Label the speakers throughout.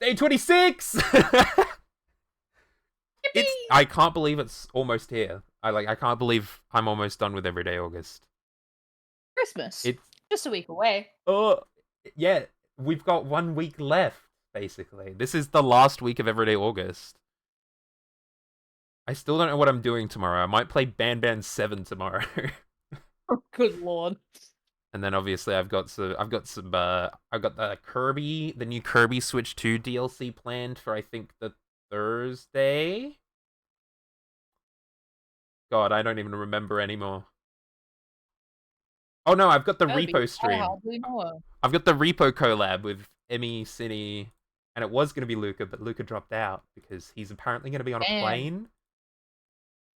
Speaker 1: Day 26!
Speaker 2: Yippee!
Speaker 1: I can't believe it's almost here. I can't believe I'm almost done with Everyday August.
Speaker 2: Christmas.
Speaker 1: It's
Speaker 2: Just a week away.
Speaker 1: oh yeah, we've got 1 week left, basically. This is the last week of Everyday August. I still don't know what I'm doing tomorrow. I might play Ban 7 tomorrow.
Speaker 2: Oh, good lord.
Speaker 1: And then obviously I've got the Kirby, the new Kirby Switch 2 DLC planned for I think the Thursday. God, I don't even remember anymore. Oh no, I've got the
Speaker 2: Kirby,
Speaker 1: Repo
Speaker 2: I
Speaker 1: stream.
Speaker 2: hardly know her.
Speaker 1: I've got the Repo collab with Emmy, Cine, and it was going to be Luca, but Luca dropped out because he's apparently going to be on a
Speaker 2: Damn.
Speaker 1: plane.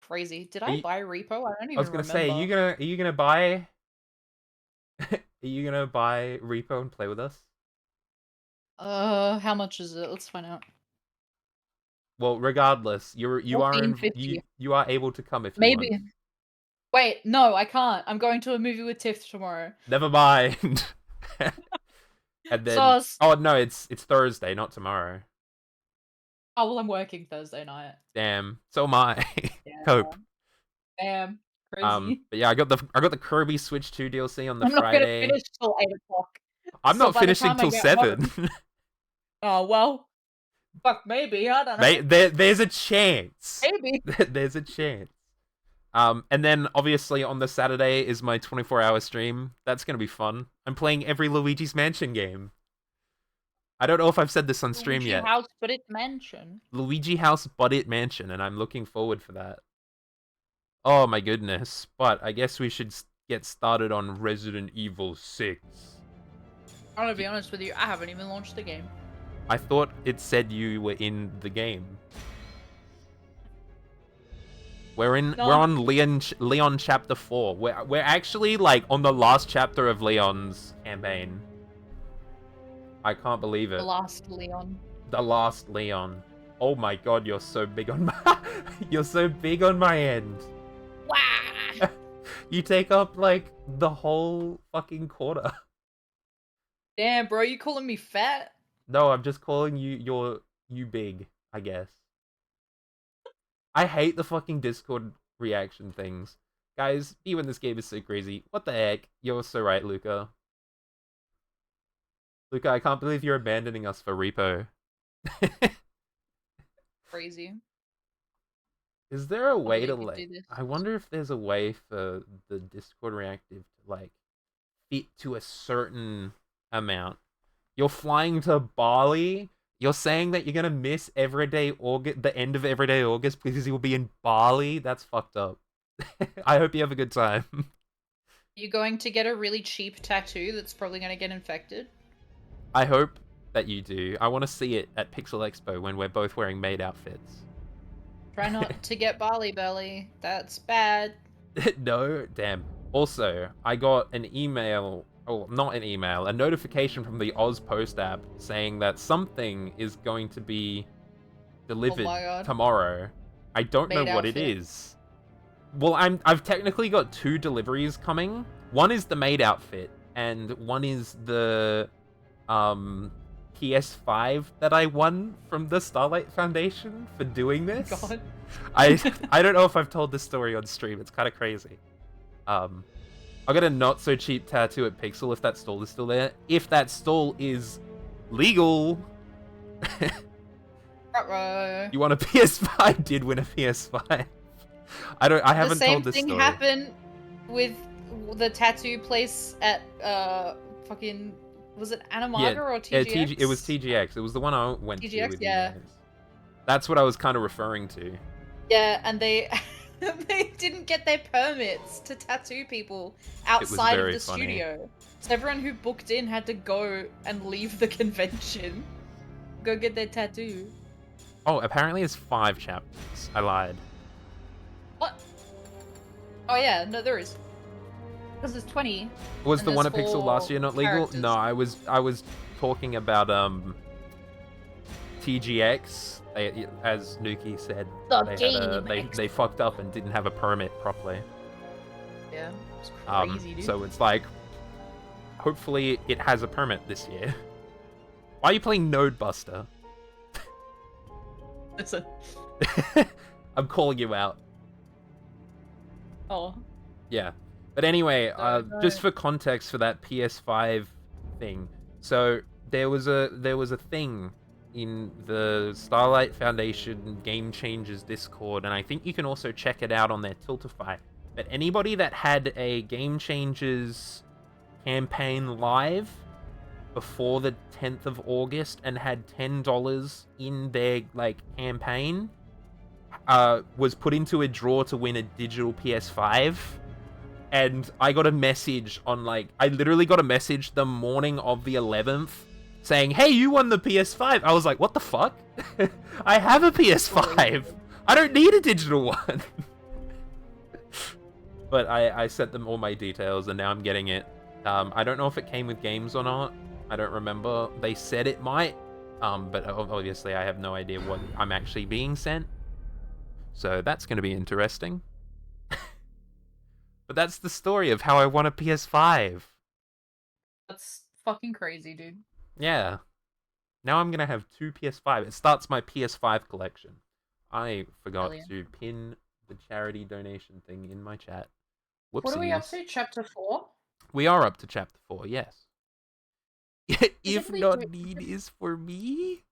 Speaker 2: Crazy. Did
Speaker 1: Are
Speaker 2: I
Speaker 1: you-
Speaker 2: buy Repo? I don't
Speaker 1: I was
Speaker 2: even
Speaker 1: going to say,
Speaker 2: remember.
Speaker 1: are you gonna buy are you gonna buy Repo and play with us?
Speaker 2: How much is it? Let's find out.
Speaker 1: Well, regardless, you are
Speaker 2: 14.50.
Speaker 1: you are able to come if you want.
Speaker 2: Maybe. Wait, no, I can't. I'm going to a movie with Tiff tomorrow.
Speaker 1: Never mind. And then
Speaker 2: Sauce.
Speaker 1: oh no, it's Thursday, not tomorrow.
Speaker 2: Oh, well, I'm working Thursday night.
Speaker 1: Damn. So am I.
Speaker 2: Yeah.
Speaker 1: Cope.
Speaker 2: Damn. Crazy.
Speaker 1: But yeah, I got the Kirby Switch 2 DLC on the
Speaker 2: I'm not gonna
Speaker 1: Friday.
Speaker 2: finish till 8 o'clock.
Speaker 1: I'm
Speaker 2: So
Speaker 1: not
Speaker 2: by the
Speaker 1: finishing
Speaker 2: time I
Speaker 1: till
Speaker 2: get
Speaker 1: 7.
Speaker 2: home, oh, well, fuck, maybe, I don't know.
Speaker 1: There's a chance.
Speaker 2: Maybe.
Speaker 1: There's a chance. And then obviously on the Saturday is my 24-hour stream. That's gonna be fun. I'm playing every Luigi's Mansion game. I don't know if I've said this on stream
Speaker 2: Luigi
Speaker 1: yet.
Speaker 2: House, but it's mansion.
Speaker 1: Luigi House Budget Mansion, and I'm looking forward for that. Oh my goodness. But I guess we should get started on Resident Evil 6.
Speaker 2: I'm gonna be honest with you, I haven't even launched the game.
Speaker 1: I thought it said you were in the game. We're on Leon chapter 4. We're actually like on the last chapter of Leon's campaign. I can't believe it.
Speaker 2: The last Leon.
Speaker 1: The last Leon. Oh my god, you're so big on my you're so big on my end.
Speaker 2: Wow.
Speaker 1: You take up like the whole fucking quarter.
Speaker 2: Damn, bro, you calling me fat?
Speaker 1: No, I'm just calling you big, I guess. I hate the fucking Discord reaction things. Guys, even this game is so crazy. What the heck? You're so right, Luca. Luca, I can't believe you're abandoning us for Repo.
Speaker 2: Crazy.
Speaker 1: Is there a way to
Speaker 2: believe you
Speaker 1: like...
Speaker 2: do this.
Speaker 1: I wonder if there's a way for the Discord reactive to like fit to a certain amount. You're flying to Bali. You're saying that you're gonna miss Everyday August, the end of Everyday August, because you'll be in Bali. That's fucked up. I hope you have a good time.
Speaker 2: You going to get a really cheap tattoo that's probably gonna get infected?
Speaker 1: I hope that you do. I want to see it at Pixel Expo when we're both wearing maid outfits.
Speaker 2: Try not to get Bali belly. That's bad.
Speaker 1: No, damn. Also, I got an email. Oh, not an email, a notification from the Oz Post app saying that something is going to be delivered tomorrow. I don't know what it is. Well, I've technically got 2 deliveries coming. One is the maid outfit, and one is the PS5 that I won from the Starlight Foundation for doing this.
Speaker 2: God.
Speaker 1: I don't know if I've told this story on stream. It's kind of crazy. I got a not so cheap tattoo at Pixel if that stall is still there. If that stall is legal. You want a PS5? I did win a PS5. I haven't told this story.
Speaker 2: The same thing happened with the tattoo place at fucking, was it Anamaga or TGX?
Speaker 1: Yeah, it was TGX. It was the one I went to with
Speaker 2: yeah.
Speaker 1: you guys. That's what I was kind of referring to.
Speaker 2: Yeah, and they they didn't get their permits to tattoo people outside of the studio. So everyone who booked in had to go and leave the convention. Go get their tattoo.
Speaker 1: Oh, apparently it's 5 chapters. I lied.
Speaker 2: What? Oh yeah, no, there is. Because there's 20.
Speaker 1: Was the one at Pixel last year not legal?
Speaker 2: Characters.
Speaker 1: No, I was talking about TGX. As Nuki said, they fucked up and didn't have a permit properly.
Speaker 2: Yeah, it's crazy, dude.
Speaker 1: So it's like, hopefully it has a permit this year. Why are you playing Node Buster?
Speaker 2: Listen.
Speaker 1: I'm calling you out.
Speaker 2: Oh.
Speaker 1: Yeah. But anyway, just for context for that PS5 thing. So there was a thing in the Starlight Foundation Game Changers Discord, and I think you can also check it out on their Tiltify. But anybody that had a Game Changers campaign live before the 10th of August and had $10 in their campaign was put into a draw to win a digital PS5. And I got a message on I literally got a message the morning of the 11th saying, "Hey, you won the PS5." I was like, "What the fuck? I have a PS5. I don't need a digital one." But I sent them all my details, and now I'm getting it. I don't know if it came with games or not. I don't remember. They said it might, but obviously I have no idea what I'm actually being sent. So that's going to be interesting. But that's the story of how I won a PS5.
Speaker 2: That's fucking crazy, dude.
Speaker 1: Yeah. Now I'm going to have 2 PS5. It starts my PS5 collection. I forgot to pin the charity donation thing in my chat. Whoopsies.
Speaker 2: What are we up to? Chapter 4?
Speaker 1: We are up to chapter 4, yes. If not need is for me?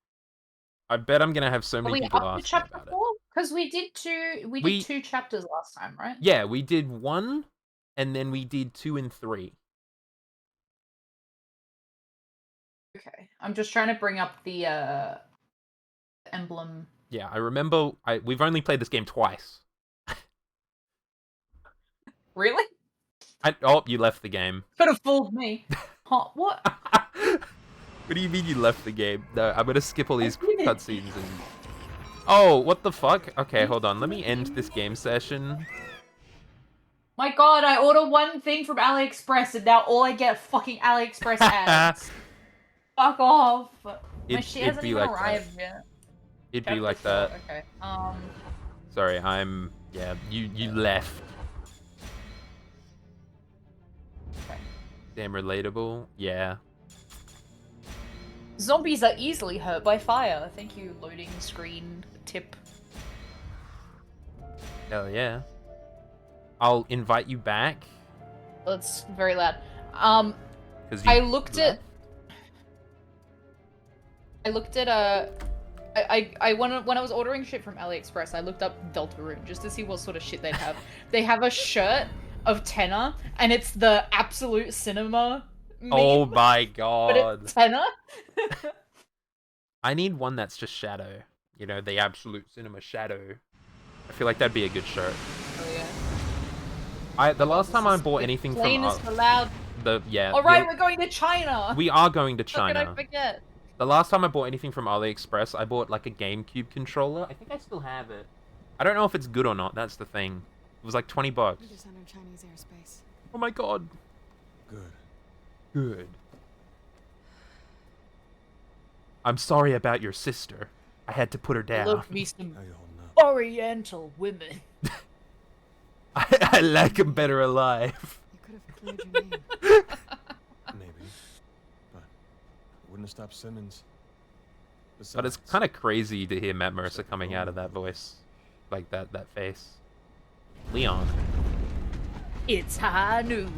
Speaker 1: I bet I'm going to have so many people ask me about it.
Speaker 2: Because we did 2 chapters last time, right?
Speaker 1: Yeah, we did 1, and then we did 2 and 3.
Speaker 2: Okay, I'm just trying to bring up the emblem.
Speaker 1: Yeah, I remember. We've only played this game twice.
Speaker 2: Really?
Speaker 1: Oh, you left the game.
Speaker 2: Could have fooled me. Huh, what?
Speaker 1: What do you mean you left the game? No, I'm gonna skip all these cutscenes and... Oh, what the fuck? Okay, hold on. Let me end this game session.
Speaker 2: My god, I ordered one thing from AliExpress and now all I get fucking AliExpress ads. Fuck off. My shit hasn't even arrived yet.
Speaker 1: It'd be like that.
Speaker 2: Okay.
Speaker 1: Sorry, yeah, you left.
Speaker 2: Okay.
Speaker 1: Damn relatable. Yeah.
Speaker 2: Zombies are easily hurt by fire. Thank you, loading screen tip.
Speaker 1: Hell yeah. I'll invite you back.
Speaker 2: That's very loud. I looked at when I was ordering shit from AliExpress, I looked up Deltarune just to see what sort of shit they'd have. They have a shirt of Tenor, and it's the Absolute Cinema meme.
Speaker 1: Oh my god.
Speaker 2: But it's Tenor.
Speaker 1: I need one that's just Shadow. You know, the Absolute Cinema Shadow. I feel like that'd be a good shirt.
Speaker 2: Oh yeah.
Speaker 1: The last time I bought anything from
Speaker 2: loud. Alright, we're going to China.
Speaker 1: We are going to China.
Speaker 2: How could I forget?
Speaker 1: The last time I bought anything from AliExpress, I bought a GameCube controller. I think I still have it. I don't know if it's good or not. That's the thing. It was like $20.
Speaker 3: We just entered Chinese airspace.
Speaker 1: Oh my god. Good. I'm sorry about your sister. I had to put her down.
Speaker 2: Love me some Oriental women.
Speaker 1: I like them better alive.
Speaker 3: You could have cleared your name.
Speaker 4: Maybe. But it wouldn't have stopped Simmons. Besides,
Speaker 1: But it's kind of crazy to hear Matt Mercer coming out of that voice. Like that face. Leon.
Speaker 2: It's high noon.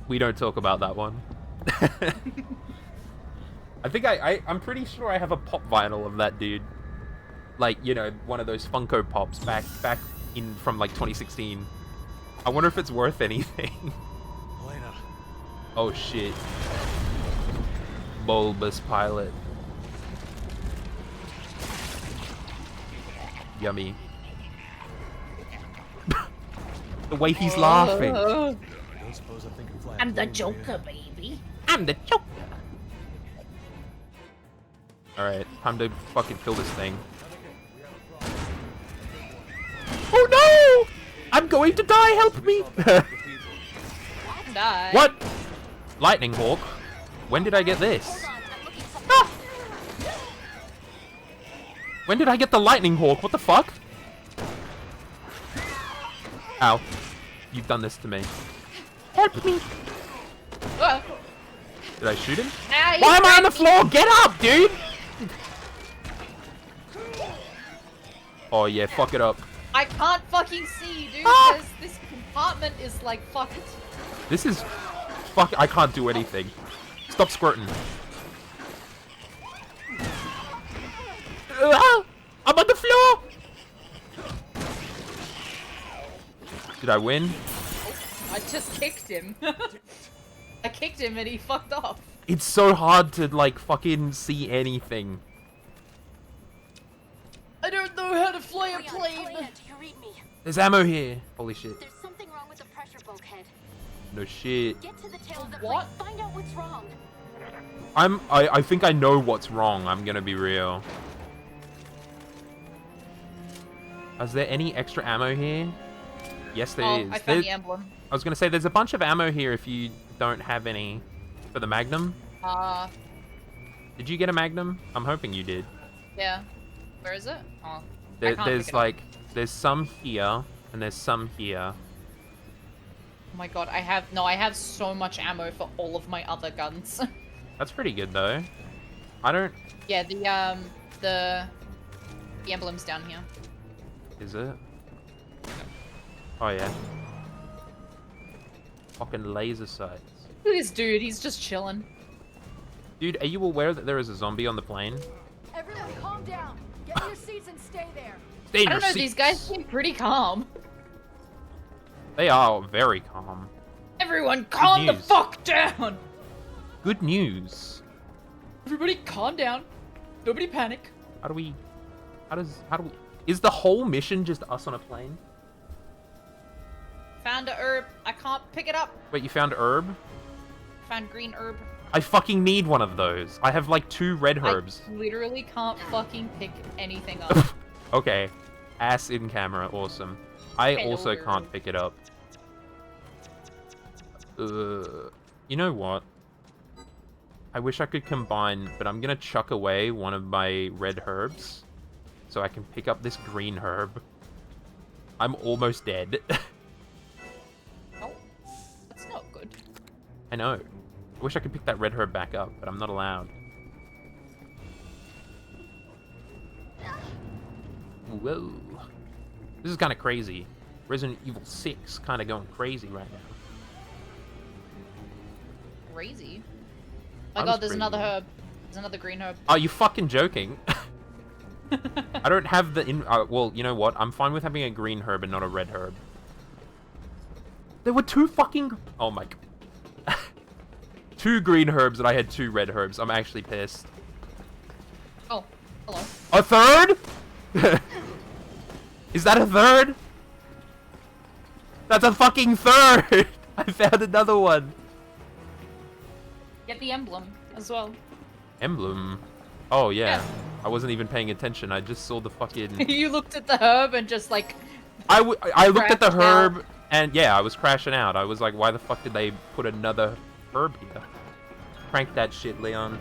Speaker 1: We don't talk about that one. I think I'm pretty sure I have a pop vinyl of that dude. Like, you know, one of those Funko Pops back in from 2016. I wonder if it's worth anything.
Speaker 4: Helena.
Speaker 1: Oh shit. Bulbous Pilot. Yummy. The way he's laughing.
Speaker 4: I don't suppose I think I'm flying.
Speaker 2: I'm the Joker, baby.
Speaker 1: I'm the Joker. Alright, time to fucking kill this thing. Oh no! I'm going to die, help me!
Speaker 2: Die.
Speaker 1: What? Lightning Hawk? When did I get this? Ah! When did I get the Lightning Hawk? What the fuck? Ow. You've done this to me. Help me! Did I shoot him? Why am I on the floor? Get up, dude! Oh yeah, fuck it up.
Speaker 2: I can't fucking see, dude,
Speaker 1: Ah!
Speaker 2: because this compartment is like fucked.
Speaker 1: This is... Fuck, I can't do anything. Stop squirting. Ah! I'm on the floor! Did I win?
Speaker 2: I just kicked him. I kicked him and he fucked off.
Speaker 1: It's so hard to, like, fucking see anything.
Speaker 2: I don't know how to fly a plane.
Speaker 3: Do you read me?
Speaker 1: There's ammo here. Holy shit.
Speaker 3: There's something wrong with the pressure bulkhead.
Speaker 1: No shit.
Speaker 3: Get to the tail of the
Speaker 2: What?
Speaker 3: plane. Find out what's wrong.
Speaker 1: I think I know what's wrong. I'm gonna be real. Is there any extra ammo here? Yes, there is.
Speaker 2: I found the emblem.
Speaker 1: I was gonna say there's a bunch of ammo here if you don't have any for the Magnum. Did you get a Magnum? I'm hoping you did.
Speaker 2: Yeah. Where is it? Oh.
Speaker 1: There's like there's some here and there's some here.
Speaker 2: Oh my god, I have so much ammo for all of my other guns.
Speaker 1: That's pretty good though. I don't.
Speaker 2: Yeah, the emblem's down here.
Speaker 1: Is it? Oh yeah. Fucking laser sights.
Speaker 2: Look at this dude, he's just chilling.
Speaker 1: Dude, are you aware that there is a zombie on the plane?
Speaker 3: Everyone, calm down. Get in your seats and stay there.
Speaker 1: Stay in
Speaker 2: I
Speaker 1: your
Speaker 2: don't know,
Speaker 1: seats.
Speaker 2: these guys seem pretty calm.
Speaker 1: They are very calm.
Speaker 2: Everyone calm the
Speaker 1: news.
Speaker 2: fuck down!
Speaker 1: Good news.
Speaker 2: Everybody calm down. Nobody panic.
Speaker 1: How do we... Is the whole mission just us on a plane?
Speaker 2: Found a herb. I can't pick it up.
Speaker 1: Wait, you found herb?
Speaker 2: Found green herb.
Speaker 1: I fucking need one of those. I have like 2 red herbs.
Speaker 2: I literally can't fucking pick anything up.
Speaker 1: Okay. Ass in camera. Awesome. I
Speaker 2: Hello,
Speaker 1: also
Speaker 2: herb.
Speaker 1: can't pick it up. You know what? I wish I could combine, but I'm gonna chuck away one of my red herbs so I can pick up this green herb. I'm almost dead.
Speaker 2: Oh, that's not good.
Speaker 1: I know. I wish I could pick that red herb back up, but I'm not allowed. Whoa. This is kind of crazy. Resident Evil 6 kind of going crazy right now.
Speaker 2: Crazy. Oh
Speaker 1: I
Speaker 2: my
Speaker 1: was
Speaker 2: god, there's another
Speaker 1: crazy.
Speaker 2: herb. There's another green herb.
Speaker 1: Are you fucking joking? I don't have the well, you know what? I'm fine with having a green herb and not a red herb. There were 2 fucking... Oh my... 2 green herbs and I had 2 red herbs. I'm actually pissed.
Speaker 2: Oh, hello.
Speaker 1: A third? Is that a third? That's a fucking third! I found another one.
Speaker 2: Get the emblem as well.
Speaker 1: Emblem? Oh, yeah.
Speaker 2: Yeah.
Speaker 1: I wasn't even paying attention. I just saw the fucking...
Speaker 2: You looked at the herb and just like...
Speaker 1: I looked at the
Speaker 2: crashed out.
Speaker 1: herb, and yeah, I was crashing out. I was like, why the fuck did they put another herb here? Crank that shit, Leon.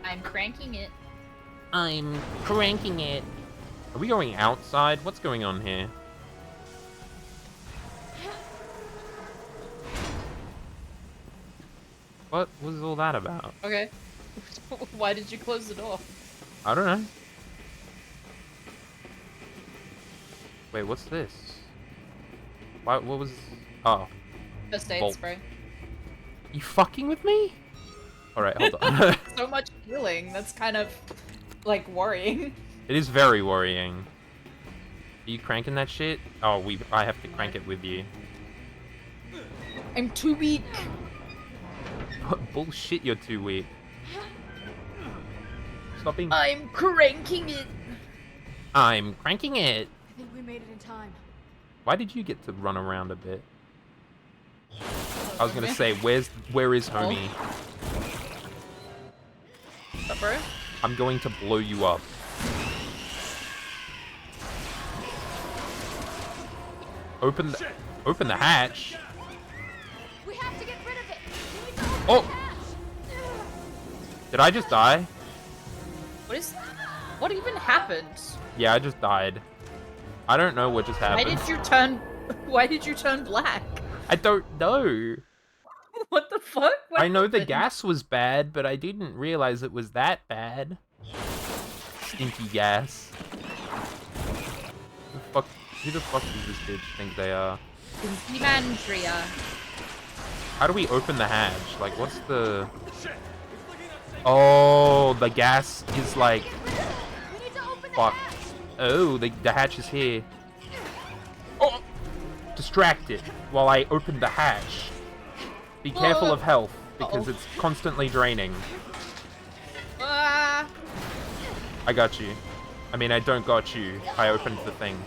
Speaker 2: I'm cranking it.
Speaker 1: I'm cranking it. Are we going outside? What's going on here? What was all that about?
Speaker 2: Okay. Why did you close the door?
Speaker 1: I don't know. Wait, what's this? What was... Oh.
Speaker 2: First aid
Speaker 1: Bolt.
Speaker 2: spray.
Speaker 1: You fucking with me? Alright, hold on.
Speaker 2: So much healing. That's kind of like worrying.
Speaker 1: It is very worrying. Are you cranking that shit? Oh, I have to crank it with you.
Speaker 2: I'm too weak.
Speaker 1: Bullshit, you're too weak. Stop being...
Speaker 2: I'm cranking it.
Speaker 1: I'm cranking it.
Speaker 3: I think we made it in time.
Speaker 1: Why did you get to run around a bit? I was gonna say, where is homie?
Speaker 2: What's up, bro?
Speaker 1: I'm going to blow you up. Open the hatch.
Speaker 3: We have to get rid of it. We need to open
Speaker 1: Oh!
Speaker 3: the hatch.
Speaker 1: Did I just die?
Speaker 2: What even happened?
Speaker 1: Yeah, I just died. I don't know what just happened.
Speaker 2: Why did you turn black?
Speaker 1: I don't know.
Speaker 2: What the fuck? What
Speaker 1: I know the
Speaker 2: happened?
Speaker 1: gas was bad, but I didn't realize it was that bad. stinky gas. Who the fuck does this bitch think they are?
Speaker 2: Evandria.
Speaker 1: How do we open the hatch? Like, what's the... Oh, the gas is like...
Speaker 3: We need to open the
Speaker 1: Fuck.
Speaker 3: hatch.
Speaker 1: Oh, the hatch is here. Oh! Distracted while I open the hatch. Be careful of health, because it's constantly draining.
Speaker 2: Ah!
Speaker 1: I got you. I mean, I don't got you. I opened the thing.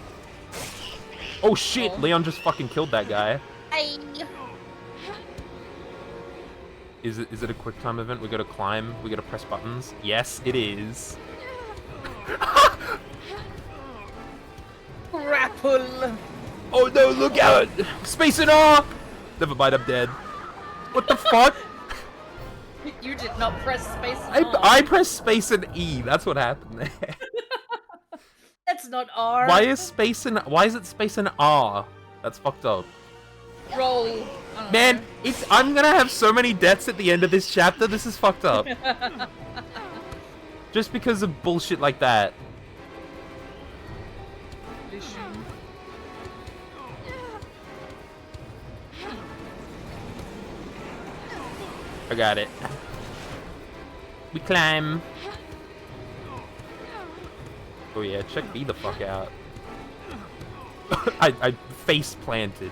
Speaker 1: Oh shit! Leon just fucking killed that guy.
Speaker 2: Hey.
Speaker 1: Is it a quick time event? We gotta climb? We gotta press buttons? Yes, it is.
Speaker 2: Grapple.
Speaker 1: Oh no, look out! Space and R! Never mind, I'm dead. What the fuck?
Speaker 2: You did not press space and R.
Speaker 1: I pressed space and E. That's what happened there.
Speaker 2: That's not R.
Speaker 1: Why is it space and R? That's fucked up.
Speaker 2: Roll. I don't
Speaker 1: Man,
Speaker 2: know.
Speaker 1: I'm gonna have so many deaths at the end of this chapter. This is fucked up. Just because of bullshit like that. I got it. We climb. Oh yeah, check me the fuck out. I face planted.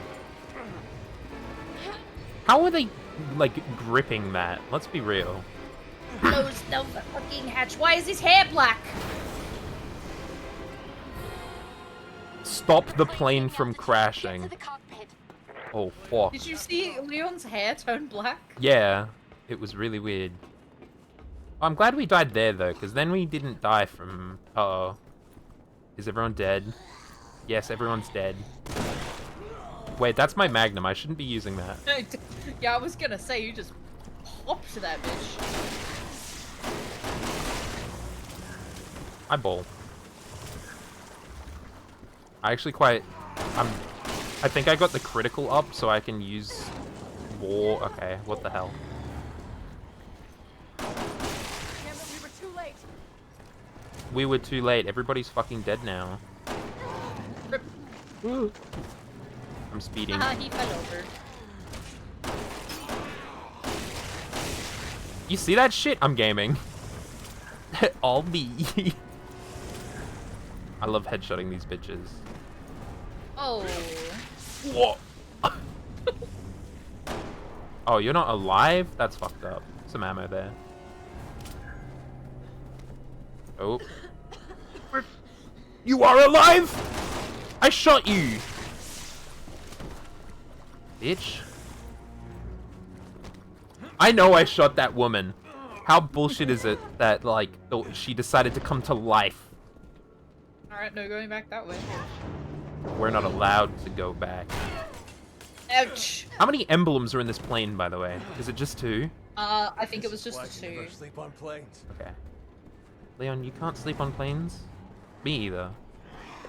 Speaker 1: How are they, like, gripping that? Let's be real.
Speaker 2: Close the fucking hatch. Why is his hair black?
Speaker 1: Stop the plane from crashing.
Speaker 3: Get to the cockpit.
Speaker 1: Oh, fuck.
Speaker 2: Did you see Leon's hair turn black?
Speaker 1: Yeah, it was really weird. I'm glad we died there, though, because then we didn't die from... Uh-oh. Is everyone dead? Yes, everyone's dead. Wait, that's my Magnum. I shouldn't be using that.
Speaker 2: Yeah, I was gonna say, you just popped that bitch.
Speaker 1: Eyeball. I actually quite... I think I got the critical up, so I can use war... Okay, what the hell?
Speaker 3: Damn it, we were too late.
Speaker 1: We were too late. Everybody's fucking dead now. Woo. I'm speeding.
Speaker 2: He fell over.
Speaker 1: You see that shit? I'm gaming. All me. I love headshotting these bitches.
Speaker 2: Oh.
Speaker 1: Whoa. Oh, you're not alive? That's fucked up. Some ammo there. Oh. You are alive! I shot you! Bitch. I know I shot that woman. How bullshit is it that, like, she decided to come to life?
Speaker 2: Alright, no going back that way.
Speaker 1: We're not allowed to go back.
Speaker 2: Ouch!
Speaker 1: How many emblems are in this plane, by the way? Is it just 2?
Speaker 2: I think it was just
Speaker 4: Why
Speaker 2: the
Speaker 4: can you
Speaker 2: 2.
Speaker 4: never sleep on planes?
Speaker 1: Okay. Leon, you can't sleep on planes? Me either.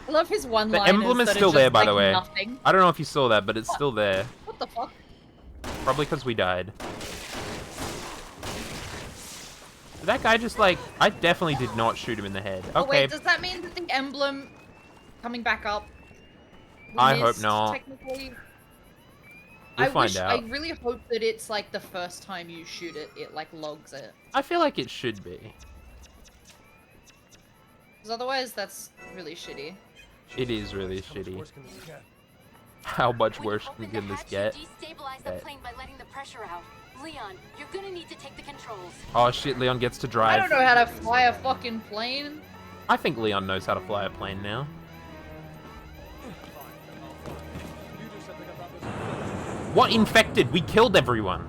Speaker 2: I love his one
Speaker 1: The
Speaker 2: line.
Speaker 1: emblem is still there, by the way.
Speaker 2: Nothing.
Speaker 1: I don't know if you saw that, but it's still there.
Speaker 2: What the fuck?
Speaker 1: Probably because we died. Did that guy just, like... I definitely did not shoot him in the head.
Speaker 2: Oh,
Speaker 1: Okay.
Speaker 2: wait, does that mean that the emblem coming back up?
Speaker 1: I hope
Speaker 2: missed,
Speaker 1: not.
Speaker 2: Technically?
Speaker 1: We'll find out.
Speaker 2: I really hope that it's like the first time you shoot it, it like logs it.
Speaker 1: I feel like it should be.
Speaker 2: Because otherwise, that's really shitty.
Speaker 1: It is really
Speaker 4: How much
Speaker 1: shitty.
Speaker 4: worse can this get?
Speaker 1: How much
Speaker 3: When you
Speaker 1: worse
Speaker 3: open
Speaker 1: can
Speaker 3: the
Speaker 1: this
Speaker 3: hatch,
Speaker 1: get?
Speaker 3: you destabilize the
Speaker 1: Bet.
Speaker 3: plane by letting the pressure out. Leon, you're gonna need to take the controls.
Speaker 1: Oh shit, Leon gets to
Speaker 2: I
Speaker 1: drive.
Speaker 2: don't know how to fly a fucking plane.
Speaker 1: I think Leon knows how to fly a plane now. What infected? We killed everyone.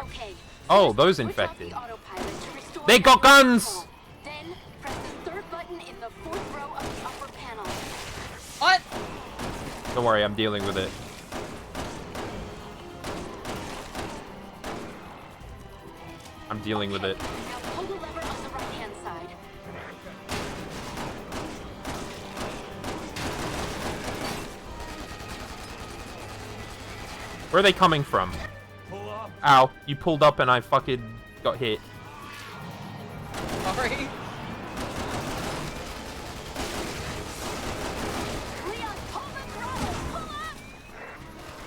Speaker 3: Okay.
Speaker 1: Oh, those
Speaker 3: Switch off
Speaker 1: infected.
Speaker 3: the autopilot to restore
Speaker 1: They got
Speaker 3: control.
Speaker 1: guns!
Speaker 3: Then press the third button in the fourth row of the upper panel.
Speaker 2: What?
Speaker 1: Don't worry, I'm dealing with it. I'm dealing with it.
Speaker 3: Now pull the lever on the right-hand side.
Speaker 1: Where are they coming from?
Speaker 4: Pull up.
Speaker 1: Ow, you pulled up and I fucking got hit.
Speaker 2: Sorry.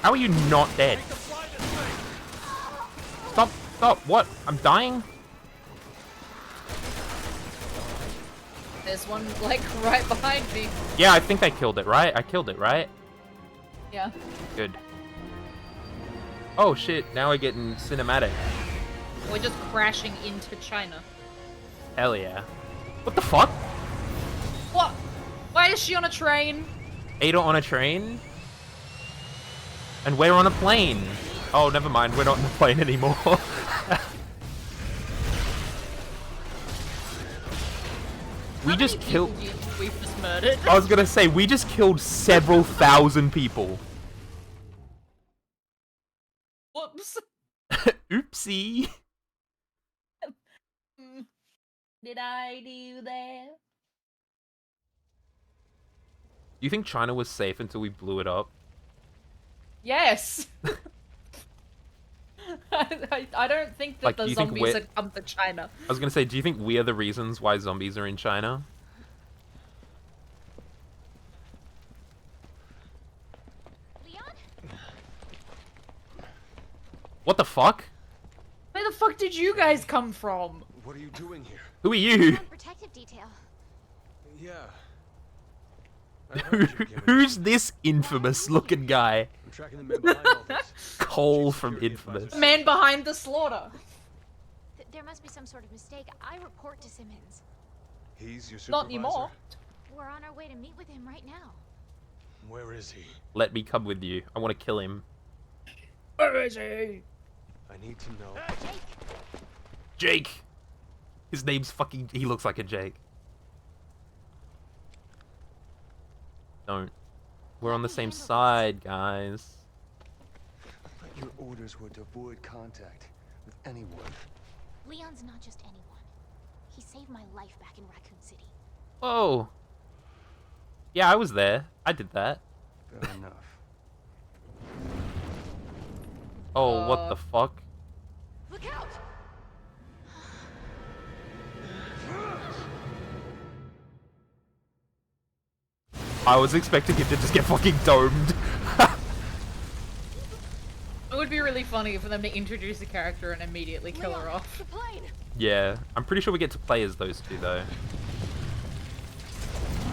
Speaker 1: How are you not dead? Stop, stop, what? I'm dying?
Speaker 2: There's one, like, right behind me.
Speaker 1: Yeah, I think I killed it, right? I killed it, right?
Speaker 2: Yeah.
Speaker 1: Good. Oh shit, now we're getting cinematic.
Speaker 2: We're just crashing into China.
Speaker 1: Hell yeah. What the fuck?
Speaker 2: What? Why is she on a train?
Speaker 1: Ada on a train? And we're on a plane. Oh, never mind, we're not on the plane anymore. We just killed...
Speaker 2: We've just murdered.
Speaker 1: I was gonna say, we just killed several thousand people.
Speaker 2: Whoops.
Speaker 1: Oopsie.
Speaker 2: Did I do that?
Speaker 1: Do you think China was safe until we blew it up?
Speaker 2: Yes. I don't think that
Speaker 1: Like,
Speaker 2: the
Speaker 1: do you think
Speaker 2: zombies had come to China.
Speaker 1: I was gonna say, do you think we are the reasons why zombies are in China?
Speaker 3: Leon?
Speaker 1: What the fuck?
Speaker 2: Where the fuck did you guys come from?
Speaker 4: What are you doing here?
Speaker 1: Who are you?
Speaker 3: Protective detail.
Speaker 4: Yeah.
Speaker 1: Who's this infamous looking guy?
Speaker 4: I'm tracking the men behind all this.
Speaker 1: Cole from Infamous.
Speaker 2: Man behind the slaughter.
Speaker 3: There must be some sort of mistake. I report to Simmons.
Speaker 4: He's your supervisor?
Speaker 2: Not anymore.
Speaker 3: We're on our way to meet with him right now.
Speaker 4: Where is he?
Speaker 1: Let me come with you. I want to kill him.
Speaker 2: Where is he?
Speaker 4: I need to know.
Speaker 3: Jake!
Speaker 1: Jake! His name's fucking... He looks like a Jake. Don't. We're on the same side, guys.
Speaker 5: Your orders were to avoid contact with anyone.
Speaker 3: Leon's not just anyone. He saved my life back in Raccoon City.
Speaker 1: Whoa. Yeah, I was there. I did that.
Speaker 5: Fair enough.
Speaker 1: Oh, what the fuck?
Speaker 3: Look out!
Speaker 1: I was expecting him to just get fucking domed.
Speaker 2: It would be really funny for them to introduce a character and immediately kill her off.
Speaker 3: The plane!
Speaker 1: Yeah, I'm pretty sure we get to play as those two, though.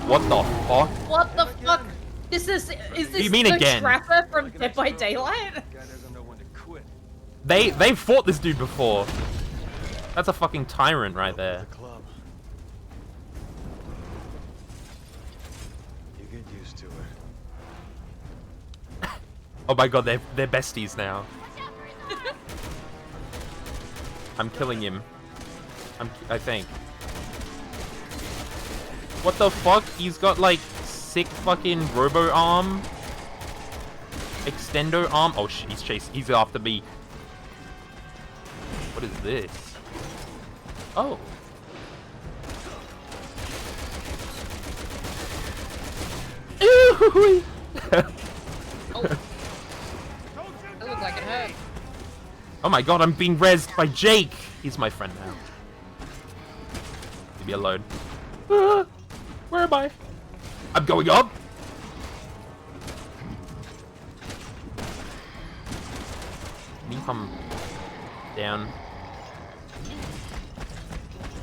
Speaker 1: What the fuck?
Speaker 2: What the fuck? Is this
Speaker 1: You mean
Speaker 2: the
Speaker 1: again?
Speaker 2: Trapper from Dead by Daylight?
Speaker 4: Guy doesn't know when to quit.
Speaker 1: They fought this dude before. That's a fucking tyrant right there.
Speaker 4: The club. You get used to it.
Speaker 1: Oh my god, they're besties now. I'm killing him. I think. What the fuck? He's got like sick fucking robo arm. Extendo arm. Oh shit, he's chasing. He's after me. What is this? Oh.
Speaker 2: Oh. That looked like it hurt.
Speaker 1: Oh my god, I'm being rezzed by Jake! He's my friend now. Leave me alone. Ah, where am I? I'm going up! Can you come down?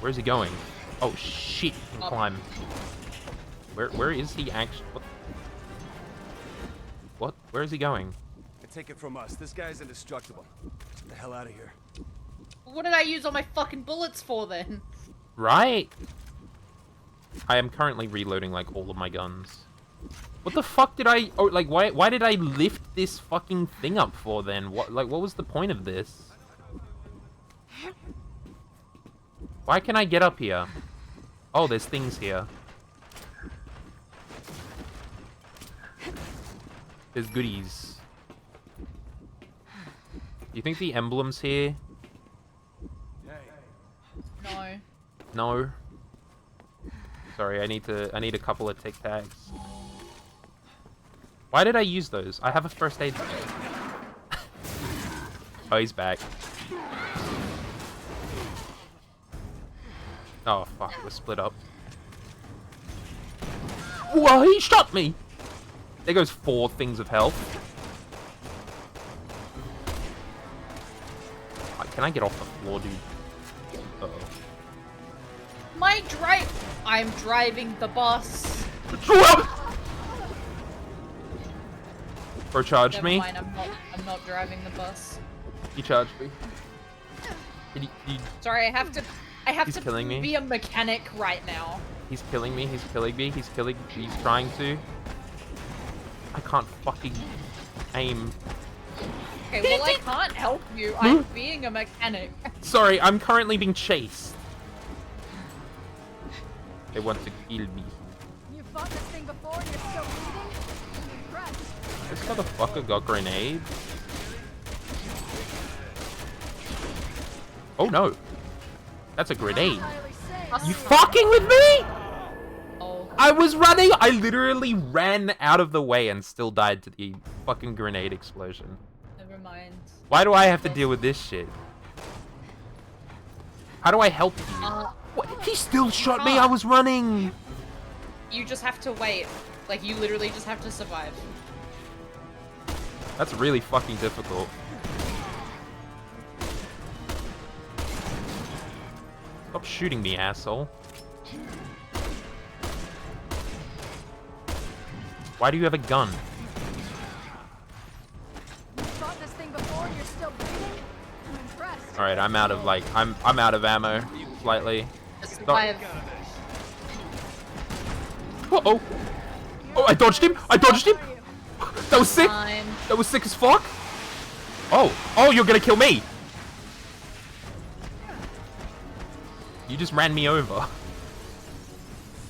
Speaker 1: Where's he going? Oh shit, he can climb. Where is he actually? What? Where is he going?
Speaker 4: Take it from us. This guy's indestructible. Get the hell out of here.
Speaker 2: What did I use all my fucking bullets for then?
Speaker 1: Right? I am currently reloading like all of my guns. What the fuck did I... Oh, like, why did I lift this fucking thing up for then? What was the point of this? Why can I get up here? Oh, there's things here. There's goodies. Do you think the emblem's here?
Speaker 2: No.
Speaker 1: No. Sorry, I need a couple of Tic Tacs. Why did I use those? I have a first aid. Oh, he's back. Oh fuck, we're split up. Whoa, he shot me! There goes 4 things of health. Can I get off the floor, dude? Uh-oh.
Speaker 2: I'm driving the bus.
Speaker 1: Bro charged
Speaker 2: Never
Speaker 1: me.
Speaker 2: mind, I'm not driving the bus.
Speaker 1: He charged me.
Speaker 2: Sorry, I have to
Speaker 1: He's killing me.
Speaker 2: be a mechanic right now.
Speaker 1: He's killing me. He's killing me. He's trying to. I can't fucking aim.
Speaker 2: Okay, well I can't help you. I'm being a mechanic.
Speaker 1: Sorry, I'm currently being chased. They want to kill me.
Speaker 3: You fought this thing before and you're still bleeding? I'm impressed.
Speaker 1: This motherfucker got grenades. Oh no. That's a grenade. You fucking with me?
Speaker 2: Oh.
Speaker 1: I was running. I literally ran out of the way and still died to the fucking grenade explosion.
Speaker 2: Never mind.
Speaker 1: Why do I have to deal with this shit? How do I help you? What? He still shot me. I was running.
Speaker 2: You just have to wait. Like, you literally just have to survive.
Speaker 1: That's really fucking difficult. Stop shooting me, asshole. Why do you have a gun?
Speaker 3: You fought this thing before and you're still bleeding? I'm impressed.
Speaker 1: Alright, I'm out of like I'm out of ammo slightly.
Speaker 2: Survive.
Speaker 1: Uh-oh. Oh, I dodged him! I dodged him! That was sick!
Speaker 2: Fine.
Speaker 1: That was sick as fuck! Oh, you're gonna kill me! You just ran me over.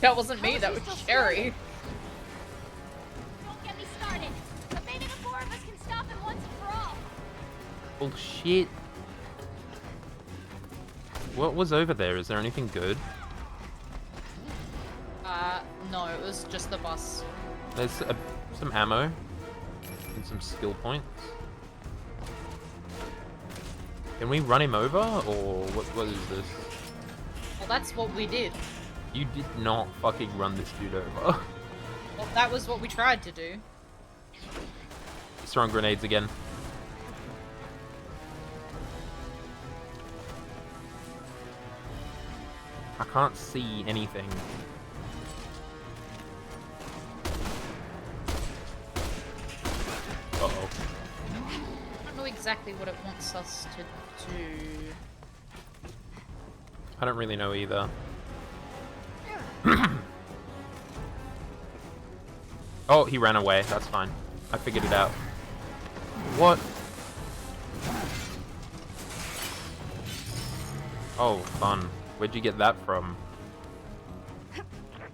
Speaker 2: That wasn't me, that was Sherry.
Speaker 3: Don't get me started. But maybe the four of us can stop him once and for all.
Speaker 1: Bullshit. What was over there? Is there anything good?
Speaker 2: No, it was just the bus.
Speaker 1: There's some ammo and some skill points. Can we run him over, or what is this?
Speaker 2: Well, that's what we did.
Speaker 1: You did not fucking run this dude over.
Speaker 2: Well, that was what we tried to do.
Speaker 1: He's throwing grenades again. I can't see anything. Uh-oh.
Speaker 2: I don't know exactly what it wants us to do.
Speaker 1: I don't really know either. Oh, he ran away. That's fine. I figured it out. What? Oh, fun. Where'd you get that from?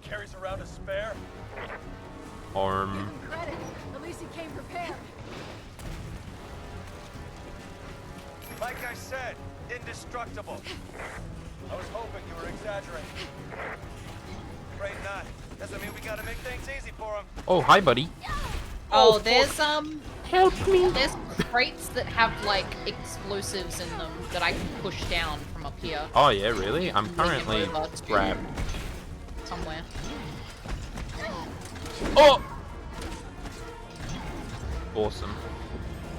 Speaker 4: Carries around a spare.
Speaker 1: Arm.
Speaker 3: Give him credit. At least he came prepared.
Speaker 4: Like I said, indestructible. I was hoping you were exaggerating. Afraid not. Doesn't mean we gotta make things easy for him.
Speaker 1: Oh, hi, buddy.
Speaker 2: Oh, there's
Speaker 1: Help me.
Speaker 2: there's crates that have like explosives in them that I can push down from up here
Speaker 1: Oh, yeah, really? I'm currently
Speaker 2: over to-
Speaker 1: grabbed.
Speaker 2: somewhere.
Speaker 1: Oh! Awesome.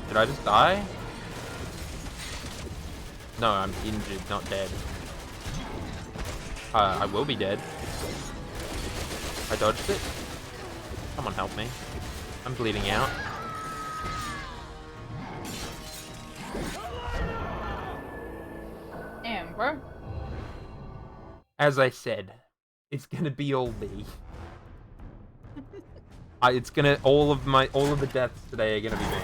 Speaker 1: Did I just die? No, I'm injured, not dead. I will be dead. I dodged it. Someone help me. I'm bleeding out.
Speaker 2: Damn, bro.
Speaker 1: As I said, it's gonna be all me. It's gonna all of the deaths today are gonna be me.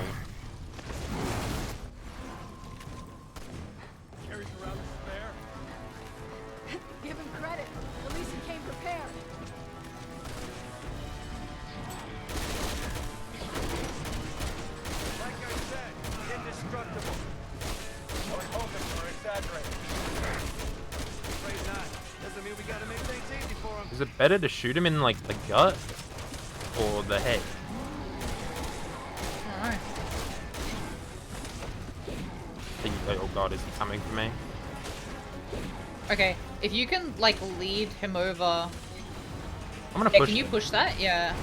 Speaker 4: Carries around a spare.
Speaker 3: Give him credit. At least he came prepared.
Speaker 4: Like I said, indestructible. I was hoping you were exaggerating. Afraid not. Doesn't mean we gotta make things easy for him.
Speaker 1: Is it better to shoot him in like the gut or the head?
Speaker 2: Alright.
Speaker 1: Oh god, is he coming for me?
Speaker 2: Okay, if you can like lead him over.
Speaker 1: I'm gonna
Speaker 2: Yeah,
Speaker 1: push
Speaker 2: can you
Speaker 1: him.
Speaker 2: push that? Yeah.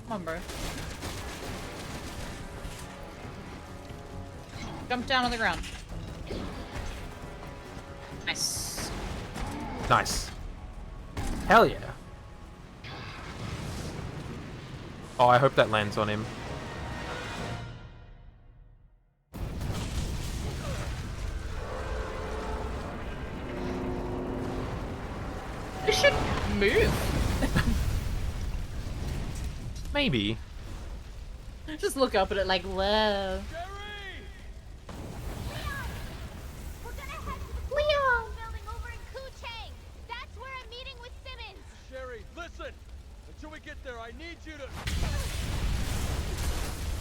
Speaker 2: Come on, bro. Jump down on the ground. Nice.
Speaker 1: Nice. Hell yeah. Oh, I hope that lands on him.
Speaker 2: You should move.
Speaker 1: Maybe.
Speaker 2: Just look up at it like, whoa.
Speaker 3: We're gonna head to the Leon building over in Kuchang. That's where I'm meeting with Simmons.
Speaker 6: Sherry, listen! Until we get there, I need you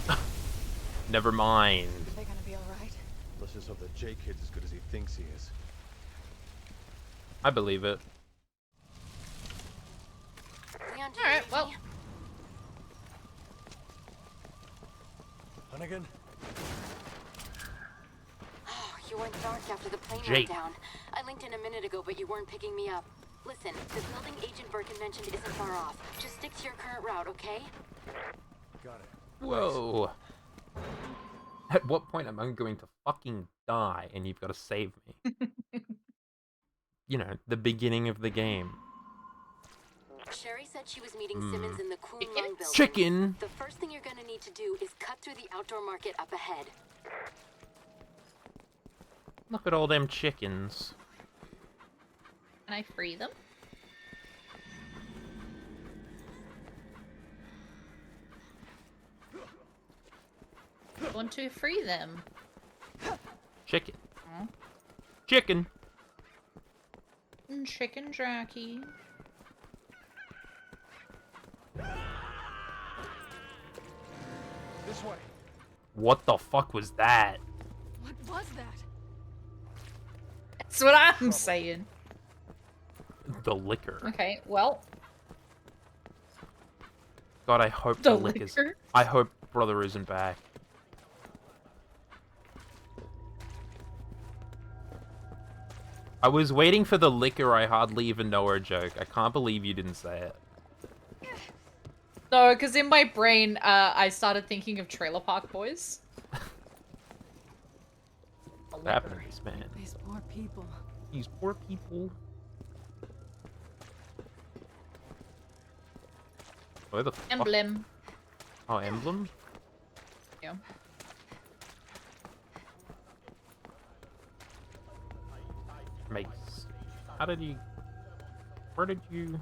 Speaker 6: to...
Speaker 1: Never mind.
Speaker 7: Are they gonna be alright?
Speaker 6: Let's just hope that J-Kid's as good as he thinks he is.
Speaker 1: I believe it.
Speaker 3: Leon, do you
Speaker 2: Alright,
Speaker 3: need
Speaker 2: well.
Speaker 3: me?
Speaker 6: Hunnigan?
Speaker 3: Oh, you went dark after the plane
Speaker 1: Jake.
Speaker 3: went down. I linked in a minute ago, but you weren't picking me up. Listen, the building Agent Birkin mentioned isn't far off. Just stick to your current route, okay?
Speaker 6: Got it.
Speaker 1: Whoa. At what point am I going to fucking die and you've got to save me? You know, the beginning of the game.
Speaker 3: Sherry said she was meeting Simmons in the Kunlun building.
Speaker 1: Chicken!
Speaker 3: The first thing you're gonna need to do is cut through the outdoor market up ahead.
Speaker 1: Look at all them chickens.
Speaker 2: Can I free them? I want to free them.
Speaker 1: Chicken. Chicken!
Speaker 2: Chicken Jackie.
Speaker 6: This way.
Speaker 1: What the fuck was that?
Speaker 7: What was that?
Speaker 2: That's what I'm saying.
Speaker 1: The liquor.
Speaker 2: Okay, well,
Speaker 1: God, I hope
Speaker 2: the
Speaker 1: the liquor's...
Speaker 2: liquor.
Speaker 1: I hope brother isn't back. I was waiting for the liquor I hardly even know her joke. I can't believe you didn't say it.
Speaker 2: No, because in my brain, I started thinking of Trailer Park Boys.
Speaker 1: What happened to this man?
Speaker 7: These poor people.
Speaker 1: These poor people. Where the fuck?
Speaker 2: Emblem.
Speaker 1: Oh, emblem?
Speaker 2: Yeah.
Speaker 1: Mace. How did you... Where did you...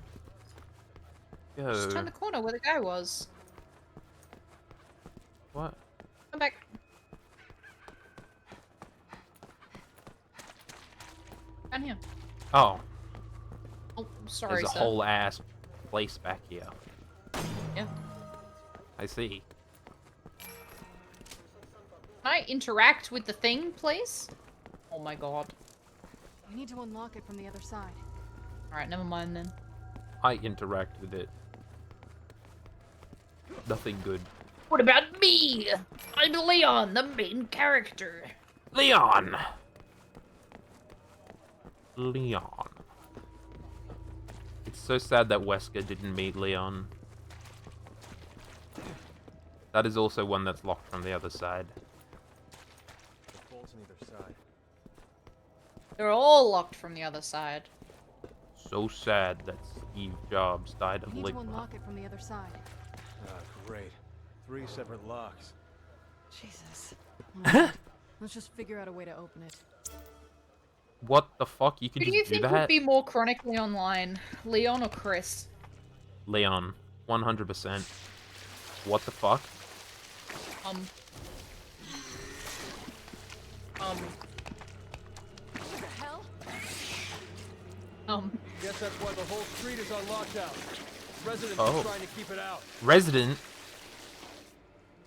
Speaker 1: go?
Speaker 2: Just turn the corner where the guy was.
Speaker 1: What?
Speaker 2: Come back. Down here.
Speaker 1: Oh,
Speaker 2: Oh, sorry,
Speaker 1: there's a
Speaker 2: sir.
Speaker 1: whole ass place back here.
Speaker 2: Yeah.
Speaker 1: I see.
Speaker 2: Can I interact with the thing, please? Oh my god.
Speaker 7: We need to unlock it from the other side.
Speaker 2: Alright, never mind then.
Speaker 1: I interact with it. Nothing good.
Speaker 2: What about me? I'm Leon, the main character.
Speaker 1: Leon! Leon. It's so sad that Wesker didn't meet Leon. That is also one that's locked from the other side.
Speaker 6: The bolts on either side.
Speaker 2: They're all locked from the other side.
Speaker 1: So sad that Steve Jobs died
Speaker 7: We
Speaker 1: of
Speaker 7: need to
Speaker 1: liver.
Speaker 7: unlock it from the other side.
Speaker 6: Ah, great. 3 separate locks.
Speaker 7: Jesus. Alright, let's just figure out a way to open it.
Speaker 1: What the fuck? You could
Speaker 2: Who do you
Speaker 1: just do
Speaker 2: think would
Speaker 1: that?
Speaker 2: be more chronically online? Leon or Chris?
Speaker 1: Leon. 100%. What the fuck?
Speaker 2: Um.
Speaker 7: What the hell?
Speaker 6: Guess that's why the whole street is on lockdown. Residents
Speaker 1: Oh.
Speaker 6: are trying to keep it out.
Speaker 1: Resident?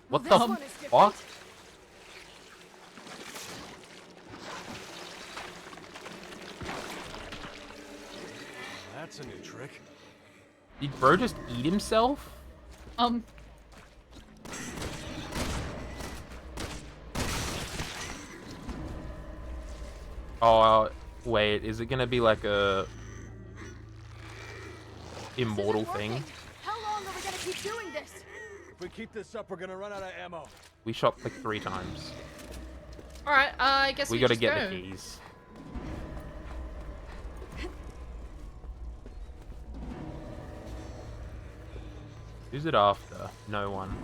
Speaker 1: What
Speaker 7: Well,
Speaker 1: the
Speaker 7: this one is different.
Speaker 1: fuck?
Speaker 6: That's a new trick.
Speaker 1: Did bro just eat himself? Oh, wait, is it gonna be like a immortal
Speaker 7: This isn't
Speaker 1: thing?
Speaker 7: working. How long are we gonna keep doing this?
Speaker 6: If we keep this up, we're gonna run out of ammo.
Speaker 1: We shot like 3 times.
Speaker 2: Alright, I guess
Speaker 1: We
Speaker 2: we
Speaker 1: gotta
Speaker 2: just
Speaker 1: get
Speaker 2: go.
Speaker 1: the keys. Who's it after? No one.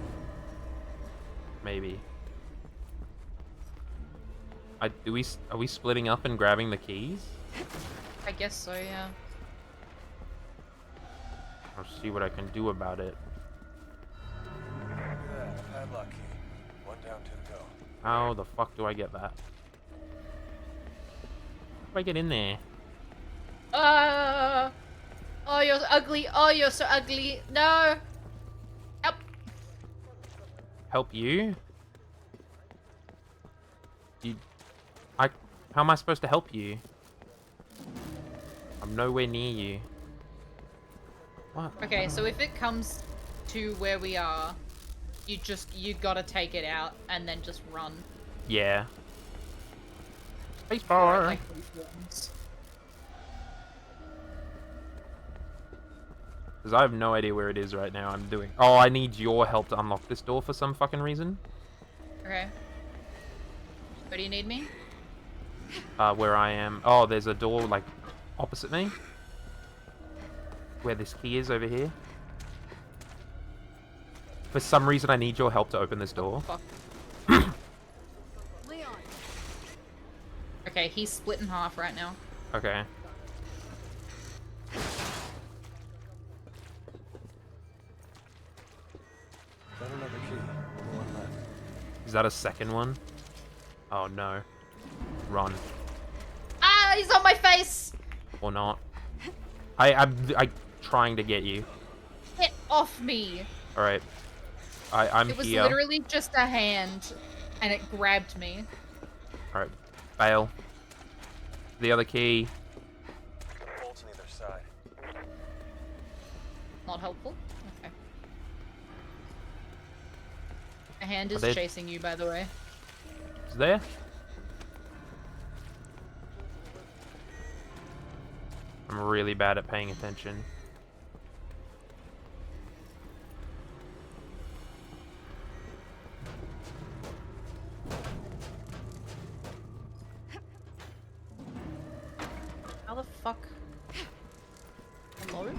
Speaker 1: Maybe. Are we splitting up and grabbing the keys?
Speaker 2: I guess so, yeah.
Speaker 1: I'll see what I can do about it.
Speaker 4: Look at that, a padlock key. 1 down, 2 to go.
Speaker 1: How the fuck do I get that? How do I get in there?
Speaker 2: Oh, you're ugly. Oh, you're so ugly. No. Help.
Speaker 1: Help you? How am I supposed to help you? I'm nowhere near you. What?
Speaker 2: Okay, so if it comes to where we are, you gotta take it out and then just run.
Speaker 1: Yeah. Spacebar.
Speaker 2: Like these ones.
Speaker 1: Because I have no idea where it is right now. I'm doing... Oh, I need your help to unlock this door for some fucking reason.
Speaker 2: Okay. Where do you need me?
Speaker 1: Where I am. Oh, there's a door, like, opposite me. Where this key is over here. For some reason, I need your help to open this door.
Speaker 2: Fuck.
Speaker 7: Leon.
Speaker 2: Okay, he's split in half right now.
Speaker 1: Okay.
Speaker 6: Got another key. One left.
Speaker 1: Is that a second one? Oh, no. Run.
Speaker 2: Ah, he's on my face!
Speaker 1: Or not. I'm trying to get you.
Speaker 2: Get off me!
Speaker 1: Alright. I'm
Speaker 2: It was
Speaker 1: here.
Speaker 2: literally just a hand, and it grabbed me.
Speaker 1: Alright. Fail. The other key.
Speaker 4: Bolts on either side.
Speaker 2: Not helpful? Okay. A hand is
Speaker 1: they-
Speaker 2: chasing you, by the way.
Speaker 1: Is there? I'm really bad at paying attention.
Speaker 2: How the fuck? Hello?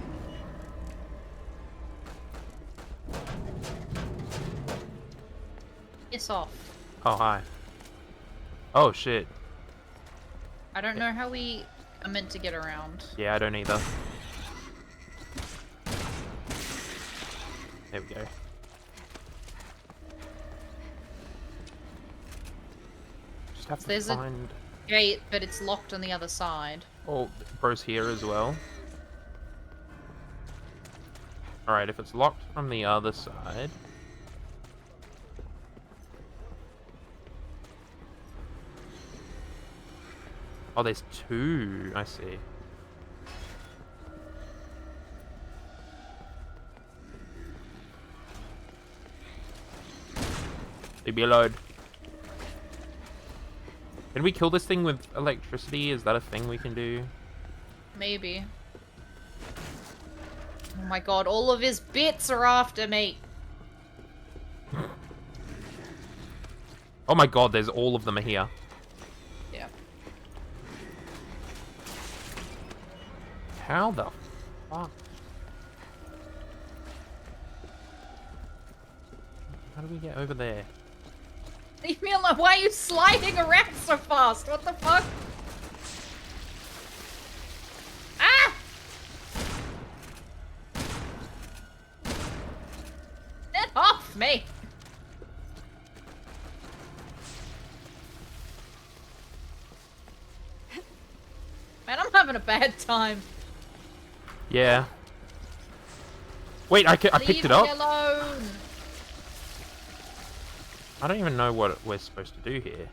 Speaker 2: Piss off.
Speaker 1: Oh, hi. Oh, shit.
Speaker 2: I don't know how we are meant to get around.
Speaker 1: Yeah, I don't either. There we go. Just have to
Speaker 2: There's a-
Speaker 1: find...
Speaker 2: Gate, but it's locked on the other side.
Speaker 1: Oh, bro's here as well. Alright, if it's locked from the other side... Oh, there's 2. I see. Leave me alone. Can we kill this thing with electricity? Is that a thing we can do?
Speaker 2: Maybe. Oh my god, all of his bits are after me.
Speaker 1: Oh my god, there's all of them are here.
Speaker 2: Yeah.
Speaker 1: How the fuck? How do we get over there?
Speaker 2: Leave me alone. Why are you sliding around so fast? What the fuck? Ah! Get off me! Man, I'm having a bad time.
Speaker 1: Yeah. Wait, I picked
Speaker 2: Leave
Speaker 1: it up?
Speaker 2: me alone.
Speaker 1: I don't even know what we're supposed to do here.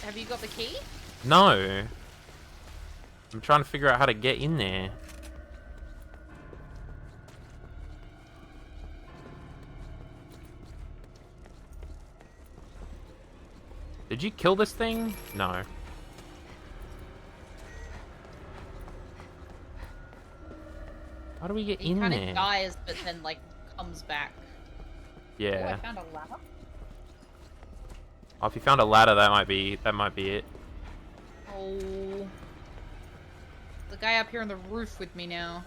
Speaker 2: Have you got the key?
Speaker 1: No. I'm trying to figure out how to get in there. Did you kill this thing? No. How do we get
Speaker 2: He
Speaker 1: in
Speaker 2: kind
Speaker 1: there?
Speaker 2: of dies, but then like comes back. Oh, I
Speaker 1: Yeah.
Speaker 2: found a ladder.
Speaker 1: Oh, if you found a ladder, that might be it.
Speaker 2: Oh. The guy up here on the roof with me now.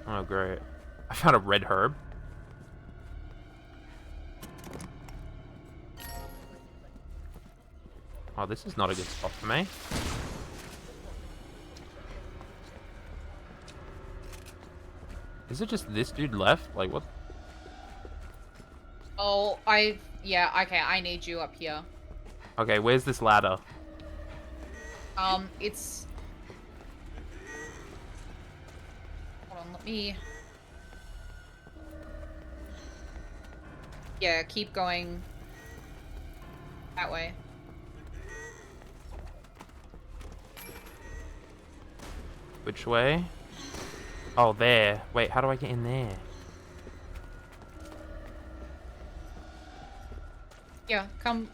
Speaker 1: Oh, great. I found a red herb. Oh, this is not a good spot for me. Is it just this dude left? Like, what?
Speaker 2: Oh, yeah, okay, I need you up here.
Speaker 1: Okay, where's this ladder?
Speaker 2: It's... Hold on, let me... Yeah, keep going that way.
Speaker 1: Which way? Oh, there. Wait, how do I get in there?
Speaker 2: Yeah, come.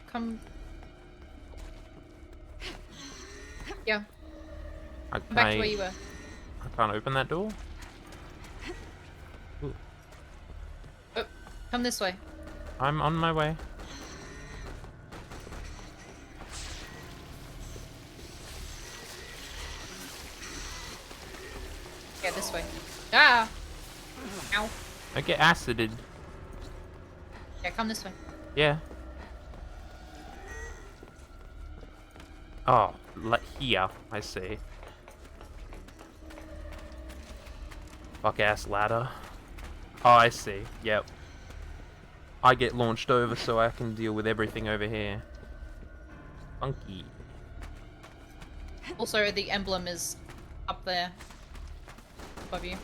Speaker 2: Yeah,
Speaker 1: I,
Speaker 2: come back to where you were.
Speaker 1: I can't open that door? Ooh.
Speaker 2: Oh, come this way.
Speaker 1: I'm on my way.
Speaker 2: Yeah, this way. Ah! Ow.
Speaker 1: I get acided.
Speaker 2: Yeah, come this way.
Speaker 1: Yeah. Oh, here, I see. Fuck ass ladder. Oh, I see. Yep. I get launched over so I can deal with everything over here. Funky.
Speaker 2: Also, the emblem is up there. Above you.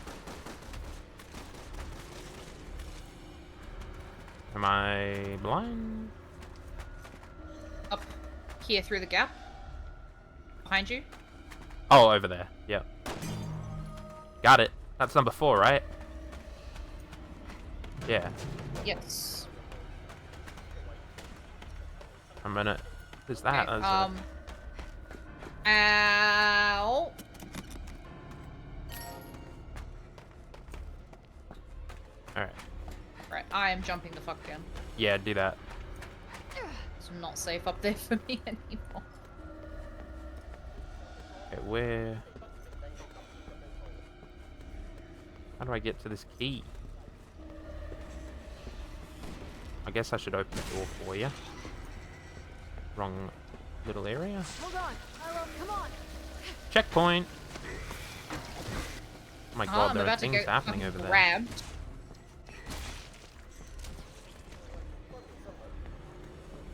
Speaker 1: Am I blind?
Speaker 2: Up here through the gap. Behind you.
Speaker 1: Oh, over there. Yep. Got it. That's number 4, right? Yeah.
Speaker 2: Yes.
Speaker 1: I'm gonna... Who's that?
Speaker 2: Okay,
Speaker 1: That's
Speaker 2: Ow.
Speaker 1: Alright.
Speaker 2: Right, I am jumping the fuck down.
Speaker 1: Yeah, do that.
Speaker 2: It's not safe up there for me anymore.
Speaker 1: Okay, where... How do I get to this key? I guess I should open the door for you. Wrong little area.
Speaker 7: Hold on. Hello, come on.
Speaker 1: Checkpoint! Oh my god,
Speaker 2: I'm
Speaker 1: there are
Speaker 2: about to
Speaker 1: things
Speaker 2: get
Speaker 1: happening over there.
Speaker 2: grabbed.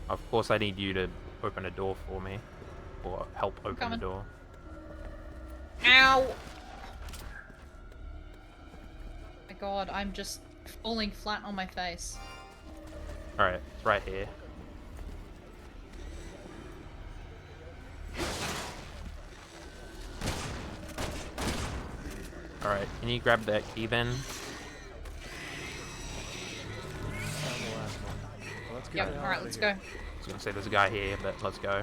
Speaker 1: Of course I need you to open a door for me. Or help open the
Speaker 2: coming.
Speaker 1: door.
Speaker 2: Ow! My god, I'm just falling flat on my face.
Speaker 1: Alright, it's right here. Alright, can you grab that key then?
Speaker 2: Yep, alright, let's go.
Speaker 1: I was gonna say there's a guy here, but let's go.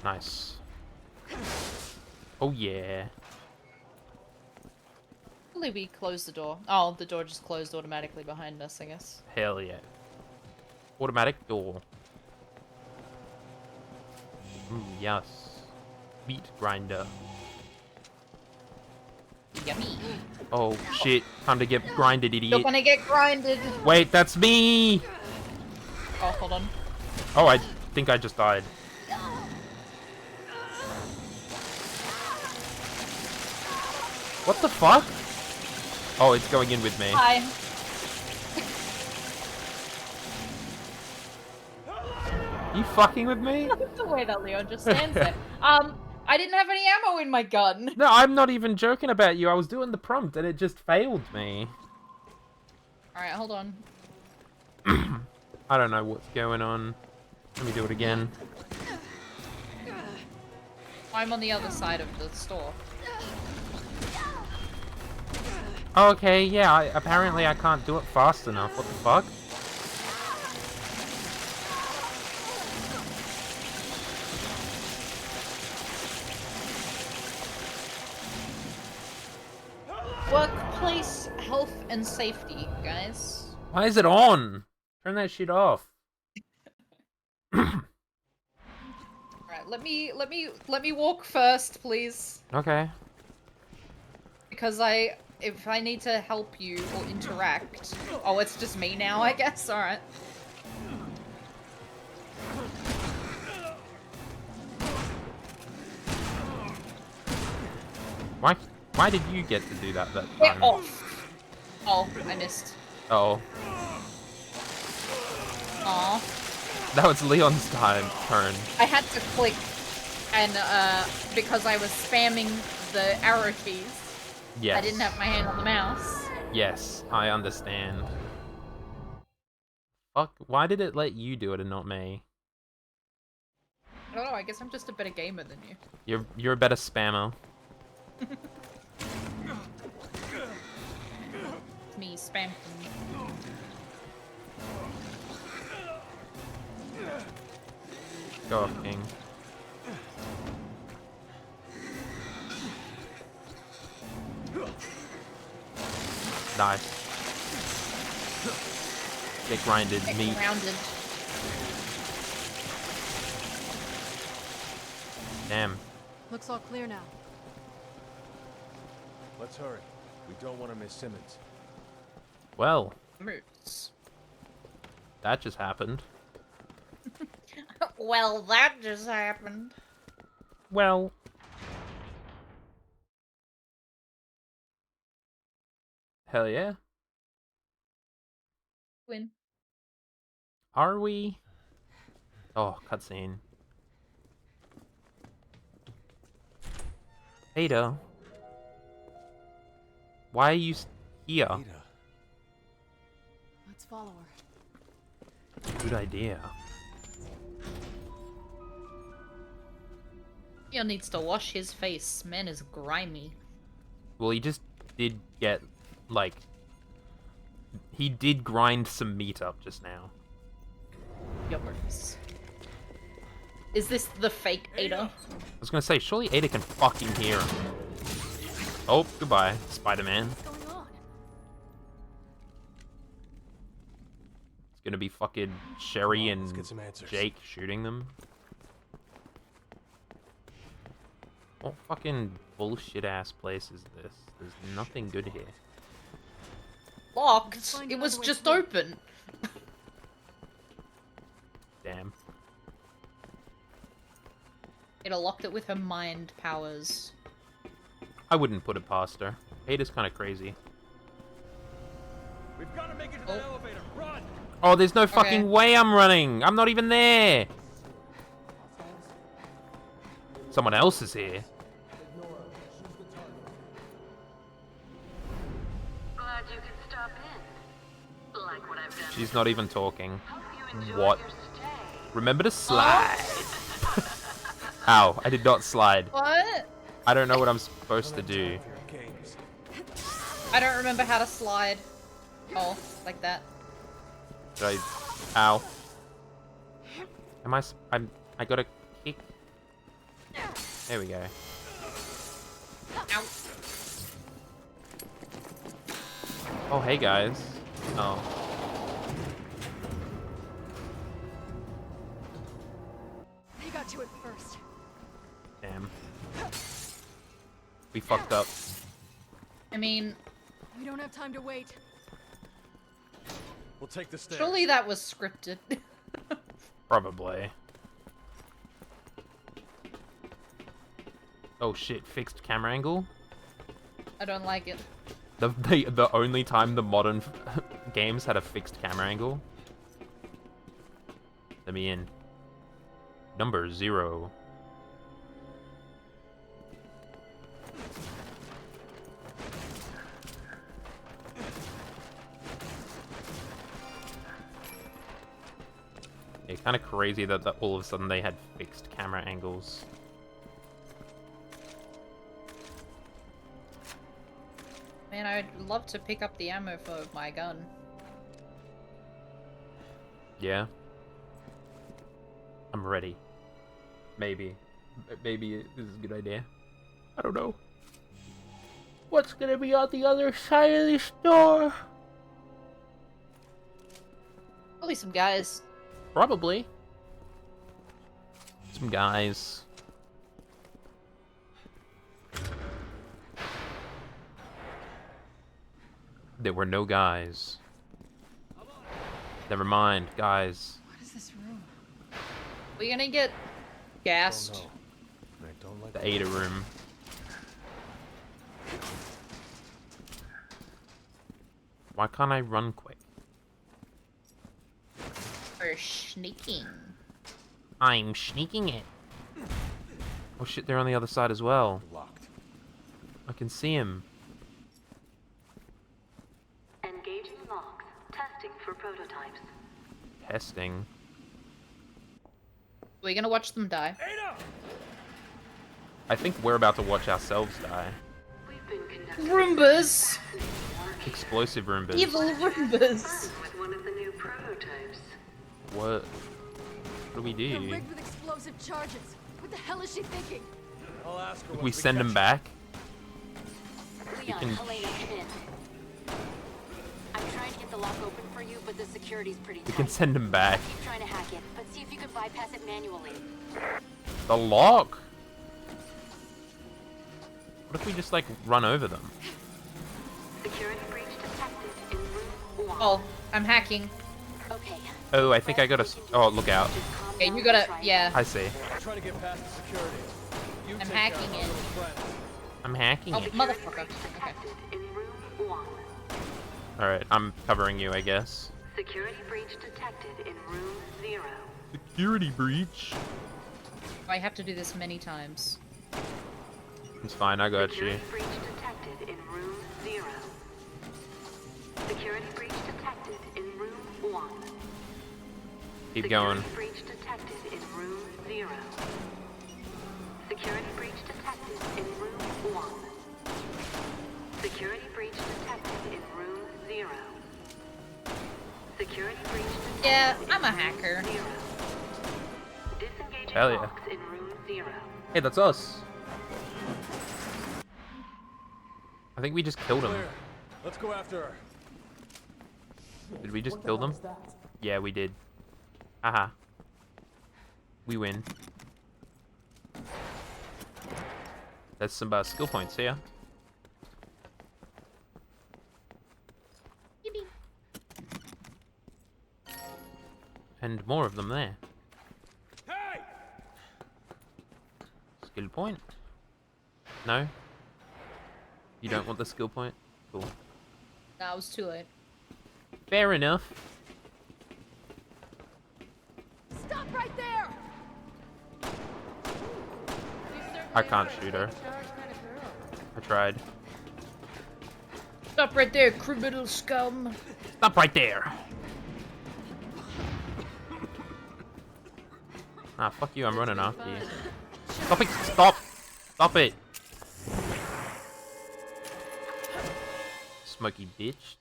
Speaker 1: Nice. Oh yeah.
Speaker 2: Hopefully we close the door. Oh, the door just closed automatically behind us, I guess.
Speaker 1: Hell yeah. Automatic door. Yes. Meat grinder.
Speaker 2: Yummy.
Speaker 1: Oh shit. Time to get grinded, idiot.
Speaker 2: You're gonna get grinded.
Speaker 1: Wait, that's me!
Speaker 2: Oh, hold on.
Speaker 1: Oh, I think I just died. What the fuck? Oh, it's going in with me.
Speaker 2: Hi.
Speaker 1: You fucking with me?
Speaker 2: The way that Leon just stands there. I didn't have any ammo in my gun.
Speaker 1: No, I'm not even joking about you. I was doing the prompt and it just failed me.
Speaker 2: Alright, hold on.
Speaker 1: I don't know what's going on. Let me do it again.
Speaker 2: I'm on the other side of the store.
Speaker 1: Okay, yeah, apparently I can't do it fast enough. What the fuck?
Speaker 2: Workplace health and safety, guys.
Speaker 1: Why is it on? Turn that shit off.
Speaker 2: Alright, let me walk first, please.
Speaker 1: Okay.
Speaker 2: Because if I need to help you or interact... Oh, it's just me now, I guess? Alright.
Speaker 1: Why did you get to do that
Speaker 2: Get
Speaker 1: time?
Speaker 2: off! Oh, I missed.
Speaker 1: Oh.
Speaker 2: Aw.
Speaker 1: That was Leon's turn.
Speaker 2: I had to click, and because I was spamming the arrow keys,
Speaker 1: Yes.
Speaker 2: I didn't have my hand on the mouse.
Speaker 1: Yes, I understand. Fuck, why did it let you do it and not me?
Speaker 2: I don't know, I guess I'm just a better gamer than you.
Speaker 1: You're a better spammer.
Speaker 2: Me spamming.
Speaker 1: Go off, King. Nice. Get grinded,
Speaker 2: Get
Speaker 1: meat.
Speaker 2: grounded.
Speaker 1: Damn.
Speaker 7: Looks all clear now.
Speaker 6: Let's hurry. We don't want to miss Simmons.
Speaker 1: Well,
Speaker 2: Moots.
Speaker 1: that just happened.
Speaker 2: Well, that just happened.
Speaker 1: Well. Hell yeah.
Speaker 2: Win.
Speaker 1: Are we? Oh, cutscene. Ada. Why are you here?
Speaker 6: Ada.
Speaker 7: Let's follow her.
Speaker 1: Good idea.
Speaker 2: He needs to wash his face. Man is grimy.
Speaker 1: Well, he just did get, like... He did grind some meat up just now.
Speaker 2: Yummers. Is this the fake Ada?
Speaker 1: I was gonna say, surely Ada can fucking hear him. Oh, goodbye, Spider-Man.
Speaker 7: What's going on?
Speaker 1: It's gonna be fucking Sherry
Speaker 6: Come on, let's
Speaker 1: and
Speaker 6: get some answers.
Speaker 1: Jake shooting them. What fucking bullshit-ass place is this? There's nothing good here.
Speaker 2: Locked.
Speaker 7: Find
Speaker 2: It was
Speaker 7: another way
Speaker 2: just
Speaker 7: through.
Speaker 2: open.
Speaker 1: Damn.
Speaker 2: Ada locked it with her mind powers.
Speaker 1: I wouldn't put it past her. Ada's kind of crazy.
Speaker 6: We've got to make it to the elevator. Run!
Speaker 1: Oh, there's no fucking way I'm running! I'm not even there! Someone else is here.
Speaker 3: Glad you could stop in. Like what I've done.
Speaker 1: She's not even talking.
Speaker 3: Hope you enjoyed
Speaker 1: What?
Speaker 3: your stay.
Speaker 1: Remember to slide! Ow, I did not slide.
Speaker 2: What?
Speaker 1: I don't know what I'm supposed to do.
Speaker 6: Games.
Speaker 2: I don't remember how to slide. Oh, like that.
Speaker 1: Did I... Ow. Am I... I gotta kick... There we go.
Speaker 2: Ow.
Speaker 1: Oh, hey guys. Oh.
Speaker 7: They got to it first.
Speaker 1: Damn. We fucked up.
Speaker 2: I mean,
Speaker 7: We don't have time to wait.
Speaker 6: We'll take the stairs.
Speaker 2: surely that was scripted.
Speaker 1: Probably. Oh shit, fixed camera angle?
Speaker 2: I don't like it.
Speaker 1: The only time the modern games had a fixed camera angle? Let me in. Number 0. Yeah, kind of crazy that all of a sudden they had fixed camera angles.
Speaker 2: Man, I'd love to pick up the ammo for my gun.
Speaker 1: Yeah. I'm ready. Maybe. Maybe this is a good idea. I don't know. What's gonna be on the other side of the store?
Speaker 2: Probably some guys.
Speaker 1: Probably. Some guys. There were no guys. Never mind, guys.
Speaker 7: What is this room?
Speaker 2: We're gonna get gassed.
Speaker 5: Oh, no. I don't like
Speaker 1: The Ada room. Why can't I run quick?
Speaker 2: We're sneaking.
Speaker 1: I'm sneaking it. Oh shit, they're on the other side as well.
Speaker 5: locked.
Speaker 1: I can see him.
Speaker 3: Engaging locks. Testing for prototypes.
Speaker 1: Testing.
Speaker 2: We're gonna watch them die.
Speaker 1: I think we're about to watch ourselves die.
Speaker 3: We've been conducting
Speaker 2: Roombas!
Speaker 1: Explosive Roombas.
Speaker 2: Evil Roombas!
Speaker 3: with one of the new prototypes.
Speaker 1: What? What do we
Speaker 7: They're
Speaker 1: do?
Speaker 7: rigged with explosive charges. What the hell is she thinking?
Speaker 6: I'll ask her.
Speaker 1: We send him back?
Speaker 3: Leon,
Speaker 1: can-
Speaker 3: Helena, come in. I'm trying to get the lock open for you, but the security's pretty
Speaker 1: We
Speaker 3: tight.
Speaker 1: can send him back.
Speaker 3: Keep trying to hack it, but see if you can bypass it manually.
Speaker 1: The lock? What if we just like run over them?
Speaker 3: Security breach detected in room 1.
Speaker 2: Oh, I'm hacking.
Speaker 3: Okay.
Speaker 1: Oh, I think I gotta. Oh, look out.
Speaker 3: Just calm
Speaker 2: Okay,
Speaker 3: down
Speaker 2: you gotta.
Speaker 3: and try it.
Speaker 2: Yeah.
Speaker 1: I see.
Speaker 6: I'm trying to get past the security. You
Speaker 2: I'm
Speaker 6: take
Speaker 2: hacking
Speaker 6: out my
Speaker 2: it.
Speaker 6: little friend.
Speaker 1: I'm hacking
Speaker 2: Oh,
Speaker 1: it.
Speaker 2: motherfucker. Okay.
Speaker 3: Detected in room 1.
Speaker 1: Alright, I'm covering you, I guess.
Speaker 3: Security breach detected in room 0.
Speaker 1: Security breach.
Speaker 2: I have to do this many times.
Speaker 1: It's fine, I got you.
Speaker 3: Security breach detected in room 0. Security breach detected in room 1.
Speaker 1: Keep going.
Speaker 3: Security breach detected in room 0. Security breach detected in room 1. Security breach detected in room 0. Security breach detected
Speaker 2: Yeah,
Speaker 3: in
Speaker 2: I'm a
Speaker 3: room
Speaker 2: hacker.
Speaker 3: 0. Disengaging
Speaker 1: Hell yeah.
Speaker 3: locks in room 0.
Speaker 1: Hey, that's us. I think we just killed him.
Speaker 6: Clear. Let's go after her.
Speaker 1: Did we just kill them? Yeah, we did. Haha. We win. There's some skill points here. And more of them there.
Speaker 6: Hey!
Speaker 1: Skill point? No? You don't want the skill point? Cool.
Speaker 2: That was too late.
Speaker 1: Fair enough.
Speaker 7: Stop right there!
Speaker 1: I can't shoot her. I tried.
Speaker 2: Stop right there, criminal scum.
Speaker 1: Stop right there! Ah, fuck you, I'm running after you. Stop it! Stop! Stop it! Smoky bitch.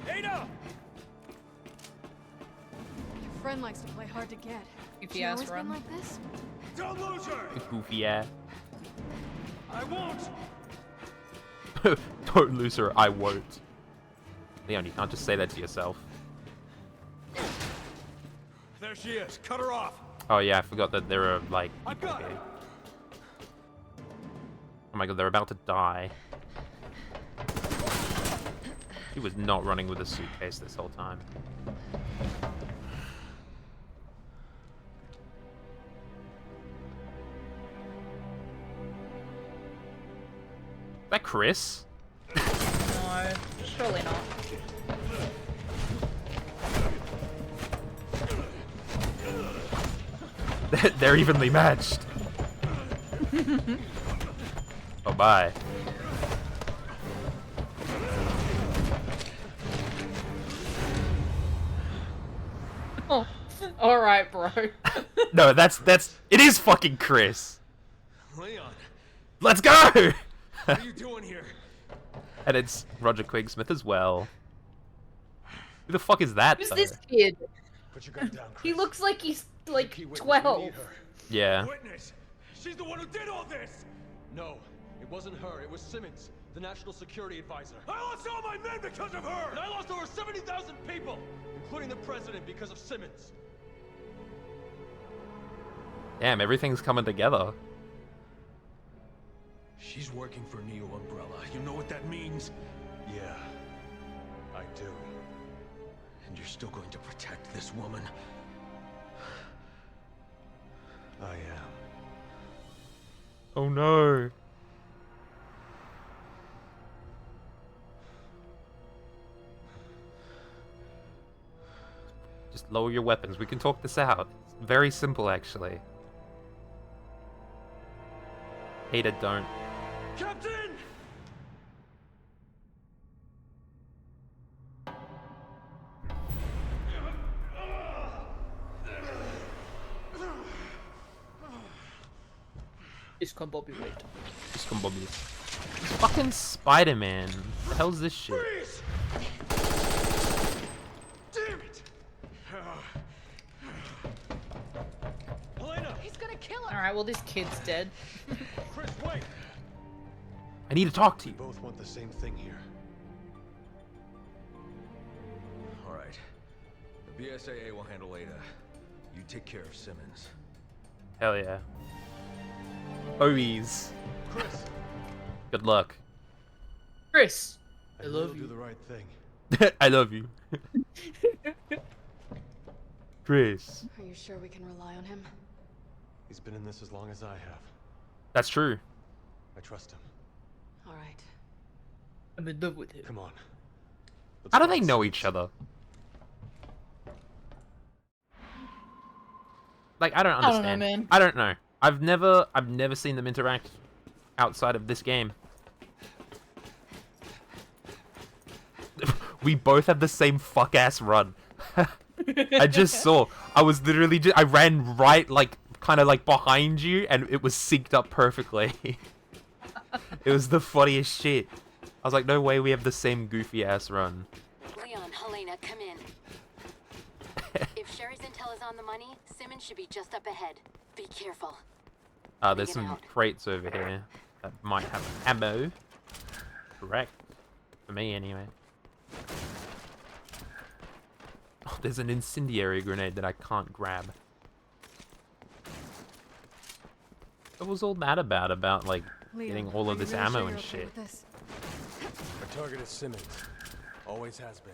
Speaker 6: Ada!
Speaker 7: Your friend likes to play hard to get.
Speaker 2: Goofy
Speaker 7: She
Speaker 2: ass
Speaker 7: always been
Speaker 2: run.
Speaker 7: like this?
Speaker 6: Don't lose her!
Speaker 1: Goofy ass.
Speaker 6: I won't!
Speaker 1: Don't lose her, I won't. Leon, you can't just say that to yourself.
Speaker 6: There she is. Cut her off.
Speaker 1: Oh yeah, I forgot that there are, like,
Speaker 6: I've
Speaker 1: people
Speaker 6: got her.
Speaker 1: here. Oh my god, they're about to die. He was not running with a suitcase this whole time. Is that Chris?
Speaker 2: No, surely not.
Speaker 1: They're evenly matched. Oh, bye.
Speaker 2: Oh, all right, bro.
Speaker 1: No, it is fucking Chris.
Speaker 6: Leon.
Speaker 1: Let's go!
Speaker 6: What are you doing here?
Speaker 1: And it's Roger Quigsmith as well. Who the fuck is that?
Speaker 2: Who's
Speaker 1: though?
Speaker 2: this kid?
Speaker 5: Put your gun down, Chris.
Speaker 2: He looks like he's like
Speaker 5: Key witness, we
Speaker 2: 12.
Speaker 5: need her.
Speaker 1: Yeah.
Speaker 6: Witness! She's the one who did all this! No, it wasn't her. It was Simmons, the national security advisor. I lost all my men because of her! And I lost over 70,000 people, including the president, because of Simmons.
Speaker 1: Damn, everything's coming together.
Speaker 6: She's working for Neo Umbrella. You know what that means?
Speaker 5: Yeah, I do.
Speaker 6: And you're still going to protect this woman?
Speaker 5: I am.
Speaker 1: Oh no. Just lower your weapons. We can talk this out. It's very simple, actually. Ada, don't.
Speaker 6: Captain!
Speaker 2: Discombobulate.
Speaker 1: Discombobulate. It's fucking Spider-Man. What the hell's this shit?
Speaker 6: Freeze! Damn it! Helena!
Speaker 7: He's gonna kill us.
Speaker 2: Alright, well, this kid's dead.
Speaker 6: Chris, wait!
Speaker 1: I need to talk to
Speaker 5: We
Speaker 1: you.
Speaker 5: both want the same thing here.
Speaker 6: All right. The BSAA will handle Ada. You take care of Simmons.
Speaker 1: Hell yeah. OEs.
Speaker 5: Chris,
Speaker 1: Good luck.
Speaker 2: Chris! I
Speaker 5: I
Speaker 2: love
Speaker 5: will
Speaker 2: you.
Speaker 5: do the right thing.
Speaker 1: I love you. Chris.
Speaker 7: Are you sure we can rely on him?
Speaker 5: He's been in this as long as I have.
Speaker 1: That's true.
Speaker 5: I trust him.
Speaker 7: All right.
Speaker 2: I'm in love with him.
Speaker 5: Come on. Let's
Speaker 1: How do
Speaker 5: find
Speaker 1: they know
Speaker 5: Simmons.
Speaker 1: each other? Like, I don't
Speaker 2: I don't know,
Speaker 1: understand.
Speaker 2: man.
Speaker 1: I don't know. I've never seen them interact outside of this game. We both have the same fuck ass run. I just saw. I was literally I ran right, like, kind of like behind you, and it was synced up perfectly. It was the funniest shit. I was like, no way we have the same goofy ass run.
Speaker 3: Leon, Helena, come in. If Sherry's intel is on the money, Simmons should be just up ahead. Be careful.
Speaker 1: There's
Speaker 3: Bring it
Speaker 1: some
Speaker 3: out.
Speaker 1: crates over here that might have ammo. Correct. For me, anyway. Oh, there's an incendiary grenade that I can't grab. What was all that about like,
Speaker 7: Leon,
Speaker 1: getting all
Speaker 7: are
Speaker 1: of
Speaker 7: you
Speaker 1: this
Speaker 7: really
Speaker 1: ammo
Speaker 7: sure
Speaker 1: and
Speaker 7: you're okay
Speaker 1: shit?
Speaker 7: with this?
Speaker 5: Our target is Simmons. Always has been.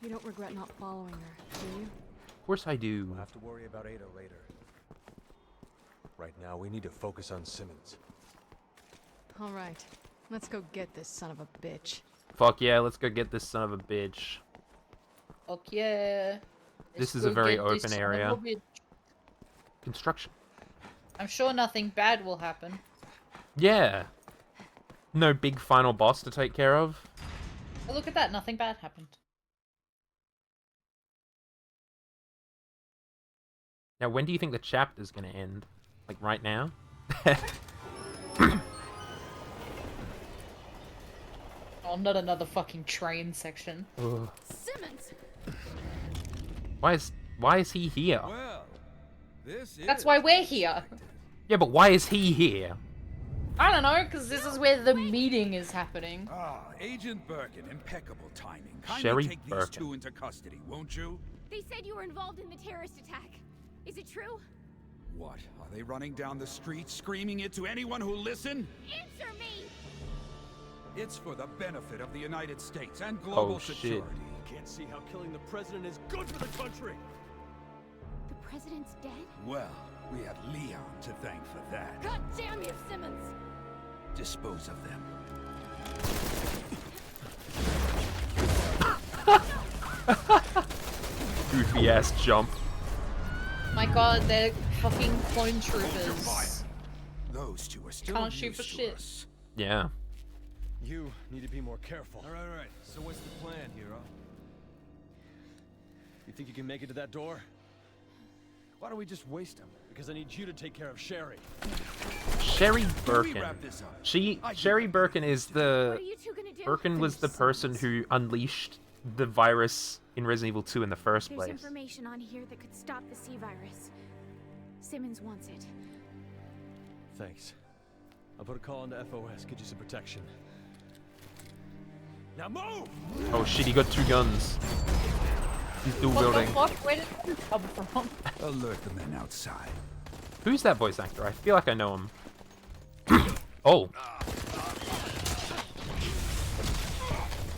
Speaker 7: You don't regret not following her, do you?
Speaker 1: Of course I do.
Speaker 5: We'll have to worry about Ada later. Right now, we need to focus on Simmons.
Speaker 7: All right. Let's go get this son of a bitch.
Speaker 1: Fuck yeah, let's go get this son of a bitch.
Speaker 2: Fuck yeah.
Speaker 1: This
Speaker 2: Let's
Speaker 1: is a
Speaker 2: go
Speaker 1: very
Speaker 2: get this
Speaker 1: open
Speaker 2: son of a
Speaker 1: area.
Speaker 2: bitch.
Speaker 1: Construction.
Speaker 2: I'm sure nothing bad will happen.
Speaker 1: Yeah. No big final boss to take care of.
Speaker 2: Oh, look at that, nothing bad happened.
Speaker 1: Now, when do you think the chapter's gonna end? Like, right now?
Speaker 2: Oh, not another fucking train section.
Speaker 1: Ugh.
Speaker 7: Simmons!
Speaker 1: Why is he here?
Speaker 8: Well, this is
Speaker 2: That's why we're here.
Speaker 1: Yeah, but why is he here?
Speaker 2: I don't know, because this is where the meeting is happening.
Speaker 8: Ah, Agent Birkin, impeccable timing. Kindly
Speaker 1: Sherry
Speaker 8: take these
Speaker 1: Birkin.
Speaker 8: two into custody, won't you?
Speaker 9: They said you were involved in the terrorist attack. Is it true?
Speaker 8: What? Are they running down the street screaming it to anyone who'll listen?
Speaker 9: Answer me!
Speaker 8: It's for the benefit of the United States and global
Speaker 1: Oh, shit.
Speaker 8: security.
Speaker 6: Can't see how killing the president is good for the country.
Speaker 9: The president's dead?
Speaker 8: Well, we have Leon to thank for that.
Speaker 9: God damn you, Simmons!
Speaker 8: Dispose of them.
Speaker 1: Goofy ass jump.
Speaker 2: My god, they're fucking clone troopers.
Speaker 8: Those two are still
Speaker 2: Can't shoot
Speaker 8: used
Speaker 2: for
Speaker 8: to
Speaker 2: shit.
Speaker 8: us.
Speaker 1: Yeah.
Speaker 5: You need to be more careful.
Speaker 6: All right. So what's the plan, hero? You think you can make it to that door? Why don't we just waste him? Because I need you to take care of Sherry.
Speaker 1: Sherry Birkin.
Speaker 8: wrap this up?
Speaker 1: Sherry Birkin is the...
Speaker 9: What are you two gonna do?
Speaker 1: Birkin was the person who unleashed the virus in Resident Evil 2 in the first
Speaker 9: There's
Speaker 1: place.
Speaker 9: information on here that could stop the C-virus. Simmons wants it.
Speaker 6: Thanks. I'll put a call into FOS, get you some protection. Now move!
Speaker 1: Oh shit, he got 2 guns. He's dual wielding.
Speaker 2: What the fuck? Where did this come from?
Speaker 8: Alert the men outside.
Speaker 1: Who's that voice actor? I feel like I know him. Oh.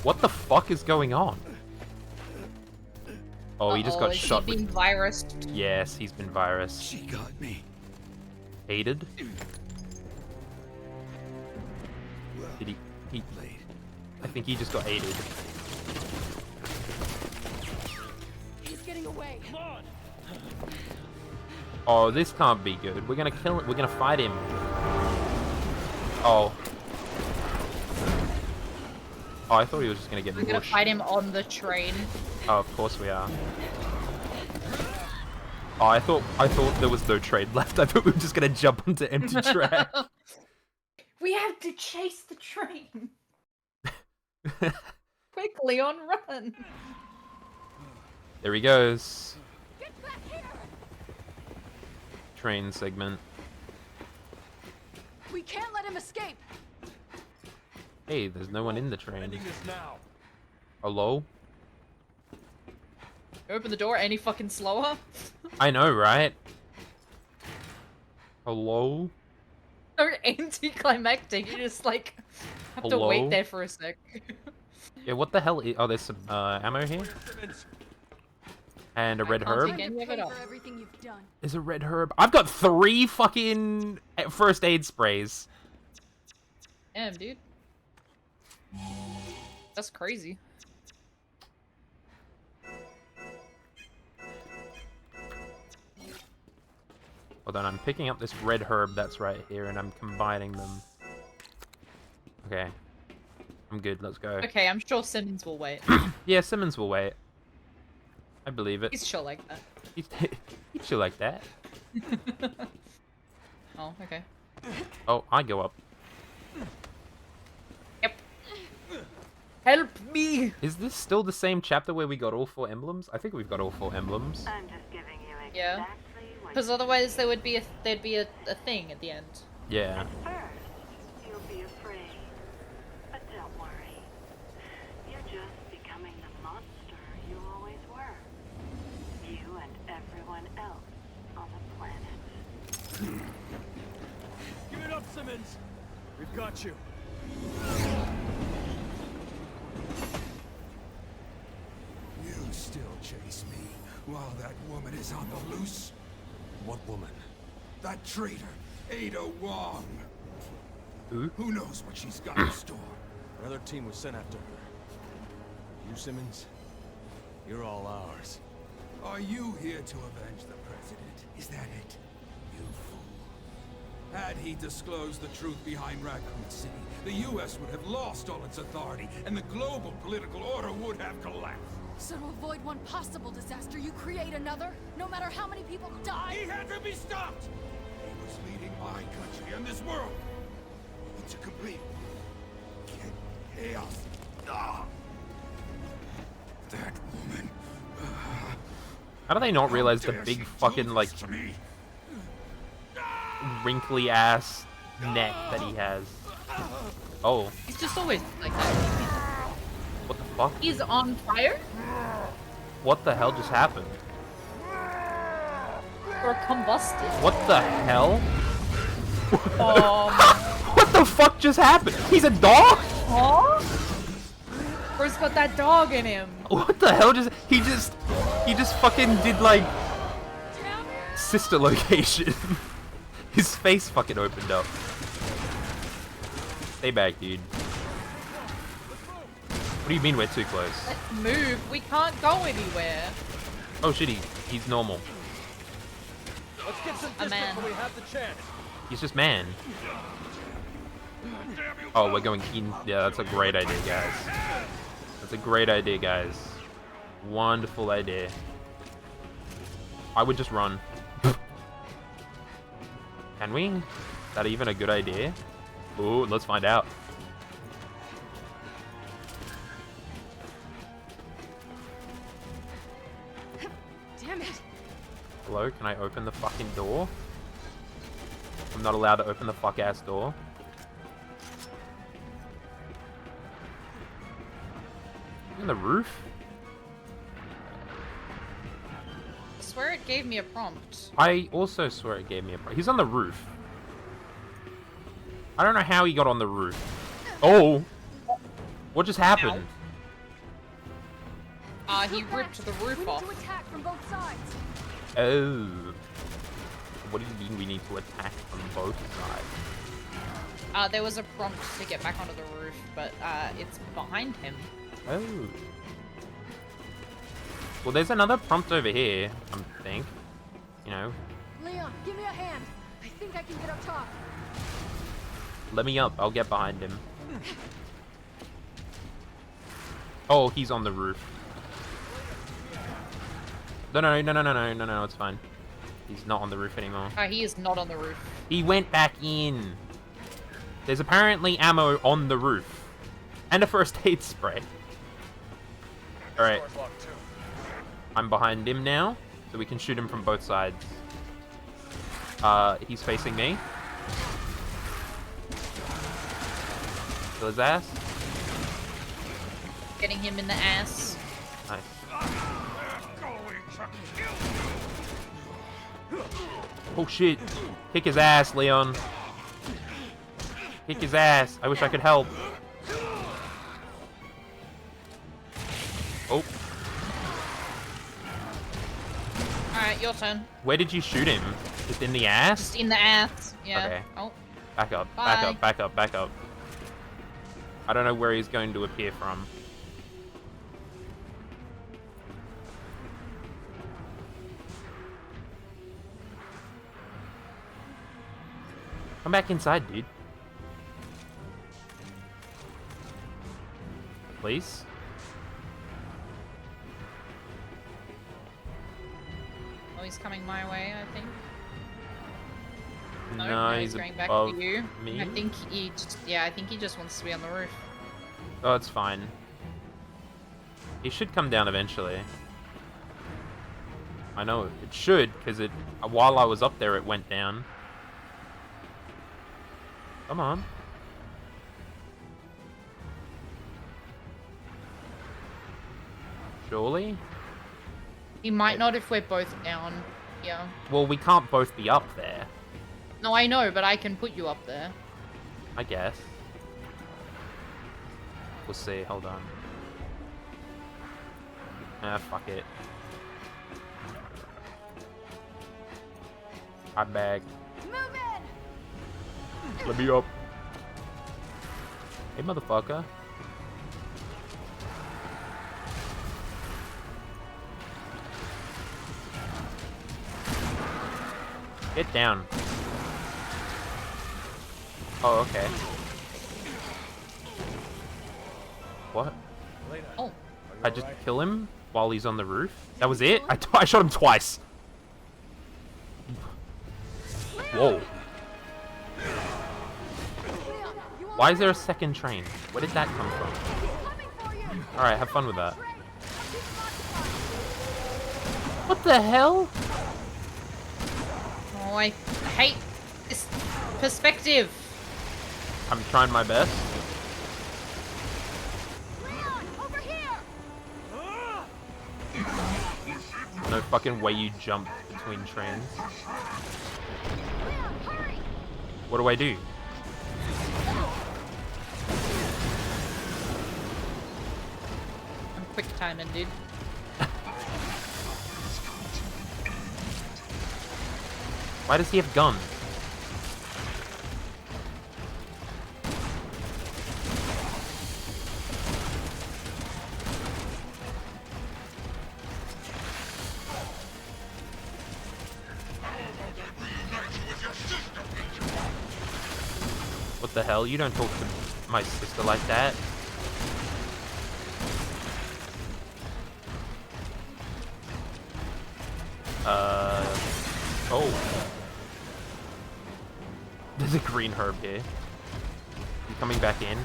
Speaker 1: What the fuck is going on? Oh, he just got shot.
Speaker 2: He's been virused.
Speaker 1: Yes, he's been virused.
Speaker 8: She got me.
Speaker 1: Aided? Did he? I think he just got aided.
Speaker 9: He's getting away.
Speaker 6: Come on!
Speaker 1: Oh, this can't be good. We're gonna kill it. We're gonna fight him. Oh. Oh, I thought he was just gonna get
Speaker 2: We're gonna
Speaker 1: mushed.
Speaker 2: fight him on the train.
Speaker 1: Oh, of course we are. Oh, I thought there was no train left. I thought we were just gonna jump onto empty track.
Speaker 2: We have to chase the train. Quick, Leon, run!
Speaker 1: There he goes.
Speaker 9: Get back here!
Speaker 1: Train segment.
Speaker 7: We can't let him escape.
Speaker 1: Hey, there's no one in the train.
Speaker 6: Ending this now.
Speaker 1: Hello?
Speaker 2: Open the door any fucking slower?
Speaker 1: I know, right? Hello?
Speaker 2: So anticlimactic. You just like have to
Speaker 1: Hello?
Speaker 2: wait there for a sec.
Speaker 1: Yeah, what the hell? Oh, there's some ammo here? And a red
Speaker 2: can't
Speaker 1: herb?
Speaker 2: take any of it
Speaker 7: Pay
Speaker 2: off.
Speaker 7: for everything you've done.
Speaker 1: There's a red herb. I've got 3 fucking first aid sprays.
Speaker 2: Damn, dude. That's crazy.
Speaker 1: Hold on, I'm picking up this red herb that's right here and I'm combining them. Okay. I'm good, let's go.
Speaker 2: Okay, I'm sure Simmons will wait.
Speaker 1: Yeah, Simmons will wait. I believe it.
Speaker 2: He's chill like that.
Speaker 1: He's chill like that.
Speaker 2: Oh, okay.
Speaker 1: Oh, I go up.
Speaker 2: Yep. Help me!
Speaker 1: Is this still the same chapter where we got all 4 emblems? I think we've got all 4 emblems.
Speaker 3: I'm just giving you exactly
Speaker 2: Yeah.
Speaker 3: what
Speaker 2: Because otherwise there would be there'd be a thing at the end.
Speaker 1: Yeah.
Speaker 3: first. You'll be afraid. But don't worry. You're just becoming the monster you always were. You and everyone else on the planet.
Speaker 6: Give it up, Simmons! We've got you.
Speaker 8: You still chase me while that woman is on the loose?
Speaker 6: What woman?
Speaker 8: That traitor, Ada Wong.
Speaker 1: Who?
Speaker 8: Who knows what she's got in store?
Speaker 6: Another team was sent after her. You, Simmons? You're all ours.
Speaker 8: Are you here to avenge the president? Is that it? You fool. Had he disclosed the truth behind Raccoon City, the U.S. would have lost all its authority, and the global political order would have collapsed.
Speaker 7: So to avoid one possible disaster, you create another? No matter how many people die?
Speaker 8: He had to be stopped! He was leading my country and this world into complete chaos. Ah! That woman.
Speaker 1: How do they not realize the
Speaker 8: dare
Speaker 1: big
Speaker 8: she
Speaker 1: fucking,
Speaker 8: do
Speaker 1: like,
Speaker 8: this to me?
Speaker 1: wrinkly ass neck that he has? Oh,
Speaker 2: He's just always like that.
Speaker 1: what the fuck?
Speaker 2: He's on fire?
Speaker 1: What the hell just happened?
Speaker 2: Or combusted?
Speaker 1: What the hell?
Speaker 2: Um,
Speaker 1: What the fuck just happened? He's a dog?
Speaker 2: huh? Bro's got that dog in him.
Speaker 1: What the hell just he just fucking did like sister location. His face fucking opened up. Stay back, dude. What do you mean we're too close?
Speaker 2: Let's move. We can't go anywhere.
Speaker 1: Oh shit, he's normal.
Speaker 6: Let's get some
Speaker 2: A
Speaker 6: distance
Speaker 2: man.
Speaker 6: when we have the chance.
Speaker 1: He's just man. Oh, we're going in. Yeah, that's a great idea, guys. That's a great idea, guys. Wonderful idea. I would just run. Can we? Is that even a good idea? Ooh, let's find out.
Speaker 7: Damn it!
Speaker 1: Hello, can I open the fucking door? I'm not allowed to open the fuck-ass door. On the roof?
Speaker 2: I swear it gave me a prompt.
Speaker 1: I also swear it gave me a prompt. He's on the roof. I don't know how he got on the roof. Oh! What just happened?
Speaker 2: He ripped the roof off.
Speaker 7: We need to attack from both sides.
Speaker 1: Oh. What do you mean we need to attack from both sides?
Speaker 2: There was a prompt to get back onto the roof, but it's behind him.
Speaker 1: Oh. Well, there's another prompt over here, I think. You know.
Speaker 7: Leon, give me a hand. I think I can get up top.
Speaker 1: Let me up. I'll get behind him. Oh, he's on the roof. No, it's fine. He's not on the roof anymore.
Speaker 2: He is not on the roof.
Speaker 1: He went back in. There's apparently ammo on the roof. And a first aid spray. Alright. I'm behind him now, so we can shoot him from both sides. He's facing me. Kill his ass.
Speaker 2: Getting him in the ass.
Speaker 1: Nice. Oh shit. Kick his ass, Leon. Kick his ass. I wish I could help. Oh.
Speaker 2: Alright, your turn.
Speaker 1: Where did you shoot him? Just in the ass?
Speaker 2: Just in the ass. Yeah.
Speaker 1: Okay.
Speaker 2: Oh.
Speaker 1: Back up,
Speaker 2: Bye.
Speaker 1: back up, back up, back up. I don't know where he's going to appear from. Come back inside, dude. Please?
Speaker 2: Oh, he's coming my way, I think.
Speaker 1: No,
Speaker 2: he's
Speaker 1: he's
Speaker 2: going back
Speaker 1: above
Speaker 2: to you.
Speaker 1: me.
Speaker 2: I think he just, I think he just wants to be on the roof.
Speaker 1: Oh, it's fine. He should come down eventually. I know it should, because while I was up there, it went down. Come on. Surely?
Speaker 2: He might not if we're both down. Yeah.
Speaker 1: Well, we can't both be up there.
Speaker 2: No, I know, but I can put you up there.
Speaker 1: I guess. We'll see. Hold on. Ah, fuck it. I bag.
Speaker 7: Move in!
Speaker 1: Let me up. Hey, motherfucker. Get down. Oh, okay. What?
Speaker 2: Oh.
Speaker 1: I just kill him while he's on the roof? That was it? I shot him twice. Whoa. Why is there a second train? Where did that come from? Alright, have fun with that. What the hell?
Speaker 2: Oh, I hate this perspective.
Speaker 1: I'm trying my best. No fucking way you jump between trains. What do I do?
Speaker 2: I'm quick timing, dude.
Speaker 1: Why does he have guns? What the hell? You don't talk to my sister like that. Oh. There's a green herb here. You coming back in?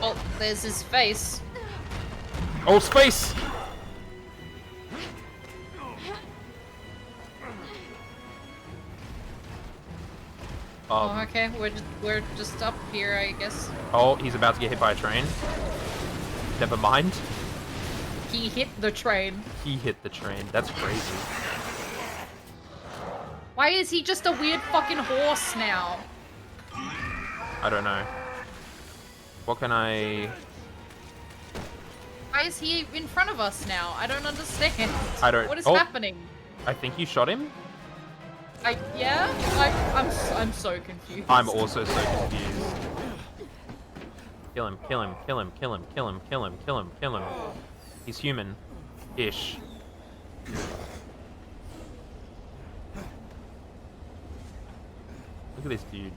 Speaker 2: Oh, there's his face.
Speaker 1: Oh, space!
Speaker 2: Oh, okay. We're just up here, I guess.
Speaker 1: Oh, he's about to get hit by a train. Never mind.
Speaker 2: He hit the train.
Speaker 1: He hit the train. That's crazy.
Speaker 2: Why is he just a weird fucking horse now?
Speaker 1: I don't know. What can I...
Speaker 2: Why is he in front of us now? I don't understand.
Speaker 1: I don't...
Speaker 2: What is
Speaker 1: oh,
Speaker 2: happening?
Speaker 1: I think you shot him?
Speaker 2: Yeah? I'm so confused.
Speaker 1: I'm also so confused. Kill him, kill him, kill him, kill him, kill him, kill him, kill him, kill him. He's human-ish. Look at this dude.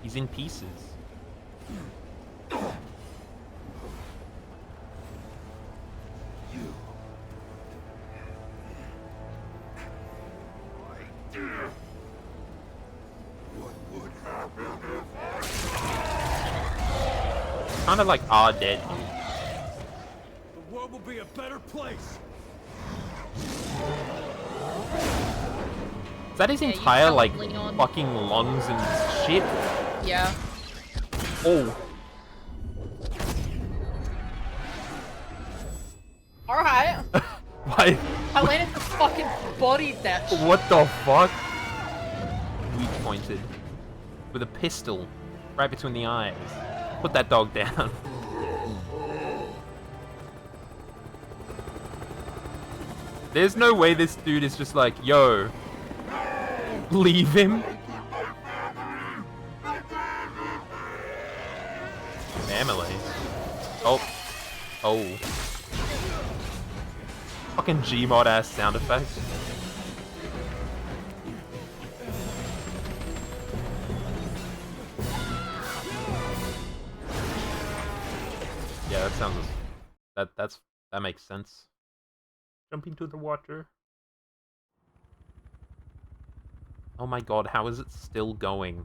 Speaker 1: He's in pieces. Kind of like our dead.
Speaker 6: The world will be a better place.
Speaker 1: Is that his entire, like, fucking lungs and shit?
Speaker 2: Yeah.
Speaker 1: Oh.
Speaker 2: Alright.
Speaker 1: Why?
Speaker 2: Helena just fucking bodied that shit.
Speaker 1: What the fuck? Weak pointed. With a pistol. Right between the eyes. Put that dog down. There's no way this dude is just like, yo, leave him. Family. Oh. Oh. Fucking Gmod ass sound effects. Yeah, that sounds... that makes sense. Jump into the water. Oh my god, how is it still going?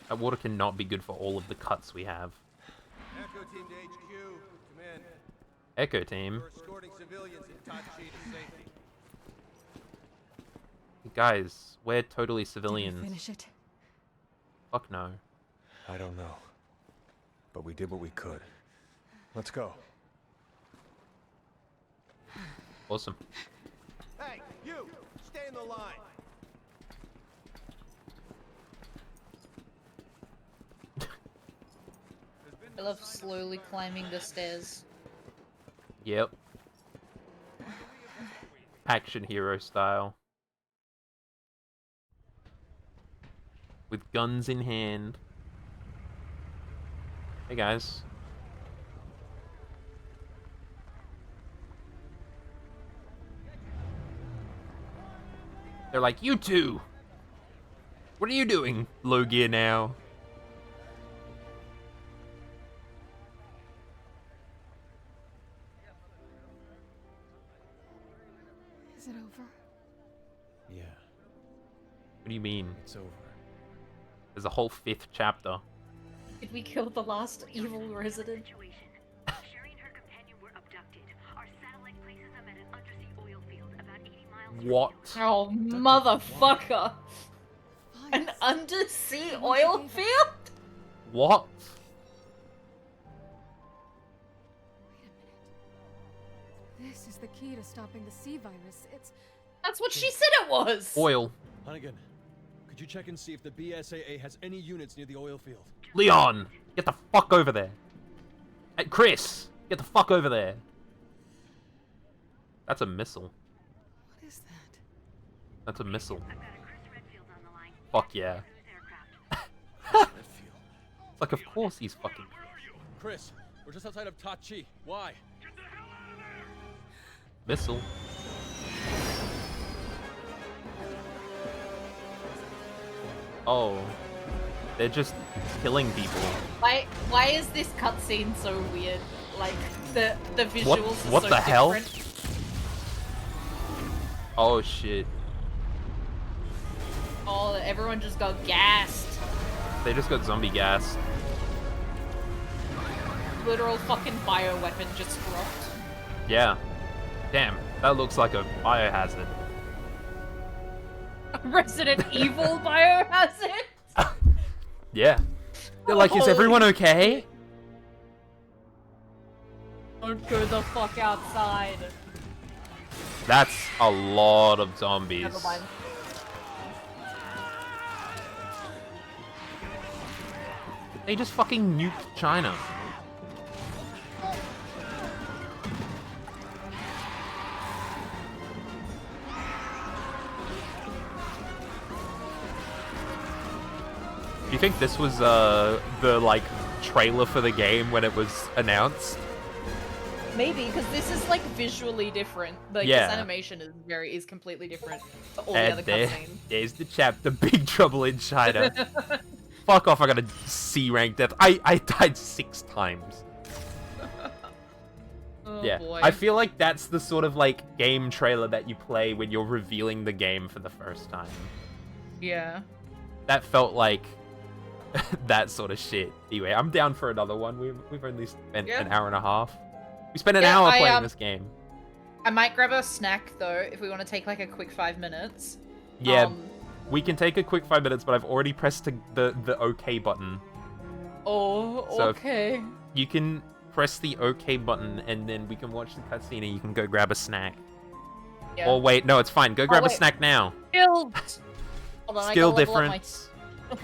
Speaker 1: That water cannot be good for all of the cuts we have.
Speaker 4: Echo team to HQ. Come in.
Speaker 1: Echo team?
Speaker 4: We're escorting civilians in Tachi to safety.
Speaker 1: Guys, we're totally
Speaker 7: Did
Speaker 1: civilians.
Speaker 7: we finish it?
Speaker 1: Fuck no.
Speaker 5: I don't know. But we did what we could. Let's go.
Speaker 1: Awesome.
Speaker 4: Hey, you! Stay in the line!
Speaker 2: I love slowly climbing the stairs.
Speaker 1: Yep. Action hero style. With guns in hand. Hey guys. They're like, you two! What are you doing? Low gear now.
Speaker 7: Is it over?
Speaker 5: Yeah,
Speaker 1: What do you mean?
Speaker 5: it's over.
Speaker 1: There's a whole 5th chapter.
Speaker 2: Did we kill the last evil resident?
Speaker 3: Sherry and her companion were abducted. Our satellite places them at an undersea oil field about 80 miles from
Speaker 1: What?
Speaker 2: Oh, motherfucker! An undersea oil field?
Speaker 1: What?
Speaker 7: This is the key to stopping the C virus. It's...
Speaker 2: That's what she said it was!
Speaker 1: Oil.
Speaker 6: Hunnigan, could you check and see if the BSAA has any units near the oil field?
Speaker 1: Leon! Get the fuck over there. Hey, Chris! Get the fuck over there. That's a missile.
Speaker 7: What is that?
Speaker 1: That's a missile.
Speaker 3: I've got a Chris Redfield on the line.
Speaker 1: Fuck yeah.
Speaker 3: Cruise aircraft.
Speaker 1: It's like, of course he's fucking...
Speaker 6: Chris, we're just outside of Tachi. Why?
Speaker 1: Missile. Oh. They're just killing people.
Speaker 2: Why is this cutscene so weird? Like the visuals are
Speaker 1: what
Speaker 2: so
Speaker 1: the hell?
Speaker 2: different.
Speaker 1: Oh shit.
Speaker 2: Oh, everyone just got gassed.
Speaker 1: They just got zombie gas.
Speaker 2: Literal fucking bioweapon just dropped.
Speaker 1: Yeah. Damn, that looks like a biohazard.
Speaker 2: Resident Evil biohazard?
Speaker 1: Yeah. They're like, is everyone okay?
Speaker 2: Don't go the fuck outside.
Speaker 1: That's a lot of zombies.
Speaker 2: Never mind.
Speaker 1: They just fucking nuked China. Do you think this was the like trailer for the game when it was announced?
Speaker 2: Maybe, because this is like visually different. Like
Speaker 1: Yeah.
Speaker 2: this animation is completely different to all the other cutscenes.
Speaker 1: There's the chapter, Big Trouble in China. Fuck off, I got a C rank death. I died 6 times.
Speaker 2: Oh,
Speaker 1: Yeah,
Speaker 2: boy.
Speaker 1: I feel like that's the sort of like game trailer that you play when you're revealing the game for the first time.
Speaker 2: Yeah.
Speaker 1: That felt like that sort of shit. Anyway, I'm down for another one. We've only spent an hour and a half. We spent an hour playing this game.
Speaker 2: I might grab a snack though if we want to take like a quick 5 minutes.
Speaker 1: Yeah, we can take a quick 5 minutes, but I've already pressed the OK button.
Speaker 2: Oh,
Speaker 1: So
Speaker 2: okay.
Speaker 1: you can press the OK button, and then we can watch the cutscene, and you can go grab a snack.
Speaker 2: Yeah.
Speaker 1: Or wait, no, it's fine. Go grab a
Speaker 2: wait.
Speaker 1: snack now.
Speaker 2: Skill. Hold on,
Speaker 1: Skill
Speaker 2: I gotta level up
Speaker 1: difference.
Speaker 2: my-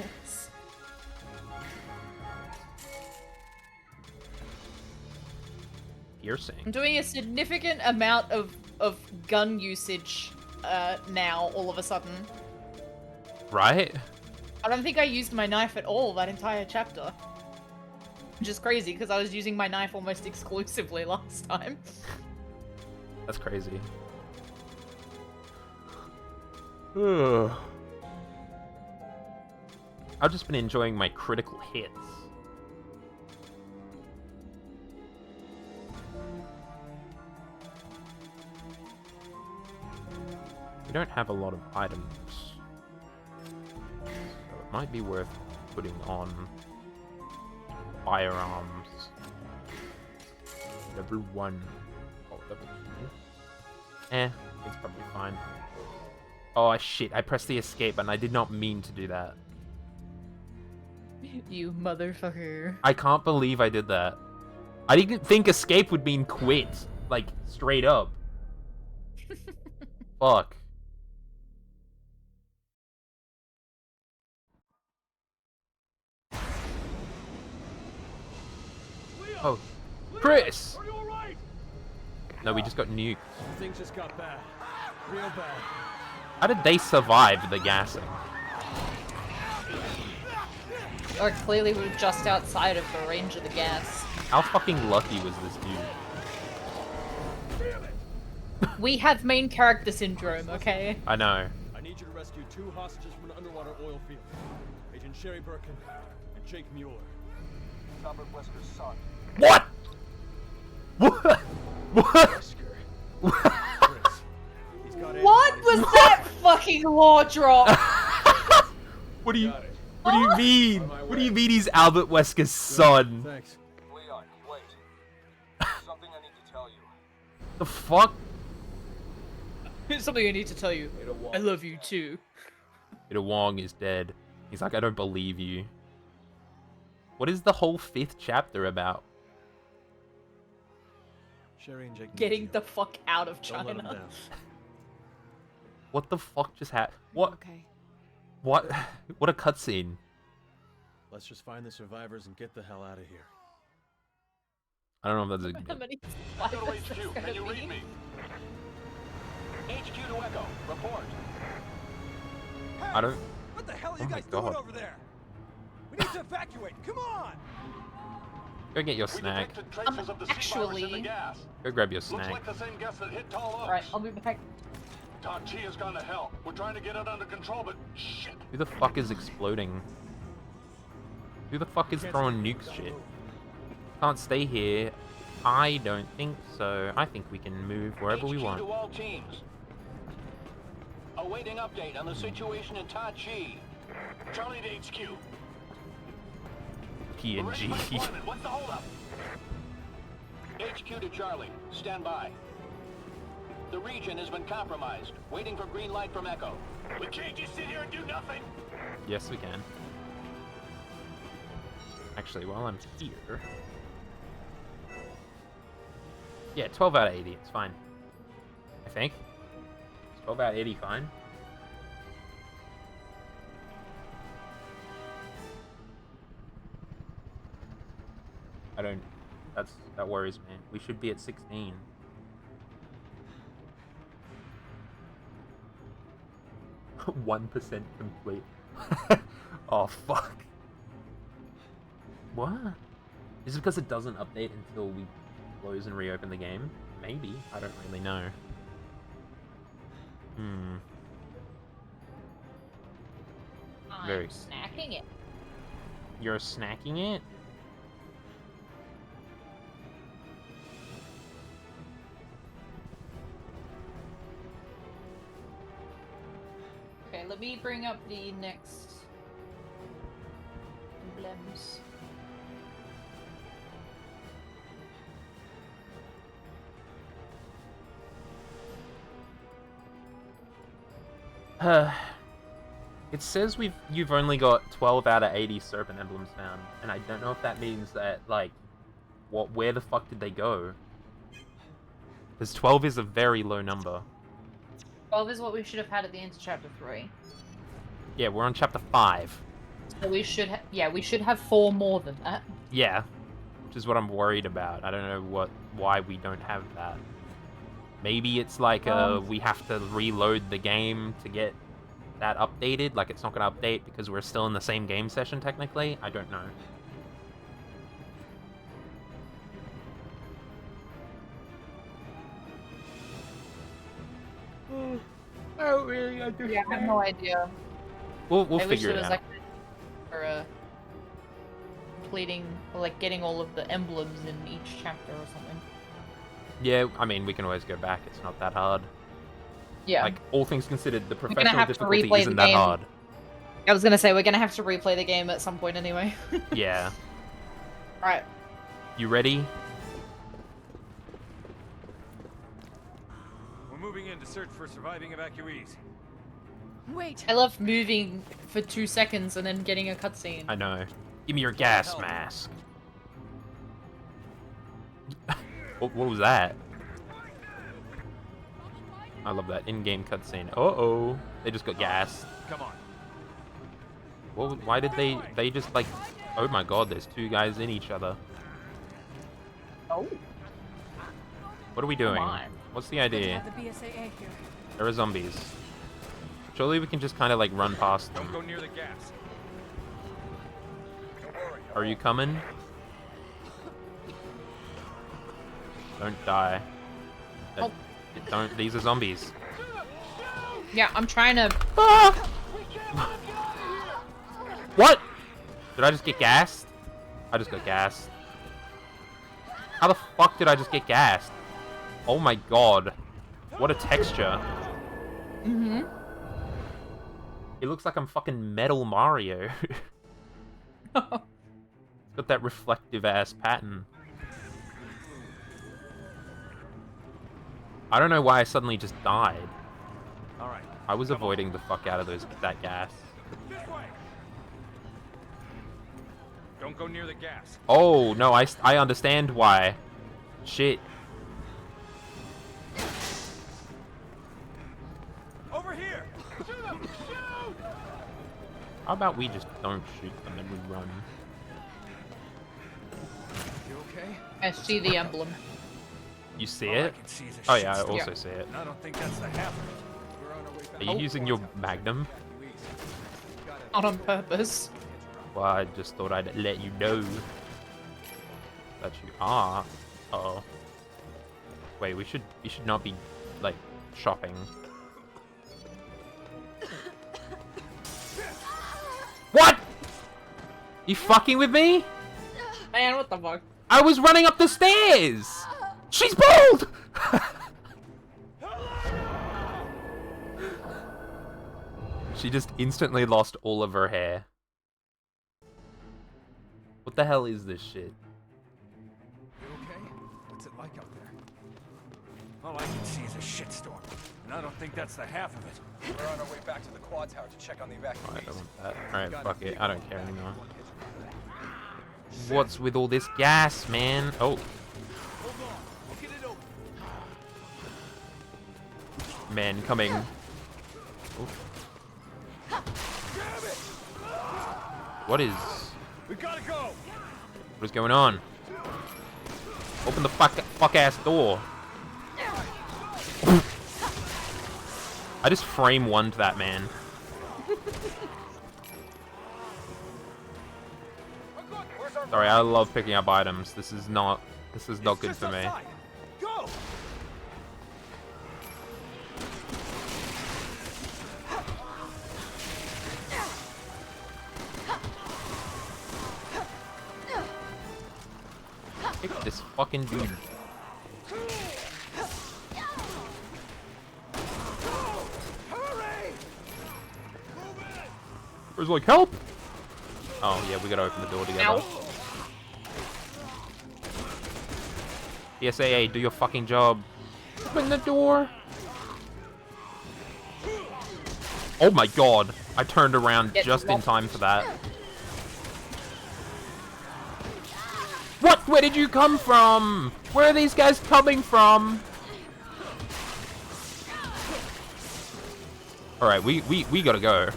Speaker 1: Piercing.
Speaker 2: I'm doing a significant amount of gun usage now, all of a sudden.
Speaker 1: Right?
Speaker 2: I don't think I used my knife at all that entire chapter. Which is crazy, because I was using my knife almost exclusively last time.
Speaker 1: That's crazy. Ugh. I've just been enjoying my critical hits. We don't have a lot of items, so it might be worth putting on firearms. Level 1. Oh, level 2. It's probably fine. Oh shit, I pressed the escape button. I did not mean to do that.
Speaker 2: You motherfucker.
Speaker 1: I can't believe I did that. I didn't think escape would mean quit. Like, straight up. Fuck. Oh, Chris!
Speaker 6: Are you alright?
Speaker 1: No, we just got nuked.
Speaker 6: Things just got bad. Real bad.
Speaker 1: How did they survive the gassing?
Speaker 2: Or clearly we're just outside of the range of the gas.
Speaker 1: How fucking lucky was this dude?
Speaker 2: We have main character syndrome, okay?
Speaker 1: I know.
Speaker 6: I need you to rescue 2 hostages from an underwater oil field. Agent Sherry Birkin and Jake Mueller. Robert Wesker's son.
Speaker 1: What? What? What?
Speaker 2: What was that fucking law drop?
Speaker 1: What do you mean? What do you mean he's Albert Wesker's son?
Speaker 6: Thanks.
Speaker 10: Leon, wait. Something I need to tell you.
Speaker 1: The fuck?
Speaker 2: Here's something I need to tell you. I love you too.
Speaker 1: Peter Wong is dead. He's like, I don't believe you. What is the whole 5th chapter about?
Speaker 6: Sherry and Jake
Speaker 2: Getting the fuck out of
Speaker 6: Don't let 'em
Speaker 2: China.
Speaker 6: down.
Speaker 1: What the fuck just happened? What?
Speaker 7: Okay.
Speaker 1: What? What a cutscene.
Speaker 6: Let's just find the survivors and get the hell out of here.
Speaker 1: I don't know if that's
Speaker 2: How
Speaker 1: a...
Speaker 2: many
Speaker 10: Echo
Speaker 2: survivors
Speaker 10: HQ,
Speaker 2: there's
Speaker 10: can
Speaker 2: gonna
Speaker 10: you
Speaker 2: be?
Speaker 10: read me? HQ to Echo, report.
Speaker 1: I don't...
Speaker 5: What the hell are
Speaker 1: Oh
Speaker 5: you
Speaker 1: my
Speaker 5: guys doing
Speaker 1: God.
Speaker 5: over there? We need to evacuate. Come on!
Speaker 1: Go get your
Speaker 10: We
Speaker 1: snack.
Speaker 10: detected traces of the sea virus in the gas.
Speaker 1: Go grab your
Speaker 10: Looks
Speaker 1: snack.
Speaker 10: like the same gas that hit Tall Oaks.
Speaker 2: Alright, I'll be back.
Speaker 10: Todd Chi has gone to hell. We're trying to get it under control, but shit.
Speaker 1: Who the fuck is exploding? Who the fuck is throwing nukes shit? Can't stay here. I don't think so. I think we can move wherever we want.
Speaker 10: To all teams. Awaiting update on the situation in Tachi. Charlie to HQ.
Speaker 1: PNG.
Speaker 10: What's the holdup? HQ to Charlie. Stand by. The region has been compromised. Waiting for green light from Echo. We can't just sit here and do nothing.
Speaker 1: Yes, we can. Actually, while I'm here... Yeah, 12 out of 80. It's fine. I think. 12 out of 80 fine. I don't... That worries me. We should be at 16. One 1% complete. Oh, fuck. What? Is it because it doesn't update until we close and reopen the game? Maybe. I don't really know.
Speaker 2: I'm snacking it.
Speaker 1: You're snacking it?
Speaker 2: Okay, let me bring up the next emblems.
Speaker 1: It says you've only got 12 out of 80 serpent emblems found, and I don't know if that means that, like, where the fuck did they go? Because 12 is a very low number.
Speaker 2: 12 is what we should have had at the end of chapter 3.
Speaker 1: Yeah, we're on chapter 5.
Speaker 2: So we should we should have 4 more than that.
Speaker 1: Yeah, which is what I'm worried about. I don't know why we don't have that. Maybe it's like we have to reload the game to get that updated. Like it's not going to update because we're still in the same game session technically. I don't know. I don't really understand.
Speaker 2: Yeah, I have no idea.
Speaker 1: We'll figure it out.
Speaker 2: Like for completing, or like getting all of the emblems in each chapter or something.
Speaker 1: Yeah, I mean, we can always go back. It's not that hard.
Speaker 2: Yeah.
Speaker 1: Like, all things considered, the
Speaker 2: We're gonna
Speaker 1: professional
Speaker 2: have to
Speaker 1: difficulty
Speaker 2: replay
Speaker 1: isn't
Speaker 2: the
Speaker 1: that
Speaker 2: game.
Speaker 1: hard.
Speaker 2: I was gonna say, we're gonna have to replay the game at some point anyway.
Speaker 1: Yeah.
Speaker 2: Right.
Speaker 1: You ready?
Speaker 4: We're moving in to search for surviving evacuees.
Speaker 7: Wait.
Speaker 2: I love moving for 2 seconds and then getting a cutscene.
Speaker 1: I know. Give me your gas mask. What was that? I love that in-game cutscene. Uh-oh. They just got gassed.
Speaker 4: Come on.
Speaker 1: Well, why did they just like... Oh my god, there's 2 guys in each other.
Speaker 2: Oh.
Speaker 1: What are we doing? What's the idea?
Speaker 7: The BSAA here.
Speaker 1: There are zombies. Surely we can just kind of like run past them.
Speaker 4: Don't go near the gas.
Speaker 1: Are you coming? Don't die. Don't. These are zombies.
Speaker 2: Yeah, I'm trying to...
Speaker 1: What? Did I just get gassed? I just got gassed. How the fuck did I just get gassed? Oh my god. What a texture.
Speaker 2: Mm-hmm.
Speaker 1: It looks like I'm fucking Metal Mario. It's got that reflective ass pattern. I don't know why I suddenly just died.
Speaker 4: Alright.
Speaker 1: I was avoiding the fuck out of that gas.
Speaker 4: This way. Don't go near the gas.
Speaker 1: Oh, no, I understand why. Shit.
Speaker 4: Over here. Shoot them. Shoot.
Speaker 1: How about we just don't shoot them and we run?
Speaker 5: You okay?
Speaker 2: I see the emblem.
Speaker 1: You see
Speaker 4: All I
Speaker 1: it?
Speaker 4: can see is a
Speaker 1: Oh yeah, I
Speaker 4: shit
Speaker 1: also
Speaker 4: storm.
Speaker 1: see it.
Speaker 4: And I don't think that's the half of it.
Speaker 5: We're on our way back.
Speaker 1: Are you using your Magnum?
Speaker 2: Not on purpose.
Speaker 1: Well, I just thought I'd let you know that you are. Uh-oh. Wait, we should not be, like, shopping. What? You fucking with me?
Speaker 2: Man, what the fuck?
Speaker 1: I was running up the stairs! She's bald! She just instantly lost all of her hair. What the hell is this shit?
Speaker 8: You okay? What's it like out there?
Speaker 6: All I can see is a shitstorm, and I don't think that's the half of it.
Speaker 4: We're on our way back to the quad tower to check on the evacuees.
Speaker 1: I don't want that. Alright, fuck it. I don't care anymore. What's with all this gas, man? Oh. Man coming. Oh. What is...
Speaker 6: We gotta go.
Speaker 1: What is going on? Open the fuck ass door. I just frame one-ed that man. Sorry, I love picking up items. This is not good for me.
Speaker 6: Go.
Speaker 1: Kick this fucking dude. Where's like help? Oh yeah, we gotta open the door together.
Speaker 2: Ow.
Speaker 1: PSAA, do your fucking job. Open the door. Oh my god, I turned around just in time for that. What? Where did you come from? Where are these guys coming from? Alright, we gotta go.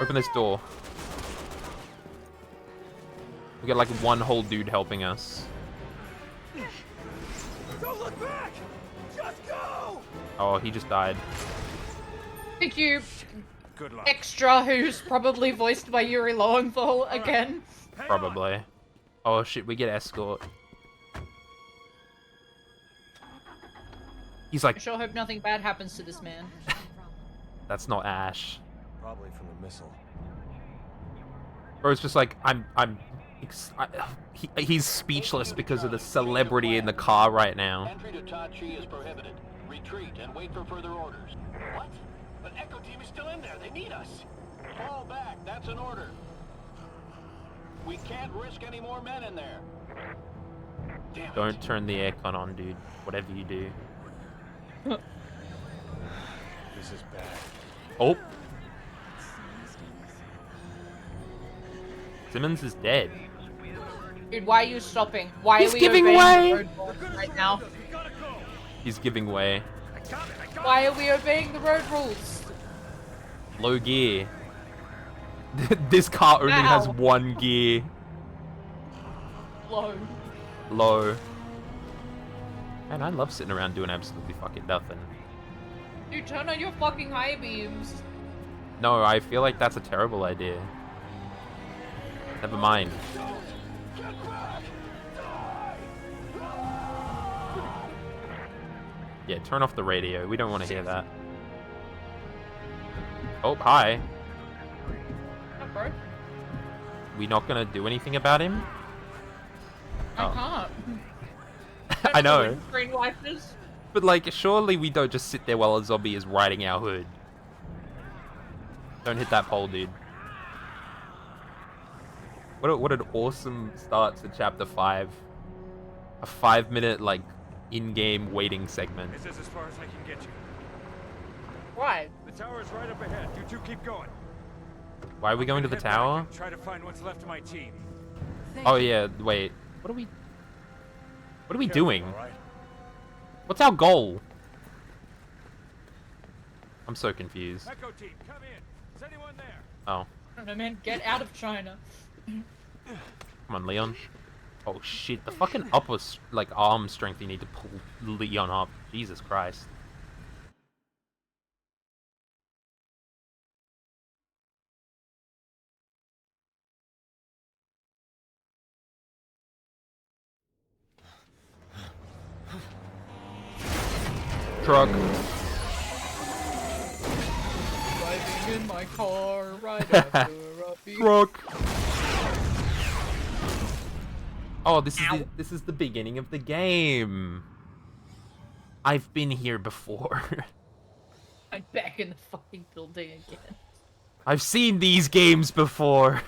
Speaker 1: Open this door. We got like one whole dude helping us.
Speaker 6: Don't look back. Just go.
Speaker 1: Oh, he just died.
Speaker 2: Thank you,
Speaker 6: Good luck.
Speaker 2: Extra, who's probably voiced by Yuri Lowenthal again.
Speaker 1: Probably. Oh shit, we get escort. He's
Speaker 2: I
Speaker 1: like,
Speaker 2: sure hope nothing bad happens to this man.
Speaker 1: that's not Ash.
Speaker 4: Probably from the missile.
Speaker 1: Bro, it's just like, he's speechless because of the celebrity in the car right now.
Speaker 10: Entry to Tachi is prohibited. Retreat and wait for further orders. What? But Echo Team is still in there. They need us. Fall back. That's an order. We can't risk any more men in there. Damn it.
Speaker 1: Don't turn the aircon on, dude. Whatever you do.
Speaker 4: This is bad.
Speaker 1: Oh. Simmons is dead.
Speaker 2: Dude, why are you stopping? Why
Speaker 1: He's
Speaker 2: are we
Speaker 1: giving
Speaker 2: obeying
Speaker 1: way.
Speaker 2: the road rules right now?
Speaker 1: He's giving way.
Speaker 2: Why are we obeying the road rules?
Speaker 1: Low gear. This car only has
Speaker 2: Ow.
Speaker 1: one gear.
Speaker 2: Low.
Speaker 1: Low. Man, I love sitting around doing absolutely fucking nothing.
Speaker 2: Dude, turn on your fucking high beams.
Speaker 1: No, I feel like that's a terrible idea. Never mind. Yeah, turn off the radio. We don't want to hear that. Oh, hi.
Speaker 2: What, bro?
Speaker 1: We not gonna do anything about him?
Speaker 2: I
Speaker 1: Oh.
Speaker 2: can't.
Speaker 1: I know.
Speaker 2: Screen wipers.
Speaker 1: But like, surely we don't just sit there while a zombie is riding our hood. Don't hit that pole, dude. What an awesome start to chapter 5. A 5-minute, like, in-game waiting segment.
Speaker 6: This is as far as I can get you.
Speaker 2: Why?
Speaker 6: The tower is right up ahead. You two keep going.
Speaker 1: Why are we going to the
Speaker 6: Head back
Speaker 1: tower?
Speaker 6: and try to find what's left of my team.
Speaker 1: Oh yeah, wait. What are we
Speaker 6: Careful,
Speaker 1: doing?
Speaker 6: all right?
Speaker 1: What's our goal? I'm so confused.
Speaker 6: Echo Team, come in. Is anyone there?
Speaker 1: Oh,
Speaker 2: I don't know, man. Get out of China.
Speaker 1: come on, Leon. Oh shit, the fucking upper, like, arm strength you need to pull Leon up. Jesus Christ. Truck.
Speaker 2: Driving in my car right after a beat.
Speaker 1: Truck. Oh, this is the beginning of the game. I've been here before.
Speaker 2: I'm back in the fucking building again.
Speaker 1: I've seen these games before.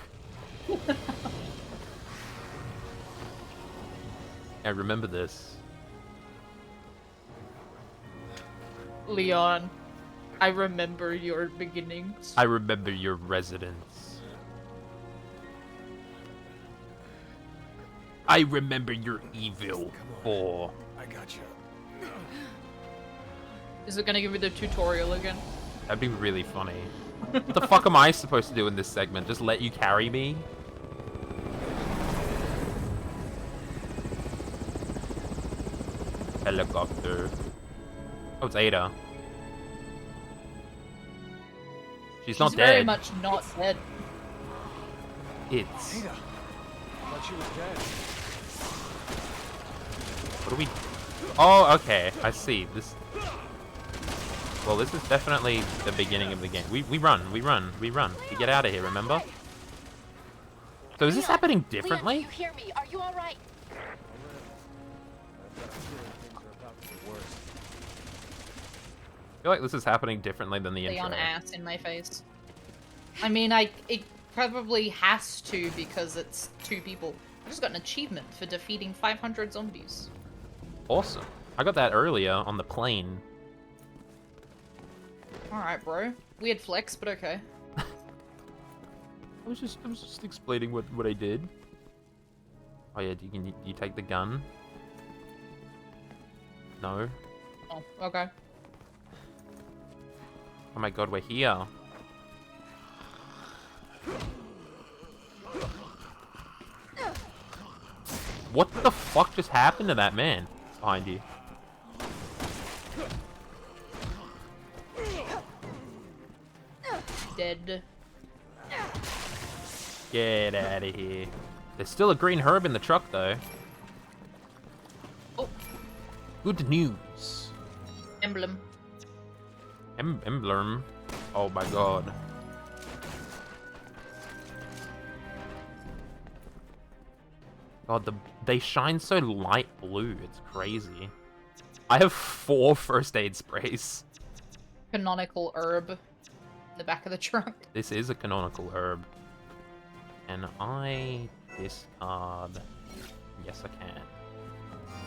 Speaker 1: I remember this.
Speaker 2: Leon, I remember your beginnings.
Speaker 1: I remember your residence. I remember your evil for.
Speaker 5: I got you.
Speaker 2: Is it gonna give me the tutorial again?
Speaker 1: That'd be really funny. What the fuck am I supposed to do in this segment? Just let you carry me? Helicopter. Oh, it's Ada. She's not dead.
Speaker 2: Very much not dead.
Speaker 1: It's...
Speaker 5: Ada. I thought she was dead.
Speaker 1: What do we... Oh, okay. I see. This... Well, this is definitely the beginning of the game. We run. We get out of here, remember? So is this happening differently?
Speaker 9: Leon, do you hear me? Are you alright?
Speaker 1: I feel like this is happening differently than the
Speaker 2: Leon
Speaker 1: intro.
Speaker 2: ass in my face. I mean, it probably has to because it's 2 people. I just got an achievement for defeating 500 zombies.
Speaker 1: Awesome. I got that earlier on the plane.
Speaker 2: Alright, bro. Weird flex, but okay.
Speaker 1: I was just explaining what I did. Oh yeah, do you take the gun? No.
Speaker 2: Oh, okay.
Speaker 1: Oh my god, we're here. What the fuck just happened to that man behind you?
Speaker 2: Dead.
Speaker 1: Get out of here. There's still a green herb in the truck, though.
Speaker 2: Oh.
Speaker 1: Good news.
Speaker 2: Emblem.
Speaker 1: Emblem? Oh my god. God, they shine so light blue. It's crazy. I have 4 first aid sprays.
Speaker 2: Canonical herb. In the back of the trunk.
Speaker 1: This is a canonical herb. Can I discard? Yes, I can.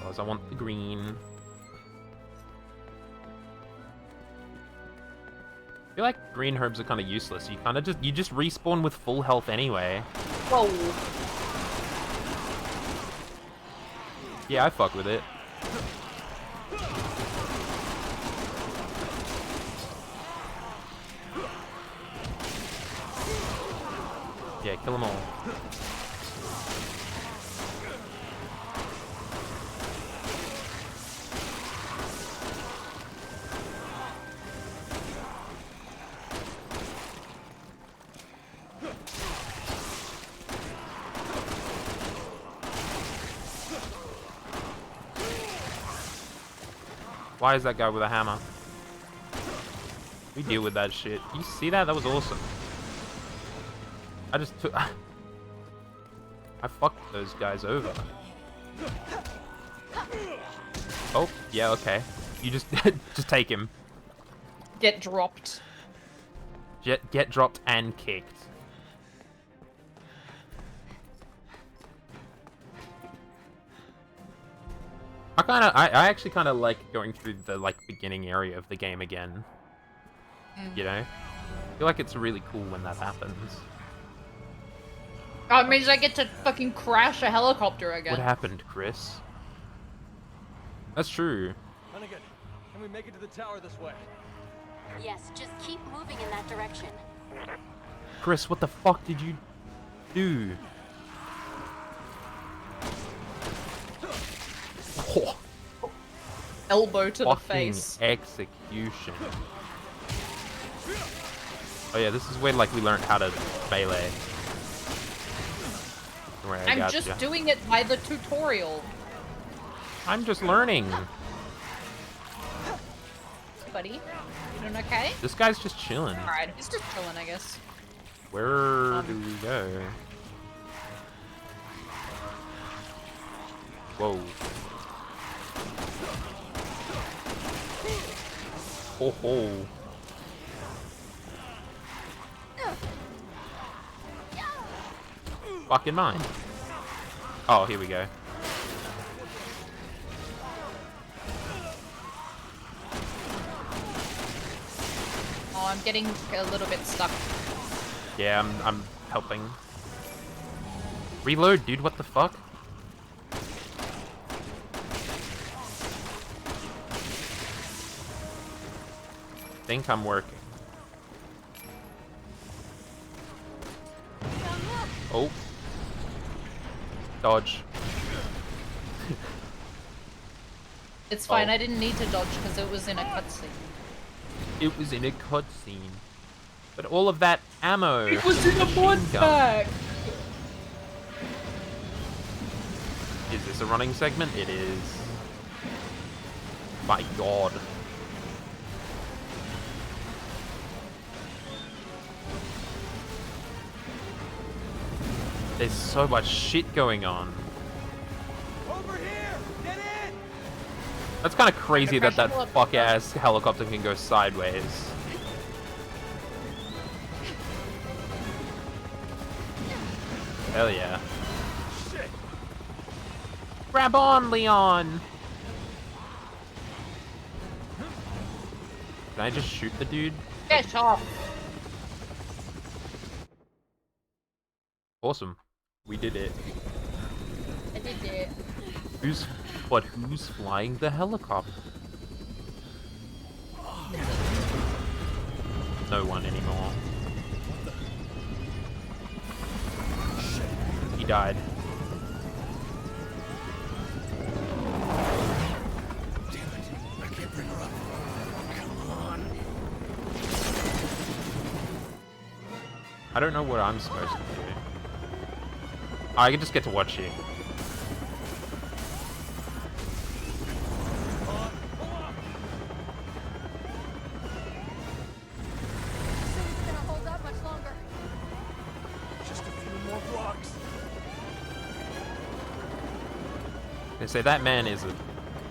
Speaker 1: Because I want the green. I feel like green herbs are kind of useless. You just respawn with full health anyway.
Speaker 2: Whoa.
Speaker 1: Yeah, I fuck with it. Yeah, kill them all. Why is that guy with a hammer? We deal with that shit. You see that? That was awesome. I just took... I fucked those guys over. Oh, yeah, okay. You just just take him.
Speaker 2: Get dropped.
Speaker 1: Get dropped and kicked. I actually kind of like going through the beginning area of the game again. You know? I feel like it's really cool when that happens.
Speaker 2: Oh, it means I get to fucking crash a helicopter again.
Speaker 1: What happened, Chris? That's true.
Speaker 6: Hunnigan, can we make it to the tower this way?
Speaker 9: Yes, just keep moving in that direction.
Speaker 1: Chris, what the fuck did you do? Oh.
Speaker 2: Elbow to
Speaker 1: Fucking
Speaker 2: the face.
Speaker 1: Execution. Oh yeah, this is where we learned how to melee.
Speaker 2: I'm just doing it by the tutorial.
Speaker 1: I'm just learning.
Speaker 2: Buddy, you doing okay?
Speaker 1: This guy's just chilling.
Speaker 2: Alright, he's just chilling, I guess.
Speaker 1: Where do we go? Whoa. Ho ho. Fucking mine. Oh, here we go.
Speaker 2: Oh, I'm getting a little bit stuck.
Speaker 1: Yeah, I'm helping. Reload, dude, what the fuck? Think I'm working. Oh. Dodge.
Speaker 2: It's fine, I didn't need to dodge because it was in a cutscene.
Speaker 1: It was in a cutscene. But all of that ammo.
Speaker 2: It was in a mod pack!
Speaker 1: Is this a running segment? It is. My god. There's so much shit going on.
Speaker 4: Over here! Get in!
Speaker 1: That's kind of crazy that that fuck-ass helicopter can go sideways. Hell yeah.
Speaker 4: Shit!
Speaker 1: Grab on, Leon! Can I just shoot the dude?
Speaker 2: Get off!
Speaker 1: Awesome. We did it.
Speaker 2: I did it.
Speaker 1: Who's flying the helicopter? No one anymore. He died.
Speaker 8: Damn it. I can't bring her up. Come on.
Speaker 1: I don't know what I'm supposed to do. I can just get to watch you.
Speaker 4: Just a few more blocks.
Speaker 1: They say that man is a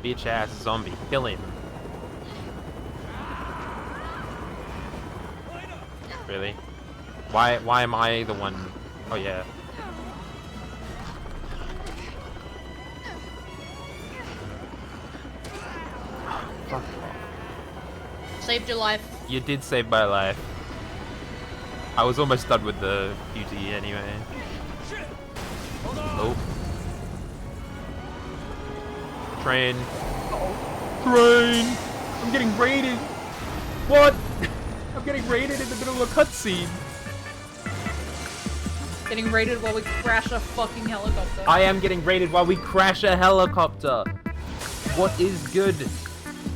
Speaker 1: bitch-ass zombie. Kill him. Really? Why am I the one? Oh yeah. Fuck.
Speaker 2: Saved your life.
Speaker 1: You did save my life. I was almost done with the QT anyway. Oh. Train. Train! I'm getting raided! What? I'm getting raided in the middle of a cutscene.
Speaker 2: Getting raided while we crash a fucking helicopter.
Speaker 1: I am getting raided while we crash a helicopter. What is good?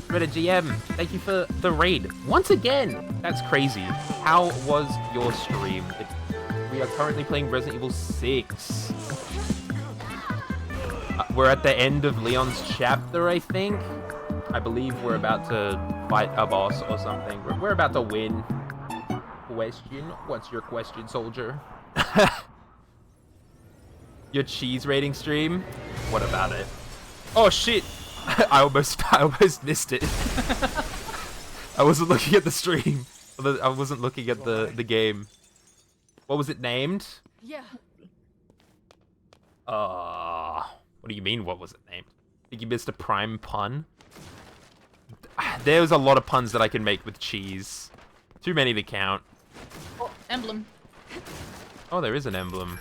Speaker 1: Reddit GM, thank you for the raid. Once again! That's crazy. How was your stream? We are currently playing Resident Evil 6. We're at the end of Leon's chapter, I think. I believe we're about to fight a boss or something. We're about to win. Question? What's your question, soldier? Your cheese rating stream? What about it? Oh shit! I almost missed it. I wasn't looking at the stream. I wasn't looking at the game. What was it named?
Speaker 7: Yeah.
Speaker 1: What do you mean, what was it named? I think you missed a prime pun? There's a lot of puns that I can make with cheese. Too many to count.
Speaker 2: Oh, emblem.
Speaker 1: Oh, there is an emblem.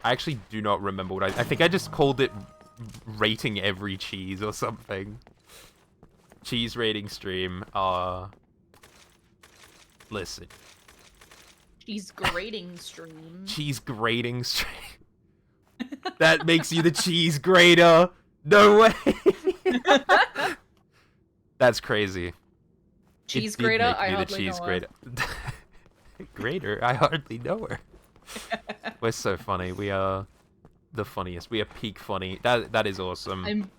Speaker 1: I actually do not remember what I think I just called it rating every cheese or something. Cheese rating stream. Listen.
Speaker 2: Cheese grating stream.
Speaker 1: Cheese grating stream. That makes you the cheese grater. No way. That's crazy.
Speaker 2: Cheese grater? I hardly know her.
Speaker 1: Grater? I hardly know her. We're so funny. We are the funniest. We are peak funny. That is awesome.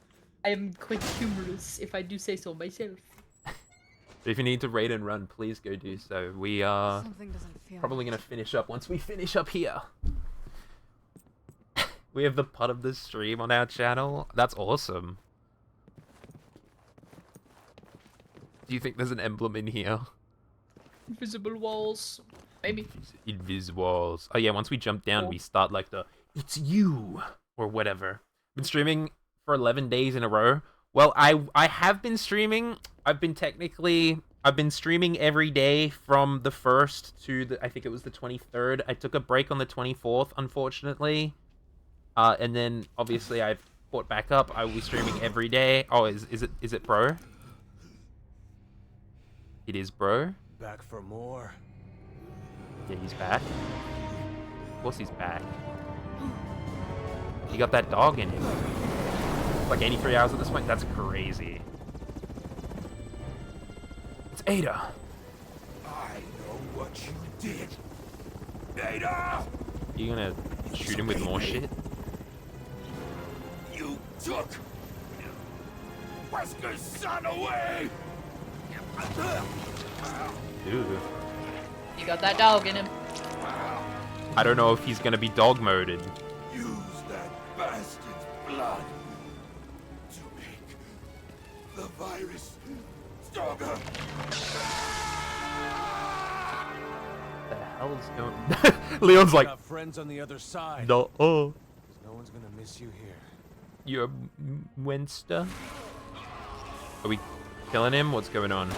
Speaker 2: I'm quite humorous, if I do say so myself.
Speaker 1: If you need to raid and run, please go do so. We are probably going to finish up once we finish up here. We have the putt of the stream on our channel. That's awesome. Do you think there's an emblem in here?
Speaker 2: Invisible walls. Maybe.
Speaker 1: Invisible walls. Oh yeah, once we jump down, we start like the "It's you" or whatever. Been streaming for 11 days in a row. Well, I have been streaming. I've been streaming every day from the 1st to the, I think it was the 23rd. I took a break on the 24th, unfortunately. And then obviously I've caught back up. I will be streaming every day. Oh, is it bro? It is bro.
Speaker 5: Back for more.
Speaker 1: Yeah, he's back. Of course he's back. He got that dog in him. Like 83 hours at this point? That's crazy. It's Ada.
Speaker 8: I know what you did. Ada!
Speaker 1: You gonna shoot him with more shit?
Speaker 8: You took Wesker's son away!
Speaker 1: Dude.
Speaker 2: You got that dog in him.
Speaker 1: I don't know if he's gonna be dog moded.
Speaker 8: Use that bastard's blood to make the virus stronger.
Speaker 1: What the hell is going? Leon's like,
Speaker 5: got friends on the other side.
Speaker 1: no.
Speaker 5: No one's gonna miss you here.
Speaker 1: You're a Winster? Are we killing him? What's going on?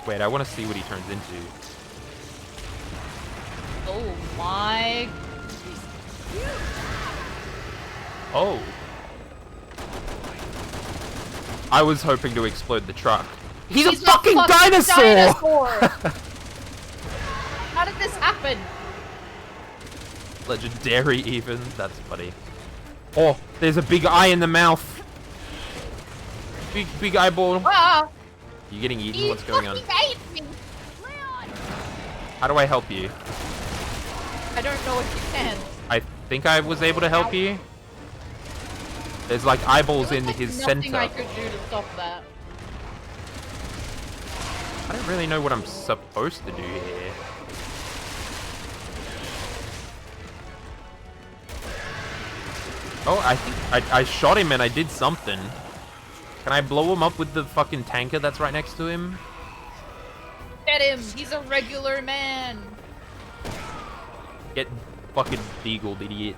Speaker 1: Wait, I want to see what he turns into.
Speaker 2: Oh my.
Speaker 1: Oh. I was hoping to explode the truck. He's a fucking dinosaur!
Speaker 2: How did this happen?
Speaker 1: Legendary even. That's funny. Oh, there's a big eye in the mouth. Big eyeball.
Speaker 2: Ah!
Speaker 1: You getting eaten? What's going on?
Speaker 2: Ate me.
Speaker 1: How do I help you?
Speaker 2: I don't know if you can.
Speaker 1: I think I was able to help you. There's like eyeballs in his
Speaker 2: Nothing
Speaker 1: center.
Speaker 2: I could do to stop that.
Speaker 1: I don't really know what I'm supposed to do here. Oh, I think I shot him and I did something. Can I blow him up with the fucking tanker that's right next to him?
Speaker 2: Get him! He's a regular man!
Speaker 1: Get fucking deagled, idiot.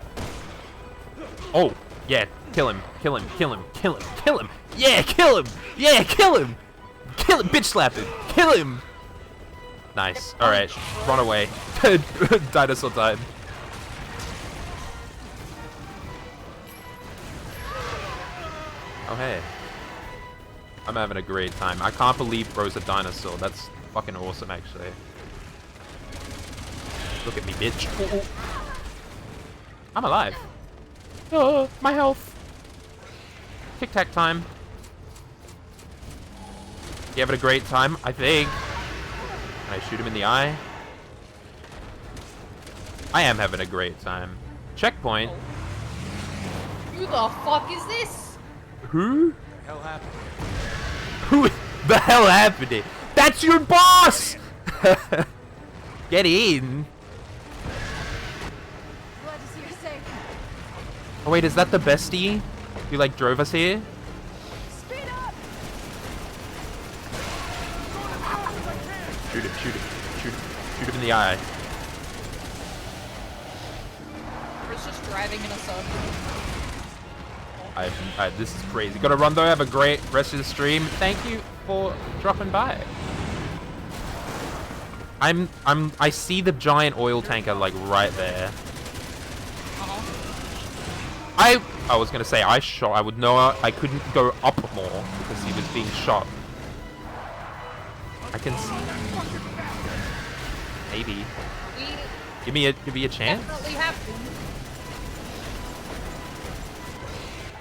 Speaker 1: Oh, yeah, kill him, kill him, kill him, kill him, kill him! Yeah, kill him! Yeah, kill him! Kill him, bitch slap him! Kill him! Nice, alright, run away. Dinosaur died. Oh, hey. I'm having a great time. I can't believe bro's a dinosaur. That's fucking awesome, actually. Look at me, bitch. Ooh, ooh. I'm alive. Oh, my health. Tic-tac time. You having a great time? I think. Can I shoot him in the eye? I am having a great time. Checkpoint.
Speaker 2: Who the fuck is this?
Speaker 1: Who?
Speaker 5: What the hell happened?
Speaker 1: Who the hell happened? That's your boss! Get in.
Speaker 7: Glad to see you're safe.
Speaker 1: Oh wait, is that the bestie who like drove us here?
Speaker 7: Speed up!
Speaker 1: Shoot him, shoot him, shoot him, shoot him in the eye.
Speaker 2: We're just driving in a circle.
Speaker 1: This is crazy. Gotta run though. Have a great rest of the stream. Thank you for dropping by. I see the giant oil tanker like right there. I was gonna say I would know I couldn't go up more because he was being shot. I can see. Maybe. Give me a chance.
Speaker 2: Definitely have to.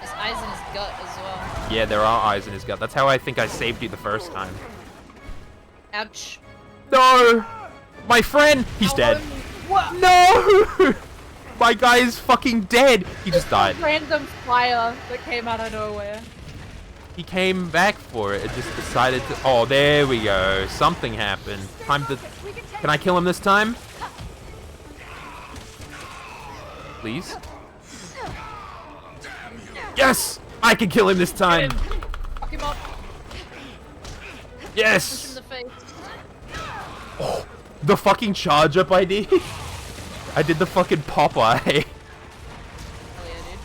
Speaker 2: There's eyes in his gut as well.
Speaker 1: Yeah, there are eyes in his gut. That's how I think I saved you the first time.
Speaker 2: Ouch.
Speaker 1: No! My friend! He's dead.
Speaker 2: What?
Speaker 1: No! My guy is fucking dead! He just died.
Speaker 2: Random fire that came out of nowhere.
Speaker 1: He came back for it and just decided to... Oh, there we go. Something happened. Time to... Can I kill him this time? Please. Yes! I can kill him this time!
Speaker 2: Fuck him up.
Speaker 1: Yes!
Speaker 2: Punch him in the face.
Speaker 1: Oh, the fucking charge up I did. I did the fucking Popeye.
Speaker 2: Hell yeah, dude.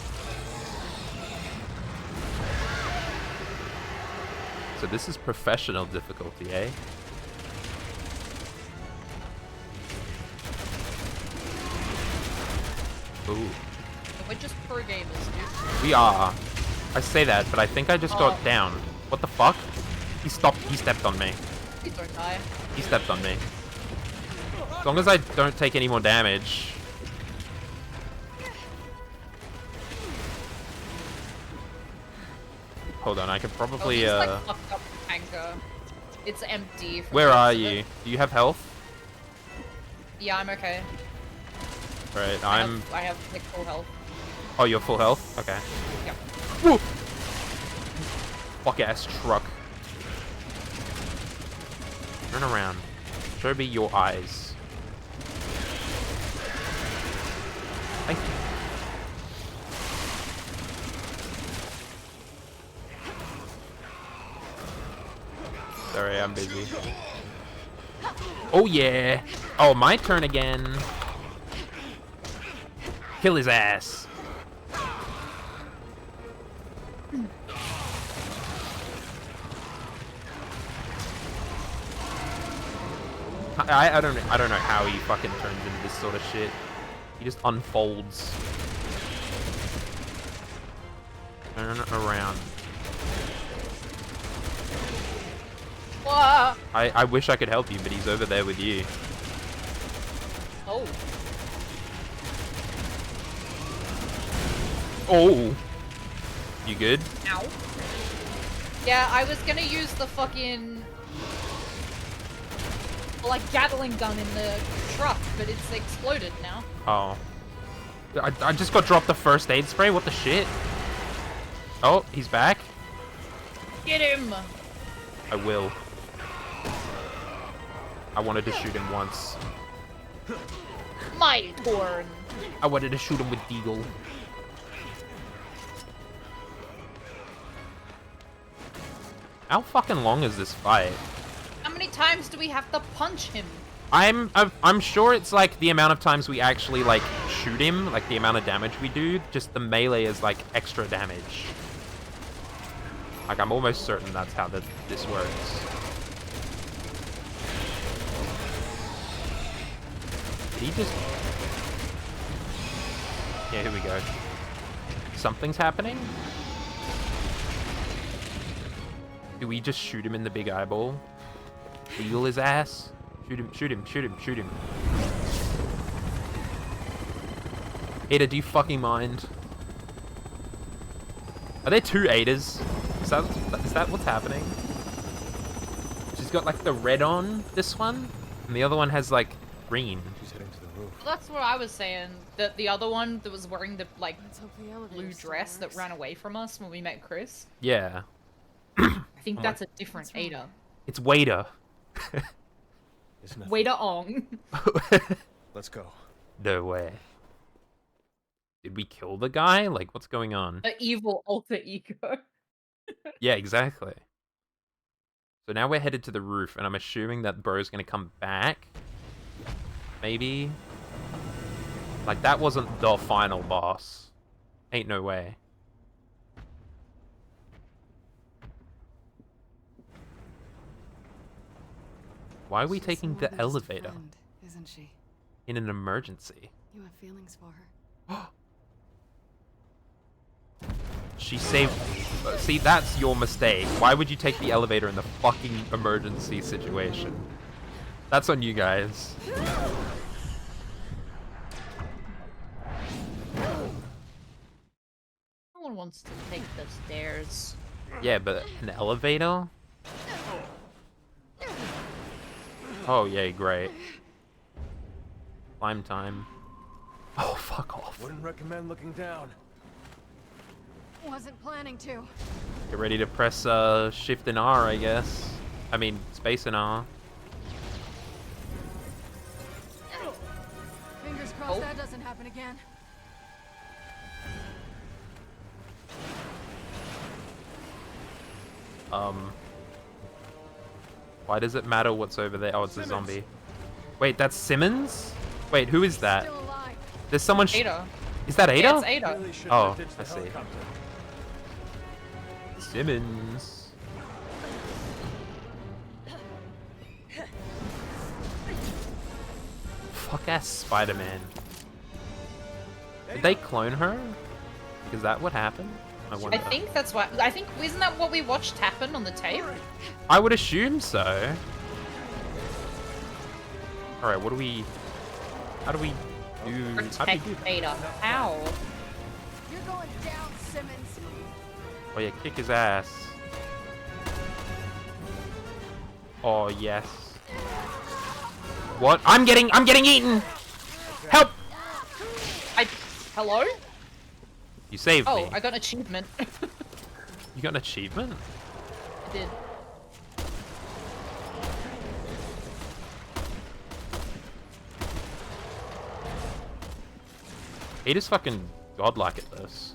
Speaker 1: So this is professional difficulty, eh? Ooh.
Speaker 2: We're just pro gamers, dude.
Speaker 1: We are. I say that, but I think I just got down. What the fuck? He stepped on me.
Speaker 2: Please don't die.
Speaker 1: He stepped on me. As long as I don't take any more damage. Hold on, I could probably
Speaker 2: He's like fucked up tanker. It's empty.
Speaker 1: Where are you? Do you have health?
Speaker 2: Yeah, I'm okay.
Speaker 1: Right,
Speaker 2: I have like full health.
Speaker 1: Oh, you're full health? Okay.
Speaker 2: Yeah.
Speaker 1: Woo! Fuck ass truck. Turn around. Show me your eyes. Thank you. Sorry, I'm busy. Oh yeah! Oh, my turn again. Kill his ass. I don't know how he fucking turns into this sort of shit. He just unfolds. Turn around.
Speaker 2: Whoa.
Speaker 1: I wish I could help you, but he's over there with you.
Speaker 2: Oh.
Speaker 1: Oh. You good?
Speaker 2: Ow. Yeah, I was gonna use the fucking like Gatling gun in the truck, but it's exploded now.
Speaker 1: Oh. I just got dropped the first aid spray. What the shit? Oh, he's back.
Speaker 2: Get him!
Speaker 1: I will. I wanted to shoot him once.
Speaker 2: My turn.
Speaker 1: I wanted to shoot him with Deagle. How fucking long is this fight?
Speaker 2: How many times do we have to punch him?
Speaker 1: I'm sure it's like the amount of times we actually like shoot him, like the amount of damage we do. Just the melee is like extra damage. Like I'm almost certain that's how this works. Did he just? Yeah, here we go. Something's happening. Do we just shoot him in the big eyeball? Deal his ass? Shoot him, shoot him, shoot him, shoot him. Ada, do you fucking mind? Are there two Adas? Is that what's happening? She's got like the red on, this one, and the other one has like green. She's heading to the roof.
Speaker 2: Well, that's what I was saying. That the other one that was wearing the like blue dress that ran away from us when we met Chris.
Speaker 1: Yeah.
Speaker 2: I think that's a different Ada.
Speaker 1: It's Wader.
Speaker 2: Wader Ong.
Speaker 5: Let's go.
Speaker 1: No way. Did we kill the guy? Like, what's going on?
Speaker 2: The evil alter ego.
Speaker 1: Yeah, exactly. So now we're headed to the roof, and I'm assuming that bro's gonna come back. Maybe. Like, that wasn't the final boss. Ain't no way. Why are we taking the elevator?
Speaker 7: Friend, isn't she?
Speaker 1: In an emergency.
Speaker 7: You have feelings for her.
Speaker 1: She saved... See, that's your mistake. Why would you take the elevator in the fucking emergency situation? That's on you guys.
Speaker 2: No one wants to take the stairs.
Speaker 1: Yeah, but an elevator? Oh, yay, great. Climb time. Oh, fuck off.
Speaker 4: Wouldn't recommend looking down.
Speaker 7: Wasn't planning to.
Speaker 1: Get ready to press shift and R, I guess. I mean, space and R.
Speaker 7: Fingers crossed that doesn't happen again.
Speaker 1: Why does it matter what's over there? Oh, it's a zombie. Wait, that's Simmons? Wait, who is that? There's someone.
Speaker 2: Ada.
Speaker 1: Is that Ada?
Speaker 2: Yeah, it's Ada.
Speaker 1: Oh, I see. Simmons. Fuck ass Spider-Man. Did they clone her? Is that what happened? I wonder.
Speaker 2: I think that's what. I think isn't that what we watched happen on the tape?
Speaker 1: I would assume so. All right, what do we? How do we do?
Speaker 2: Protect Ada. How?
Speaker 7: You're going down, Simmons.
Speaker 1: Oh yeah, kick his ass. Oh yes. What? I'm getting eaten. Help!
Speaker 2: Hello?
Speaker 1: You saved me.
Speaker 2: Oh, I got an achievement.
Speaker 1: You got an achievement?
Speaker 2: I did.
Speaker 1: Ada's fucking godlike at this.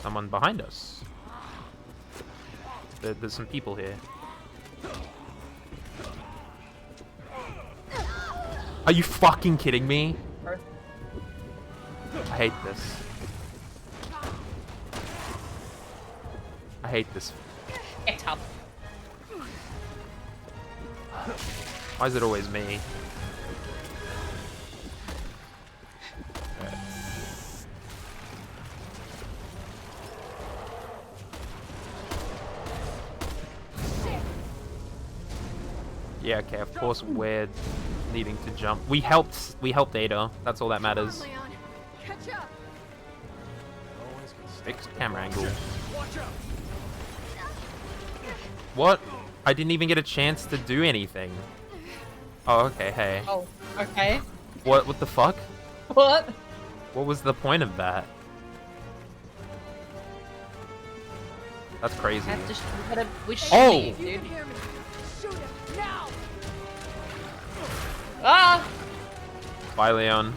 Speaker 1: Someone behind us. There's some people here. Are you fucking kidding me? I hate this. I hate this.
Speaker 2: Get up.
Speaker 1: Why is it always me? Yeah, okay, of course we're needing to jump. We helped Ada. That's all that matters.
Speaker 7: Catch up.
Speaker 1: Fixed camera angle. What? I didn't even get a chance to do anything. Oh, okay, hey.
Speaker 2: Oh, okay.
Speaker 1: What the fuck?
Speaker 2: What?
Speaker 1: What was the point of that? That's crazy.
Speaker 2: I have to which
Speaker 1: Oh!
Speaker 2: dude.
Speaker 7: Shoot him now.
Speaker 2: Ah!
Speaker 1: Bye, Leon.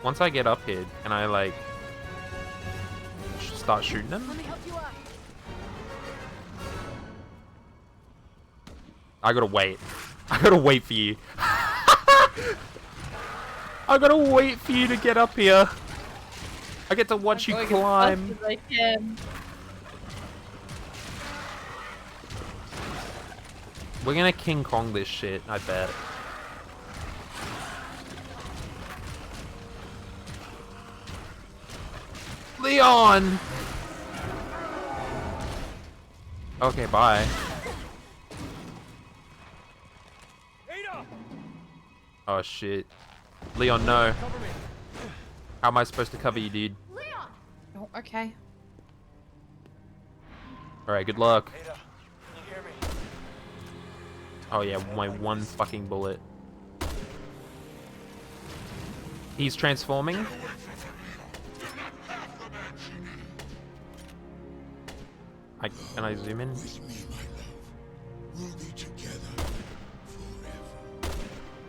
Speaker 1: Once I get up here, can I, like, start shooting them?
Speaker 7: Let me help you up.
Speaker 1: I gotta wait. I gotta wait for you. I gotta wait for you to get up here. I get to watch you climb.
Speaker 2: As I can.
Speaker 1: We're gonna King Kong this shit, I bet. Leon! Okay, bye. Oh shit. Leon, no. How am I supposed to cover you, dude?
Speaker 2: Leon! Oh, okay.
Speaker 1: Alright, good luck.
Speaker 4: Ada, can you hear me?
Speaker 1: Oh yeah, my one fucking bullet. He's transforming. Can I zoom in?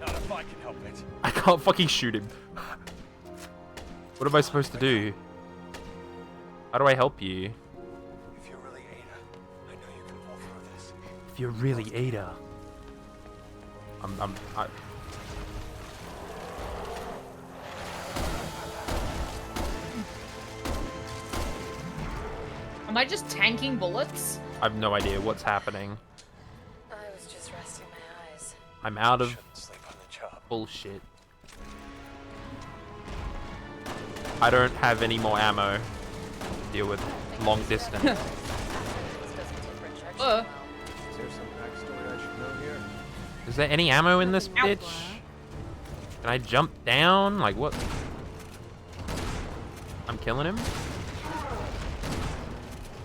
Speaker 4: Not if I can help it.
Speaker 1: I can't fucking shoot him. What am I supposed to do? How do I help you?
Speaker 4: If you're really Ada, I know you can pull through this.
Speaker 1: If you're really Ada.
Speaker 2: Am I just tanking bullets?
Speaker 1: I have no idea what's happening.
Speaker 3: I was just resting my eyes.
Speaker 1: I'm out of
Speaker 4: Sleep on the job.
Speaker 1: bullshit. I don't have any more ammo to deal with long distance.
Speaker 3: This doesn't take for injection.
Speaker 4: Is there some backstory I should know here?
Speaker 1: Is there any ammo in this bitch? Can I jump down? Like what? I'm killing him?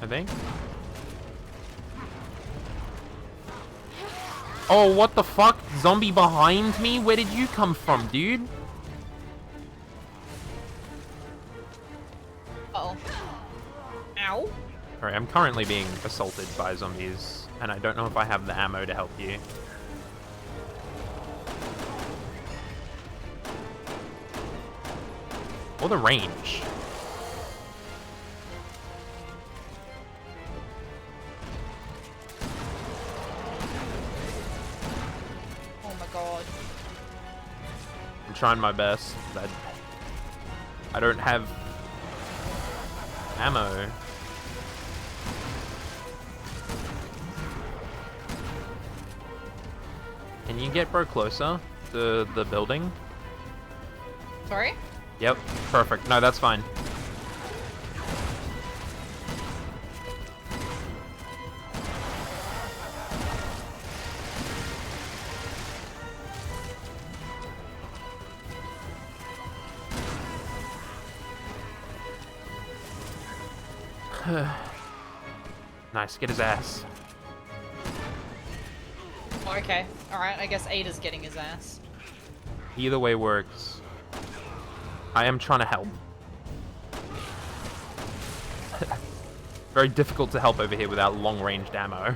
Speaker 1: I think. Oh, what the fuck? Zombie behind me? Where did you come from, dude?
Speaker 2: Uh-oh. Ow.
Speaker 1: Alright, I'm currently being assaulted by zombies, and I don't know if I have the ammo to help you. Or the range.
Speaker 2: Oh my god.
Speaker 1: I'm trying my best. I don't have ammo. Can you get bro closer to the building?
Speaker 2: Sorry?
Speaker 1: Yep, perfect. No, that's fine. Nice, get his ass.
Speaker 2: Oh, okay. Alright, I guess Ada's getting his ass.
Speaker 1: Either way works. I am trying to help. Very difficult to help over here without long-ranged ammo.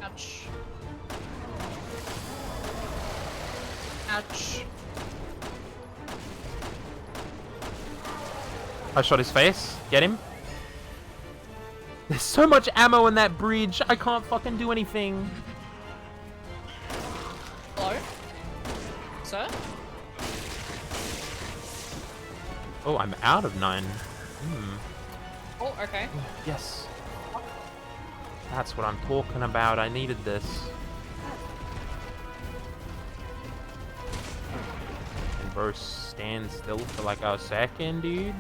Speaker 2: Ouch. Ouch.
Speaker 1: I shot his face. Get him. There's so much ammo in that bridge. I can't fucking do anything.
Speaker 2: Hello? Sir?
Speaker 1: Oh, I'm out of 9.
Speaker 2: Oh, okay.
Speaker 1: Yes. That's what I'm talking about. I needed this. And bro, stand still for like a second, dude.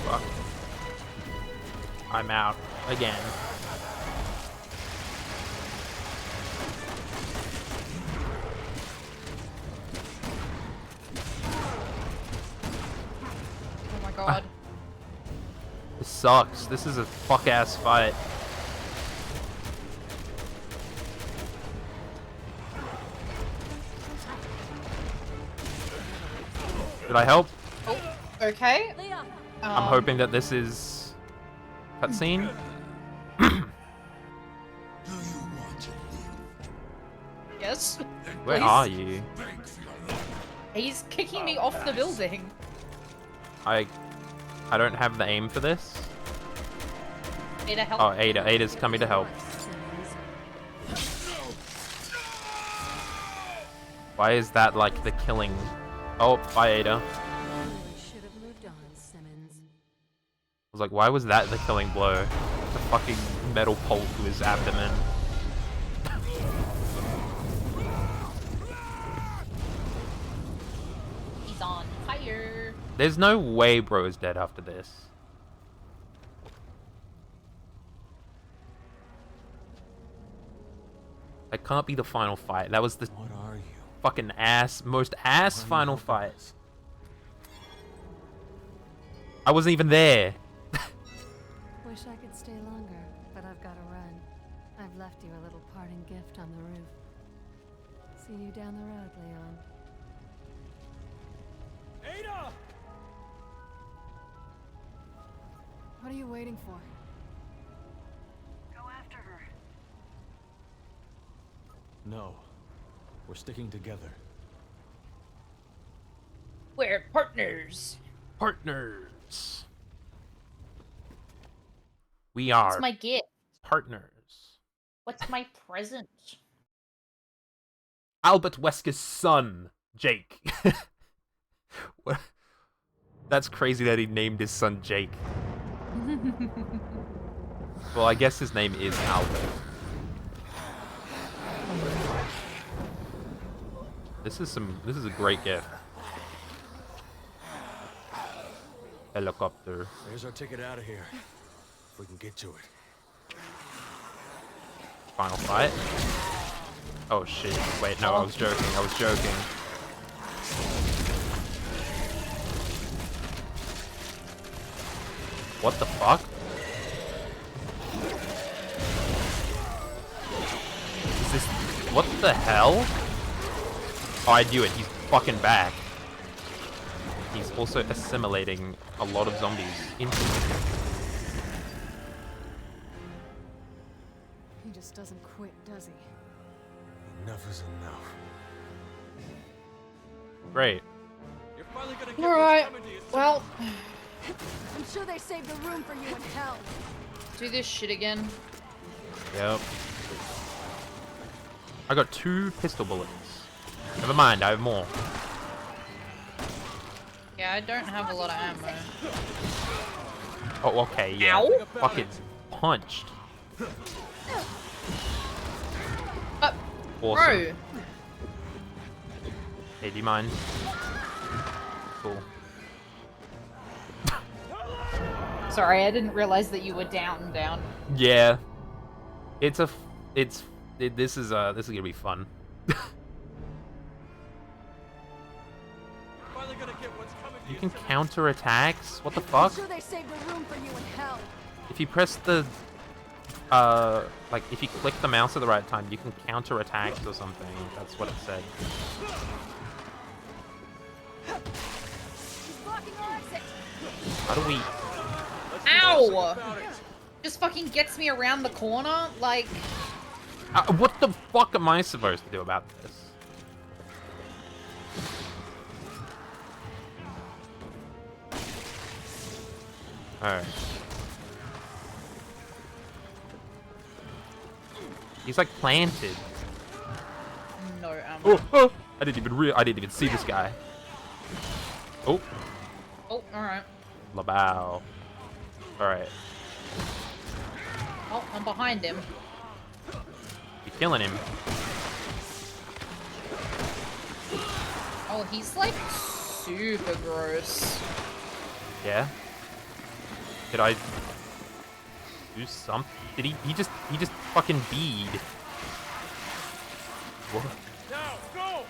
Speaker 1: Fuck. I'm out again.
Speaker 2: Oh my god.
Speaker 1: This sucks. This is a fuck-ass fight. Did I help?
Speaker 2: Oh, okay.
Speaker 1: I'm hoping that this is cutscene.
Speaker 2: Yes.
Speaker 1: Where
Speaker 2: Please.
Speaker 1: are you?
Speaker 2: He's kicking me off the building.
Speaker 1: I don't have the aim for this.
Speaker 2: Ada, help.
Speaker 1: Oh, Ada. Ada's coming to help. Why is that like the killing? Oh, bye, Ada.
Speaker 7: Should have moved on, Simmons.
Speaker 1: I was like, why was that the killing blow? The fucking metal pole to his abdomen.
Speaker 2: He's on fire.
Speaker 1: There's no way bro is dead after this. That can't be the final fight. That was the fucking most ass final fight. I wasn't even there.
Speaker 7: Wish I could stay longer, but I've got to run. I've left you a little parting gift on the roof. See you down the road, Leon.
Speaker 6: Ada!
Speaker 7: What are you waiting for?
Speaker 3: Go after her.
Speaker 6: No. We're sticking together.
Speaker 2: We're partners.
Speaker 1: Partners. We are
Speaker 2: What's my gift?
Speaker 1: partners.
Speaker 2: What's my present?
Speaker 1: Albert Wesker's son, Jake. What? That's crazy that he named his son Jake. Well, I guess his name is Albert. This is a great gift. Helicopter.
Speaker 6: There's our ticket out of here. If we can get to it.
Speaker 1: Final fight. Oh shit. Wait, no, I was joking. I was joking. What the fuck? What the hell? Oh, I knew it. He's fucking back. He's also assimilating a lot of zombies into him.
Speaker 7: He just doesn't quit, does he?
Speaker 5: Enough is enough.
Speaker 1: Great.
Speaker 6: You're finally gonna get
Speaker 2: Alright,
Speaker 6: what's coming to you,
Speaker 2: well,
Speaker 7: I'm sure they saved the room for you in hell.
Speaker 2: do this shit again.
Speaker 1: Yep. I got 2 pistol bullets. Never mind, I have more.
Speaker 2: Yeah, I don't have a lot of ammo.
Speaker 1: Oh, okay, yeah.
Speaker 2: Ow.
Speaker 1: Fucking punched. Awesome.
Speaker 2: Bro,
Speaker 1: Hey, do you mind? Cool.
Speaker 2: sorry, I didn't realize that you were down.
Speaker 1: Yeah. This is gonna be fun.
Speaker 6: finally gonna get what's coming to
Speaker 1: You
Speaker 6: you.
Speaker 1: can
Speaker 6: Simmons.
Speaker 1: counter attacks? What the
Speaker 7: I'm
Speaker 1: fuck?
Speaker 7: sure they saved the room for you in hell.
Speaker 1: If you press the like if you click the mouse at the right time, you can counter attacks or something. That's what it said.
Speaker 7: He's blocking our exit.
Speaker 1: How do we
Speaker 2: Ow! Just fucking gets me around the corner, like...
Speaker 1: what the fuck am I supposed to do about this? Alright. He's like planted.
Speaker 2: No ammo.
Speaker 1: Oh, oh. I didn't even see this guy. Oh,
Speaker 2: Oh, alright.
Speaker 1: Labao. Alright.
Speaker 2: Oh, I'm behind him.
Speaker 1: You're killing him.
Speaker 2: Oh, he's like super gross.
Speaker 1: Yeah. Did I do something? Did he just fucking bead? What?
Speaker 6: Now, go!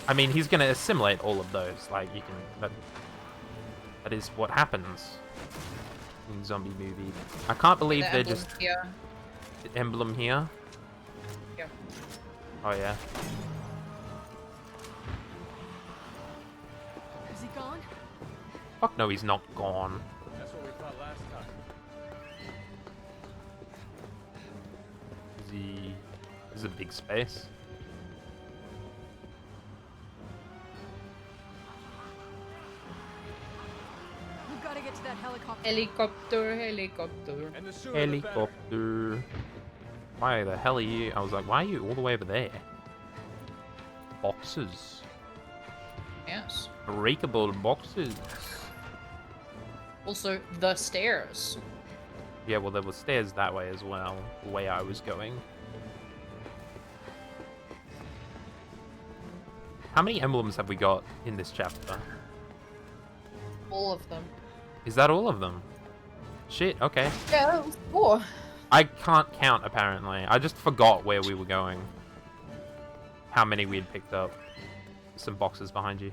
Speaker 1: I mean, he's gonna assimilate all of those. Like, you can. That is what happens in zombie movie. I can't believe
Speaker 2: The
Speaker 1: they're
Speaker 2: emblem
Speaker 1: just
Speaker 2: here.
Speaker 1: the emblem here.
Speaker 2: Here.
Speaker 1: Oh yeah.
Speaker 7: Is he gone?
Speaker 1: Fuck no, he's not gone.
Speaker 6: That's what we thought last time.
Speaker 1: Is he? This is a big space.
Speaker 7: We've got to get to that helicopter.
Speaker 2: Helicopter.
Speaker 6: And the sooner the better.
Speaker 1: Helicopter. Why the hell are you? I was like, why are you all the way over there? Boxes.
Speaker 2: Yes.
Speaker 1: Breakable boxes.
Speaker 2: Also, the stairs.
Speaker 1: Yeah, well, there were stairs that way as well, the way I was going. How many emblems have we got in this chapter?
Speaker 2: All of them.
Speaker 1: Is that all of them? Shit, okay.
Speaker 2: Yeah, that was 4.
Speaker 1: I can't count, apparently. I just forgot where we were going. How many we had picked up. Some boxes behind you.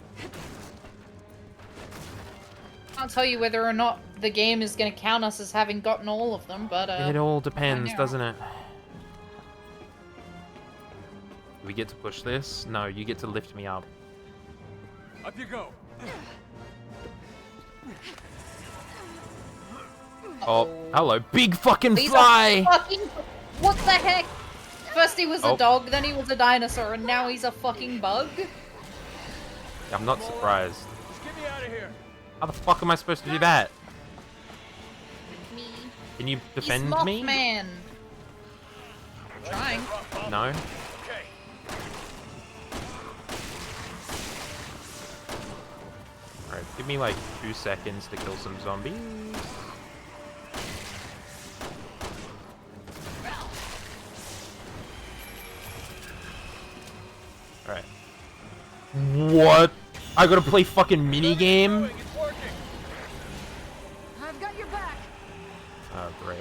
Speaker 2: Can't tell you whether or not the game is going to count us as having gotten all of them, but
Speaker 1: It all depends,
Speaker 2: now.
Speaker 1: doesn't it? Do we get to push this? No, you get to lift me up.
Speaker 6: Up you go.
Speaker 1: Oh, hello, big fucking
Speaker 2: These
Speaker 1: fly!
Speaker 2: are fucking... What the heck? First he was
Speaker 1: Oh.
Speaker 2: a dog, then he was a dinosaur, and now he's a fucking bug?
Speaker 1: I'm not surprised.
Speaker 6: Just get me out of here.
Speaker 1: How the fuck am I supposed to do that?
Speaker 2: Me.
Speaker 1: Can you
Speaker 2: He's
Speaker 1: defend me?
Speaker 2: Mothman. Trying.
Speaker 1: No.
Speaker 4: Okay.
Speaker 1: Alright, give me like 2 seconds to kill some zombies. Alright. What? I gotta play fucking minigame?
Speaker 6: It's working.
Speaker 7: I've got your back.
Speaker 1: Oh, great.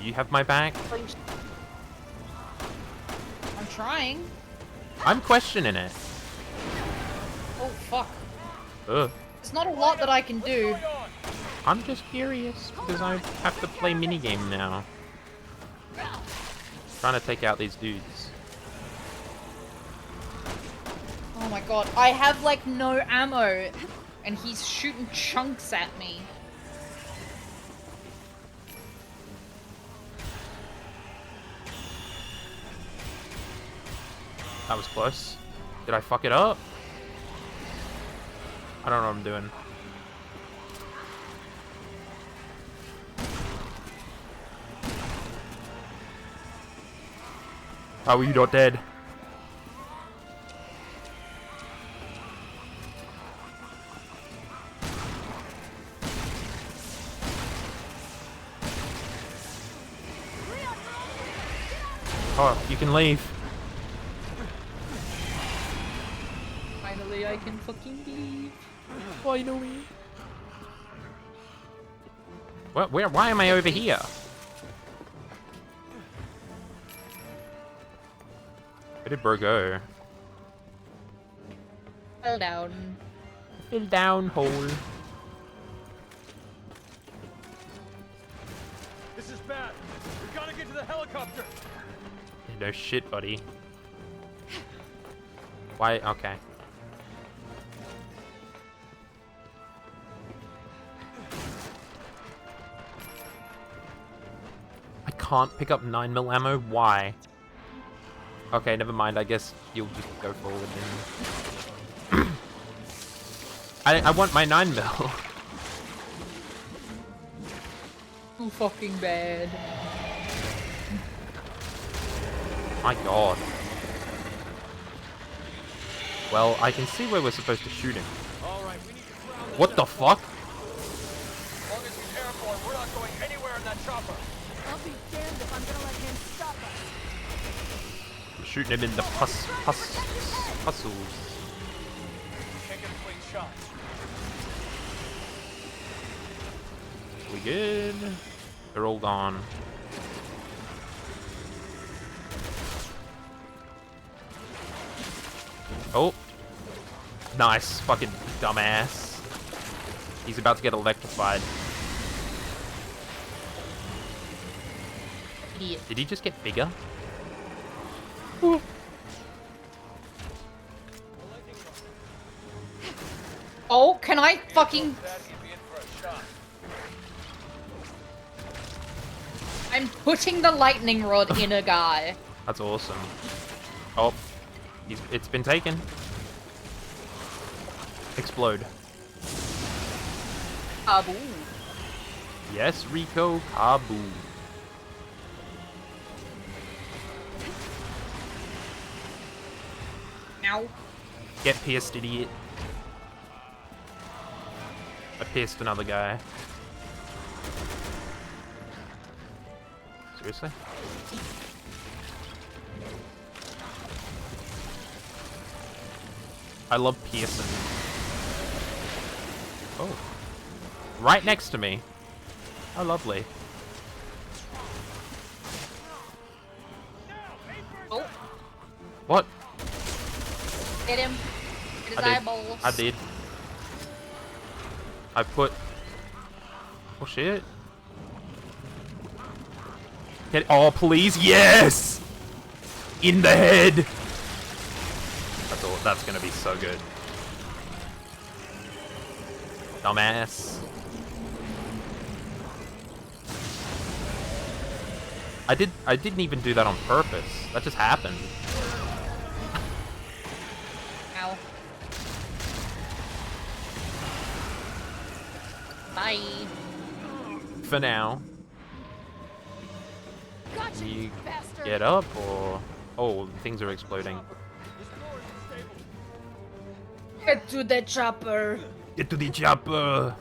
Speaker 1: You have my back?
Speaker 2: I'm trying.
Speaker 1: I'm questioning it.
Speaker 2: Oh, fuck.
Speaker 1: Ugh.
Speaker 2: There's not a lot that I can do.
Speaker 1: I'm just curious, because I have to play minigame now. Trying to take out these dudes.
Speaker 2: Oh my god, I have like no ammo, and he's shooting chunks at me.
Speaker 1: That was close. Did I fuck it up? I don't know what I'm doing. How are you not dead? Oh, you can leave.
Speaker 2: Finally, I can fucking leave.
Speaker 1: Finally. Why am I over here? Where did bro go?
Speaker 2: Fell down.
Speaker 1: Fell down hole.
Speaker 6: This is bad. We gotta get to the helicopter.
Speaker 1: No shit, buddy. Why? Okay. I can't pick up 9mm ammo. Why? Okay, never mind. I guess you'll just go forward then. I want my 9mm.
Speaker 2: Too fucking bad.
Speaker 1: My god. Well, I can see where we're supposed to shoot him.
Speaker 6: Alright, we need to ground the
Speaker 1: What the fuck?
Speaker 4: As long as he's airborne, we're not going anywhere in that chopper.
Speaker 9: I'll be damned if I'm gonna let him stop us.
Speaker 1: I'm shooting him in the puzzles.
Speaker 4: Can't get a clean shot.
Speaker 1: We good? They're all gone. Oh. Nice. Fucking dumbass. He's about to get electrified.
Speaker 2: Idiot.
Speaker 1: Did he just get bigger?
Speaker 2: Oh, can I fucking... I'm putting the lightning rod in a guy.
Speaker 1: That's awesome. Oh. It's been taken. Explode.
Speaker 2: Kaboom.
Speaker 1: Yes, Rico, kaboom.
Speaker 2: Ow.
Speaker 1: Get pissed, idiot. I pissed another guy. Seriously? I love Pearson. Oh. Right next to me. How lovely.
Speaker 2: Oh.
Speaker 1: What?
Speaker 2: Hit him. Hit his eyeballs.
Speaker 1: I did. I put... Oh shit. Get... Oh please, yes! In the head! That's gonna be so good. Dumbass. I didn't even do that on purpose. That just happened.
Speaker 2: Ow. Bye.
Speaker 1: For now.
Speaker 9: Gotcha,
Speaker 1: You
Speaker 9: bastard.
Speaker 1: get up or... Oh, things are exploding.
Speaker 2: Get to the chopper.
Speaker 1: Get to the chopper.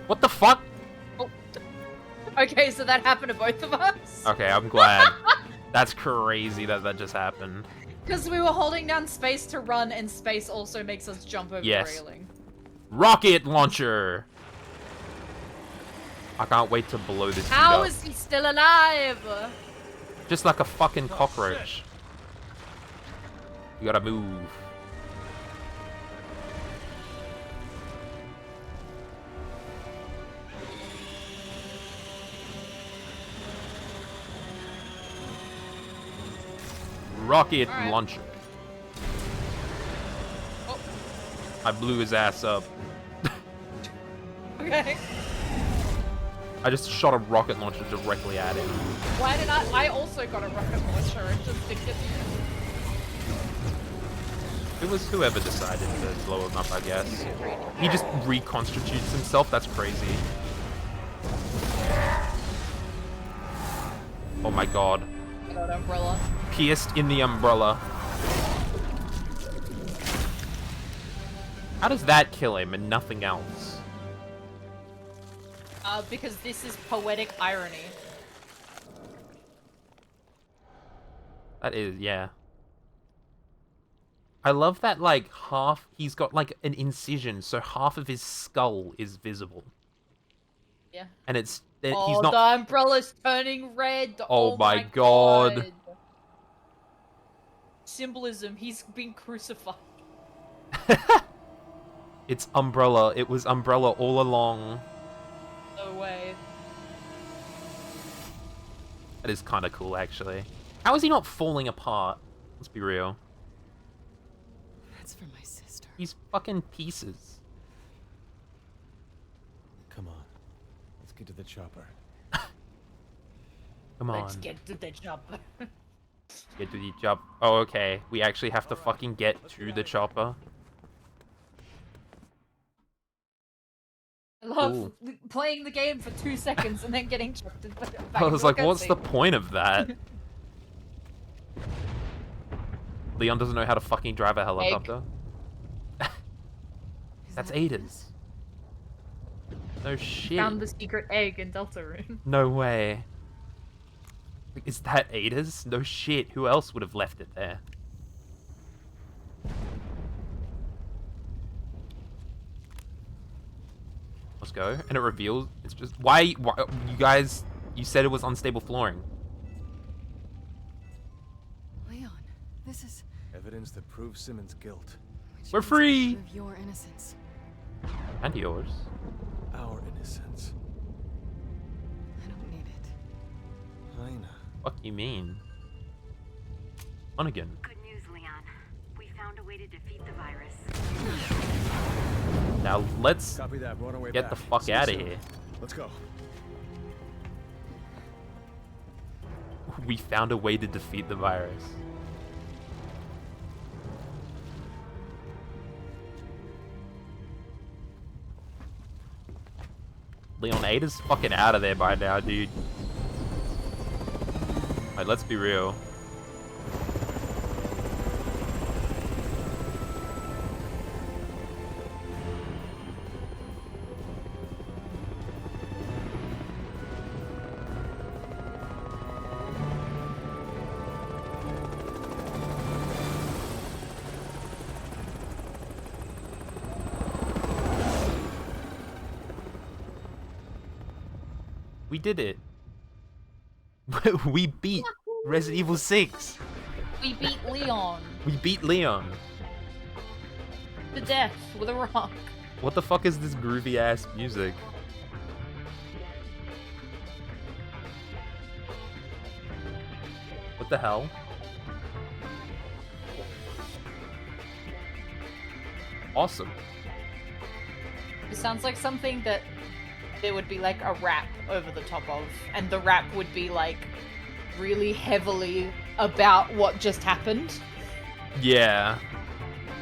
Speaker 1: What the fuck?
Speaker 2: Oh. Okay, so that happened to both of us?
Speaker 1: Okay, I'm glad. That's crazy that that just happened.
Speaker 2: Because we were holding down space to run, and space also makes us jump over the railing.
Speaker 1: Rocket launcher! I can't wait to blow this dude
Speaker 2: How
Speaker 1: up.
Speaker 2: is he still alive?
Speaker 1: Just like a fucking cockroach. You gotta move. Rocket launcher.
Speaker 2: Oh.
Speaker 1: I blew his ass up.
Speaker 2: Okay.
Speaker 1: I just shot a rocket launcher directly at him.
Speaker 2: Why did I also got a rocket launcher and just didn't get
Speaker 1: It was whoever decided to blow him up, I guess. He just reconstitutes himself. That's crazy. Oh my god.
Speaker 2: I got an umbrella.
Speaker 1: Pierced in the umbrella. How does that kill him and nothing else?
Speaker 2: Because this is poetic irony.
Speaker 1: That is, yeah. I love that, like, he's got, like, an incision, so half of his skull is visible.
Speaker 2: Yeah.
Speaker 1: And he's
Speaker 2: Oh,
Speaker 1: not...
Speaker 2: the umbrella's turning red!
Speaker 1: Oh my god.
Speaker 2: Symbolism, he's been crucified.
Speaker 1: It's Umbrella. It was Umbrella all along.
Speaker 2: No way.
Speaker 1: That is kind of cool, actually. How is he not falling apart? Let's be real.
Speaker 7: That's for my sister.
Speaker 1: He's fucking pieces.
Speaker 6: Come on. Let's get to the chopper.
Speaker 1: Come on.
Speaker 2: Let's get to the chopper.
Speaker 1: Get to the chopper. Oh, okay. We actually have to fucking get to the chopper.
Speaker 2: I love playing the game for 2 seconds and then getting chucked back.
Speaker 1: I was like, what's the point of that? Leon doesn't know how to fucking drive a helicopter. That's Ada's. No shit.
Speaker 2: Found the secret egg in Deltarune.
Speaker 1: No way. Is that Ada's? No shit. Who else would have left it there? Let's go. And it reveals it's just why you guys you said it was unstable flooring.
Speaker 7: Leon, this is
Speaker 6: evidence that proves Simmons' guilt.
Speaker 1: We're free.
Speaker 7: Prove your innocence.
Speaker 1: And yours.
Speaker 6: Our innocence.
Speaker 7: I don't need it.
Speaker 6: I know.
Speaker 1: Fuck you mean? On again.
Speaker 3: Good news, Leon. We found a way to defeat the virus.
Speaker 1: Now let's
Speaker 6: Copy that. We're on our way
Speaker 1: get
Speaker 6: back.
Speaker 1: the fuck
Speaker 6: See you
Speaker 1: out of
Speaker 6: soon.
Speaker 1: here.
Speaker 6: Let's go.
Speaker 1: We found a way to defeat the virus. Leon 8 is fucking out of there by now, dude. Alright, let's be real. We did it. We beat Resident Evil 6.
Speaker 2: We beat Leon
Speaker 1: We beat Leon.
Speaker 2: to death with a rock.
Speaker 1: What the fuck is this groovy ass music? What the hell? Awesome.
Speaker 2: It sounds like something that there would be like a rap over the top of, and the rap would be like really heavily about what just happened.
Speaker 1: Yeah.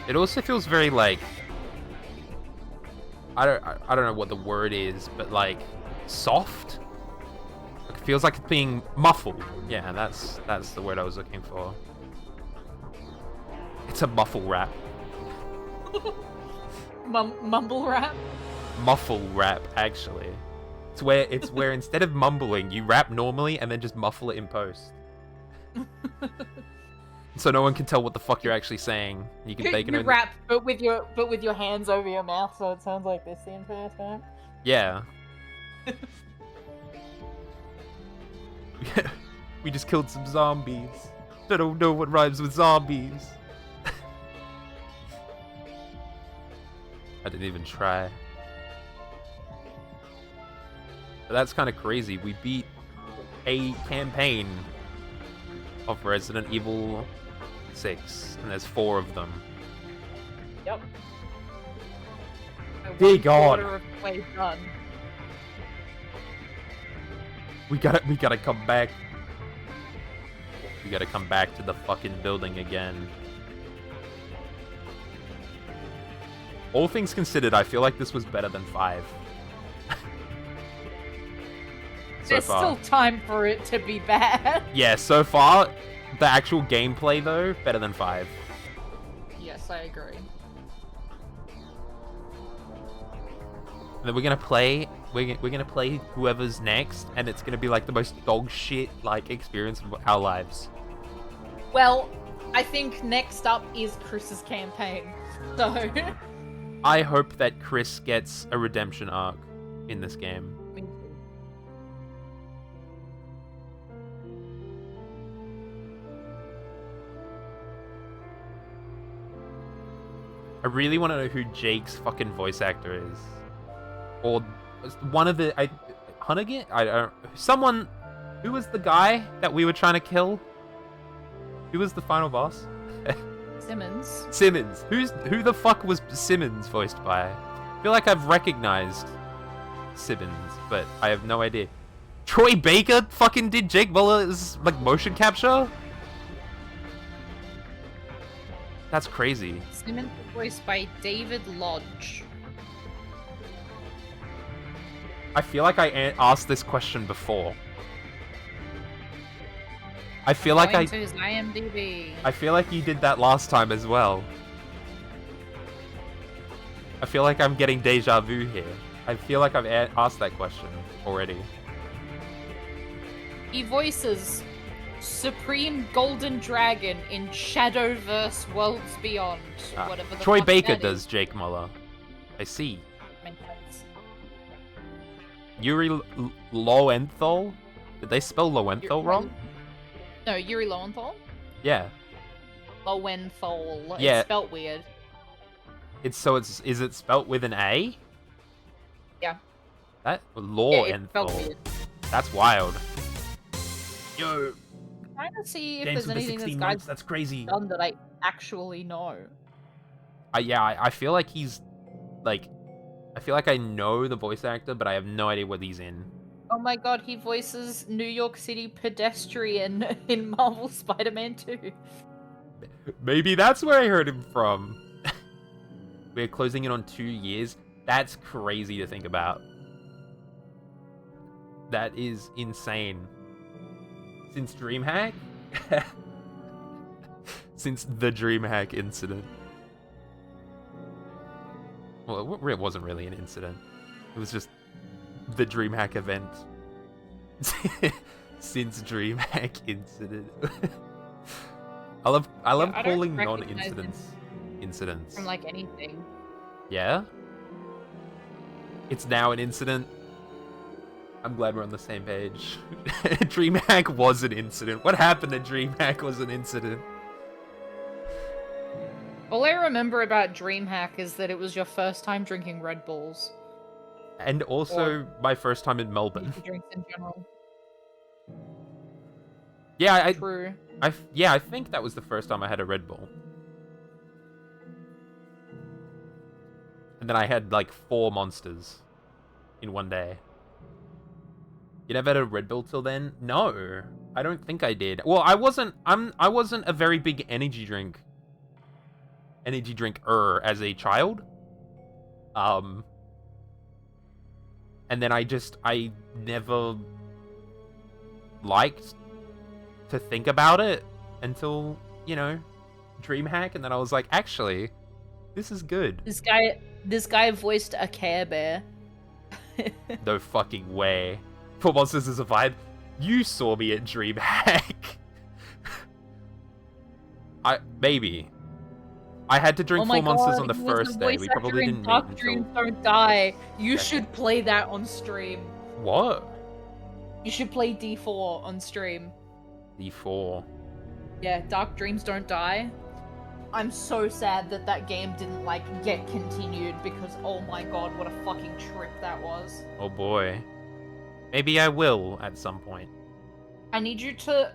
Speaker 1: It also feels very like I don't know what the word is, but like soft. It feels like it's being muffled. Yeah, that's the word I was looking for. It's a muffle rap.
Speaker 2: Mumble rap?
Speaker 1: Muffle rap, actually. It's where instead of mumbling, you rap normally and then just muffle it in post. So no one can tell what the fuck you're actually saying. You can
Speaker 2: You rap, but with your hands over your mouth, so it sounds like this the entire time.
Speaker 1: Yeah. We just killed some zombies. I don't know what rhymes with zombies. I didn't even try. But that's kind of crazy. We beat a campaign of Resident Evil 6, and there's 4 of them.
Speaker 2: Yep.
Speaker 1: Dear God.
Speaker 2: Done.
Speaker 1: We gotta come back. We gotta come back to the fucking building again. All things considered, I feel like this was better than 5.
Speaker 2: There's still time for it to be bad.
Speaker 1: Yeah, so far, the actual gameplay though, better than 5.
Speaker 2: Yes, I agree.
Speaker 1: And then we're gonna play whoever's next, and it's gonna be like the most dog shit like experience of our lives.
Speaker 2: Well, I think next up is Chris's campaign. So
Speaker 1: I hope that Chris gets a redemption arc in this game.
Speaker 2: Me too.
Speaker 1: I really want to know who Jake's fucking voice actor is. Or one of the Hunnigan? I don't. Someone. Who was the guy that we were trying to kill? Who was the final boss?
Speaker 2: Simmons.
Speaker 1: Simmons. Who the fuck was Simmons voiced by? I feel like I've recognized Simmons, but I have no idea. Troy Baker fucking did Jake Muller's like motion capture? That's crazy.
Speaker 2: Simmons was voiced by David Lodge.
Speaker 1: I feel like I asked this question before. I feel like
Speaker 2: Going to his IMDb.
Speaker 1: I feel like you did that last time as well. I feel like I'm getting deja vu here. I feel like I've asked that question already.
Speaker 2: He voices Supreme Golden Dragon in Shadowverse Worlds Beyond. Whatever the
Speaker 1: Troy
Speaker 2: fuck
Speaker 1: Baker
Speaker 2: that
Speaker 1: does
Speaker 2: is.
Speaker 1: Jake Muller. I see.
Speaker 2: Makes sense.
Speaker 1: Yuri Lowenthal? Did they spell Lowenthal wrong?
Speaker 2: No, Yuri Lowenthal?
Speaker 1: Yeah.
Speaker 2: Lowenthal.
Speaker 1: Yeah.
Speaker 2: It's spelt weird.
Speaker 1: Is it spelt with an A?
Speaker 2: Yeah.
Speaker 1: That
Speaker 2: Yeah,
Speaker 1: Lowenthal.
Speaker 2: it's spelt weird.
Speaker 1: That's wild. Yo.
Speaker 2: I'm trying to see if
Speaker 1: Dance
Speaker 2: there's
Speaker 1: with the
Speaker 2: anything
Speaker 1: 16
Speaker 2: this
Speaker 1: months,
Speaker 2: guy's
Speaker 1: that's crazy.
Speaker 2: done that I actually know.
Speaker 1: I feel like he's like I feel like I know the voice actor, but I have no idea what he's in.
Speaker 2: Oh my god, he voices New York City pedestrian in Marvel Spider-Man 2.
Speaker 1: Maybe that's where I heard him from. We're closing in on 2 years. That's crazy to think about. That is insane. Since DreamHack? Since the DreamHack incident. Well, it wasn't really an incident. It was just the DreamHack event. Since DreamHack incident. I love calling non-incidents incidents.
Speaker 2: From like anything.
Speaker 1: Yeah? It's now an incident. I'm glad we're on the same page. DreamHack was an incident. What happened to DreamHack was an incident.
Speaker 2: All I remember about DreamHack is that it was your first time drinking Red Bulls.
Speaker 1: And also my first time in Melbourne.
Speaker 2: Drinks in general.
Speaker 1: Yeah,
Speaker 2: True.
Speaker 1: I think that was the first time I had a Red Bull. And then I had like 4 Monsters in one day. You never had a Red Bull till then? No, I don't think I did. Well, I wasn't a very big energy drinker as a child. And then I never liked to think about it until, you know, DreamHack, and then I was like, actually, this is good.
Speaker 2: This guy voiced a Care Bear.
Speaker 1: No fucking way. 4 Monsters is a vibe. You saw me at DreamHack. Maybe. I had to drink 4 Monsters on the first day. We probably didn't meet
Speaker 2: Dark Dreams Don't Die. You should play that on stream.
Speaker 1: What?
Speaker 2: You should play D4 on stream.
Speaker 1: D4.
Speaker 2: Yeah, Dark Dreams Don't Die. I'm so sad that that game didn't, like, get continued because, oh my god, what a fucking trip that was.
Speaker 1: Oh boy. Maybe I will at some point.
Speaker 2: I need you to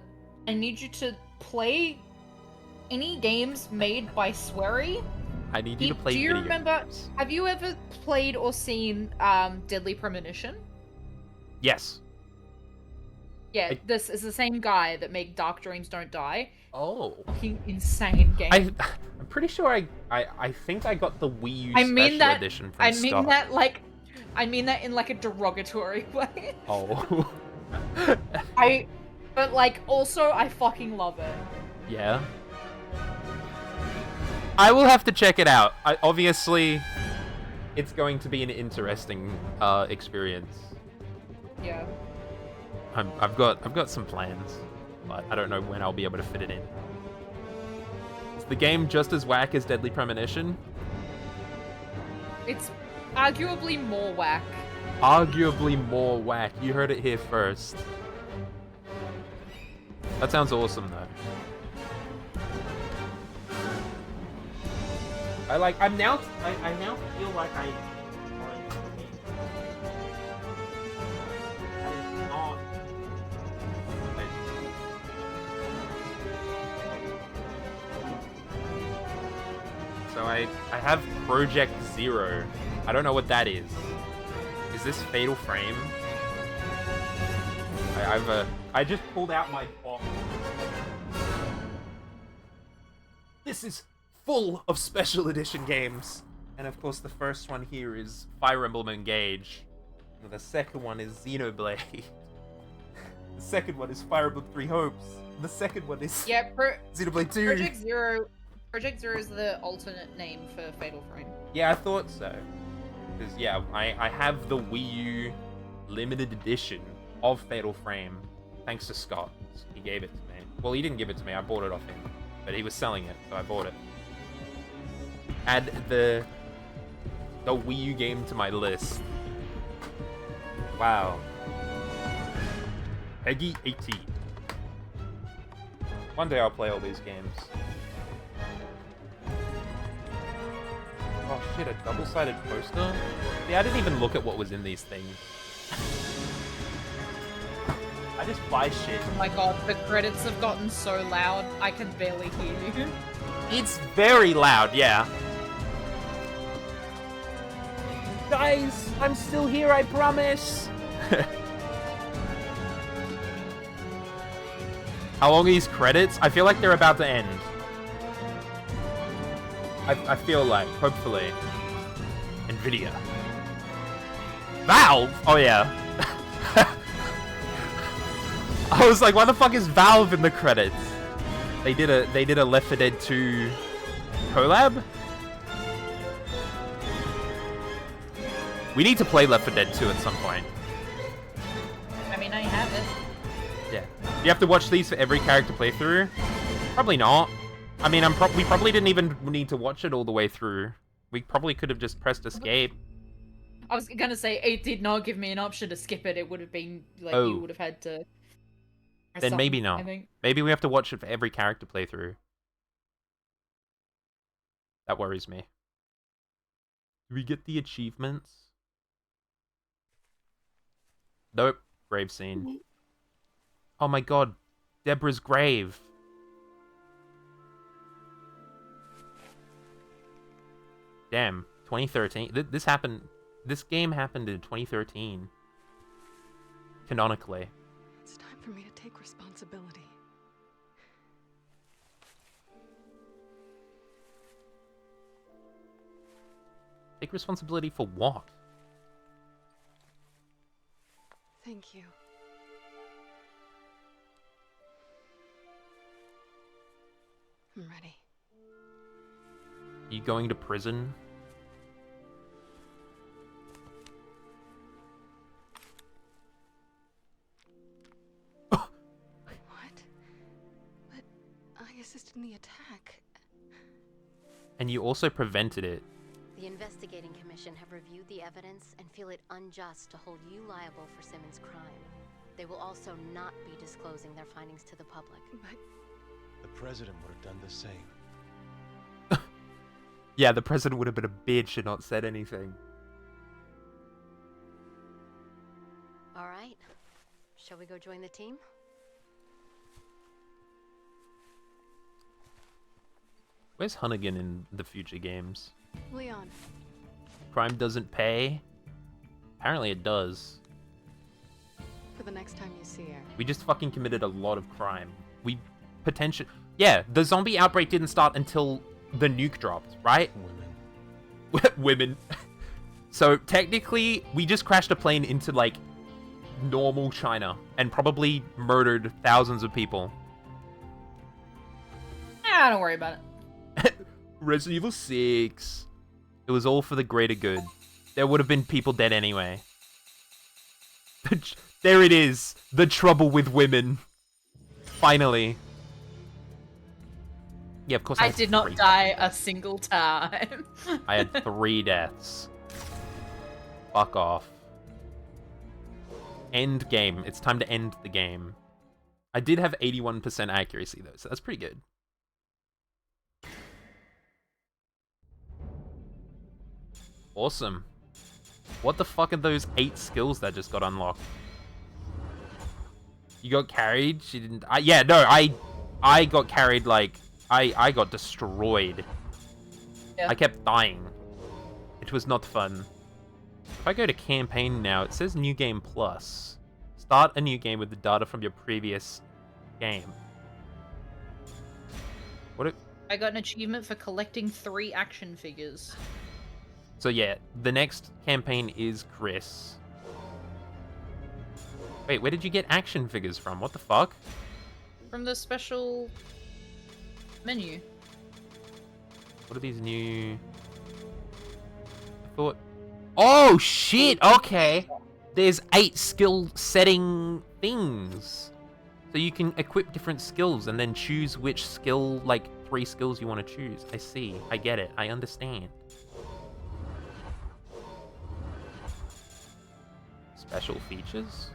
Speaker 2: play any games made by Swery.
Speaker 1: I need you to play
Speaker 2: video
Speaker 1: games.
Speaker 2: Do you remember, have you ever played or seen Deadly Premonition?
Speaker 1: Yes.
Speaker 2: Yeah, this is the same guy that made Dark Dreams Don't Die.
Speaker 1: Oh.
Speaker 2: Fucking insane game.
Speaker 1: I'm pretty sure I think I got the Wii U special edition from Scott.
Speaker 2: I mean that in like a derogatory way.
Speaker 1: Oh.
Speaker 2: But like also I fucking love it.
Speaker 1: Yeah. I will have to check it out. Obviously, it's going to be an interesting experience.
Speaker 2: Yeah.
Speaker 1: I've got some plans, but I don't know when I'll be able to fit it in. Is the game just as whack as Deadly Premonition?
Speaker 2: It's arguably more whack.
Speaker 1: Arguably more whack. You heard it here first. That sounds awesome, though. I now feel like I. So I have Project Zero. I don't know what that is. Is this Fatal Frame? I just pulled out my box. This is full of special edition games. And of course the first one here is Fire Emblem Engage. And the second one is Xenoblade. The second one is Fire Emblem Three Hopes. The second one is Xenoblade 2.
Speaker 2: Project Zero is the alternate name for Fatal Frame.
Speaker 1: Yeah, I thought so. Because, yeah, I have the Wii U limited edition of Fatal Frame, thanks to Scott. He gave it to me. Well, he didn't give it to me, I bought it off him. But he was selling it, so I bought it. Add the Wii U game to my list. Wow. Peggy 18. One day I'll play all these games. Oh shit, a double-sided poster? Yeah, I didn't even look at what was in these things. I just buy shit.
Speaker 2: Oh my god, the credits have gotten so loud, I can barely hear you.
Speaker 1: It's very loud, yeah. Guys, I'm still here, I promise! How long are these credits? I feel like they're about to end. I feel like, hopefully. Nvidia. Valve? Oh yeah. I was like, why the fuck is Valve in the credits? They did a Left 4 Dead 2 collab? We need to play Left 4 Dead 2 at some point.
Speaker 2: I mean, I have it.
Speaker 1: Yeah. Do you have to watch these for every character playthrough? Probably not. I mean, we probably didn't even need to watch it all the way through. We probably could have just pressed escape.
Speaker 2: I was gonna say, it did not give me an option to skip it. It would have been, like, you would have had to...
Speaker 1: Then maybe not. Maybe we have to watch it for every character playthrough. That worries me. Do we get the achievements? Nope. Grave scene. Oh my god. Deborah's grave. Damn. 2013. This game happened in 2013. Canonically.
Speaker 11: It's time for me to take responsibility.
Speaker 1: Take responsibility for what?
Speaker 11: Thank you. I'm ready.
Speaker 1: You going to prison?
Speaker 11: What? But I assisted in the attack.
Speaker 1: And you also prevented it.
Speaker 12: The investigating commission have reviewed the evidence and feel it unjust to hold you liable for Simmons' crime. They will also not be disclosing their findings to the public.
Speaker 11: But
Speaker 6: the president would have done the same.
Speaker 1: Yeah, the president would have been a bitch and not said anything.
Speaker 12: Alright. Shall we go join the team?
Speaker 1: Where's Hunnigan in the future games?
Speaker 11: Leon.
Speaker 1: Crime doesn't pay? Apparently it does.
Speaker 11: For the next time you see her.
Speaker 1: We just fucking committed a lot of crime. We potentially... Yeah, the zombie outbreak didn't start until the nuke dropped, right? Women. Women. So technically, we just crashed a plane into, like, normal China and probably murdered thousands of people.
Speaker 2: Don't worry about it.
Speaker 1: Resident Evil 6. It was all for the greater good. There would have been people dead anyway. There it is. The trouble with women. Finally. Yeah, of course
Speaker 2: I did not die a single time.
Speaker 1: I had 3 deaths. Fuck off. End game. It's time to end the game. I did have 81% accuracy though, so that's pretty good. Awesome. What the fuck are those 8 skills that just got unlocked? You got carried? She didn't... yeah, no, I got carried, like... I got destroyed. Yeah. I kept dying. It was not fun. If I go to campaign now, it says New Game Plus. Start a new game with the data from your previous game. What?
Speaker 2: I got an achievement for collecting 3 action figures.
Speaker 1: So yeah, the next campaign is Chris. Wait, where did you get action figures from? What the fuck?
Speaker 2: From the special menu.
Speaker 1: What are these new... I thought... Oh, shit! Okay! There's 8 skill setting things. So you can equip different skills and then choose which skill, like 3 skills you want to choose. I see. I get it. I understand. Special features?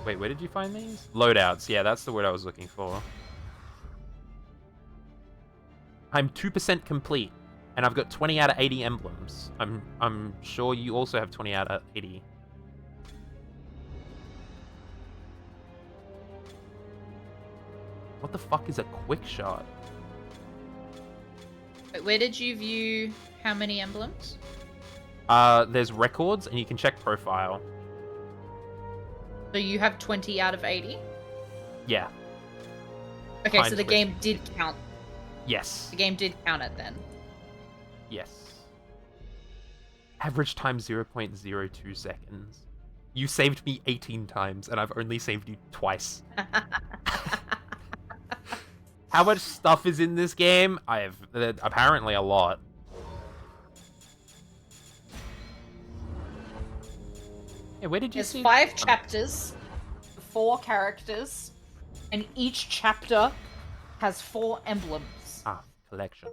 Speaker 1: Wait, where did you find these? Loadouts. Yeah, that's the word I was looking for. I'm 2% complete, and I've got 20 out of 80 emblems. I'm sure you also have 20 out of 80. What the fuck is a quick shot?
Speaker 2: Wait, where did you view how many emblems?
Speaker 1: There's records, and you can check profile.
Speaker 2: So you have 20 out of 80?
Speaker 1: Yeah.
Speaker 2: Okay, so the game did count.
Speaker 1: Yes.
Speaker 2: The game did count it then.
Speaker 1: Yes. Average time 0.02 seconds. You saved me 18 times, and I've only saved you twice. How much stuff is in this game? I have apparently a lot. Hey, where did you see?
Speaker 2: There's 5 chapters, 4 characters, and each chapter has 4 emblems.
Speaker 1: Ah, collections.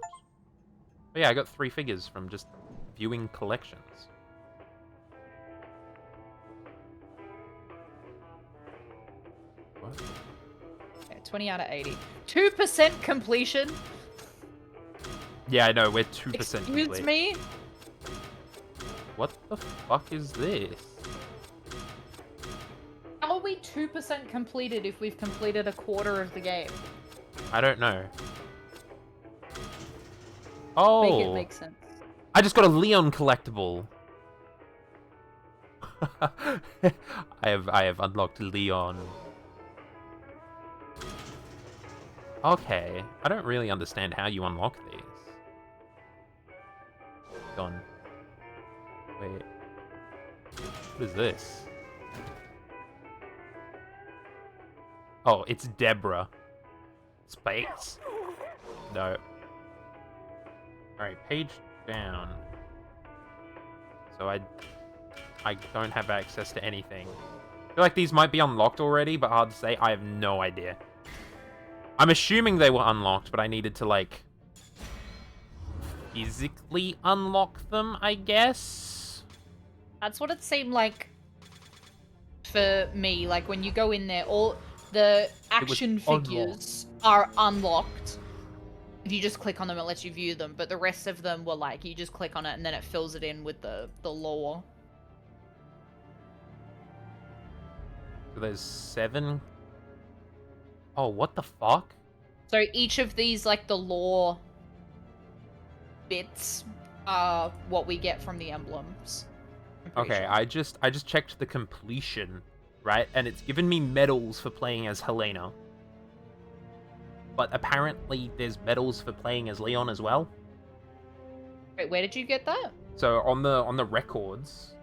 Speaker 1: But yeah, I got 3 figures from just viewing collections. What?
Speaker 2: Okay, 20 out of 80. 2% completion?
Speaker 1: Yeah, I know, we're 2% complete.
Speaker 2: Excuse me?
Speaker 1: What the fuck is this?
Speaker 2: How are we 2% completed if we've completed a quarter of the game?
Speaker 1: I don't know. Oh!
Speaker 2: Make it make sense.
Speaker 1: I just got a Leon collectible. I have unlocked Leon. Okay, I don't really understand how you unlock these. Gone. Wait. What is this? Oh, it's Deborah. Space? No. Alright, page down. So I don't have access to anything. I feel like these might be unlocked already, but hard to say. I have no idea. I'm assuming they were unlocked, but I needed to, like, physically unlock them, I guess?
Speaker 2: That's what it seemed like for me. Like, when you go in there, all the action figures are unlocked, If you just click on them, it lets you view them. But the rest of them were like, you just click on it and then it fills it in with the lore.
Speaker 1: So there's 7. Oh, what the fuck?
Speaker 2: So each of these, like, the lore bits are what we get from the emblems.
Speaker 1: Okay,
Speaker 2: sure.
Speaker 1: I just checked the completion, right? And it's given me medals for playing as Helena. But apparently there's medals for playing as Leon as well.
Speaker 2: Wait, where did you get that?
Speaker 1: So on the records,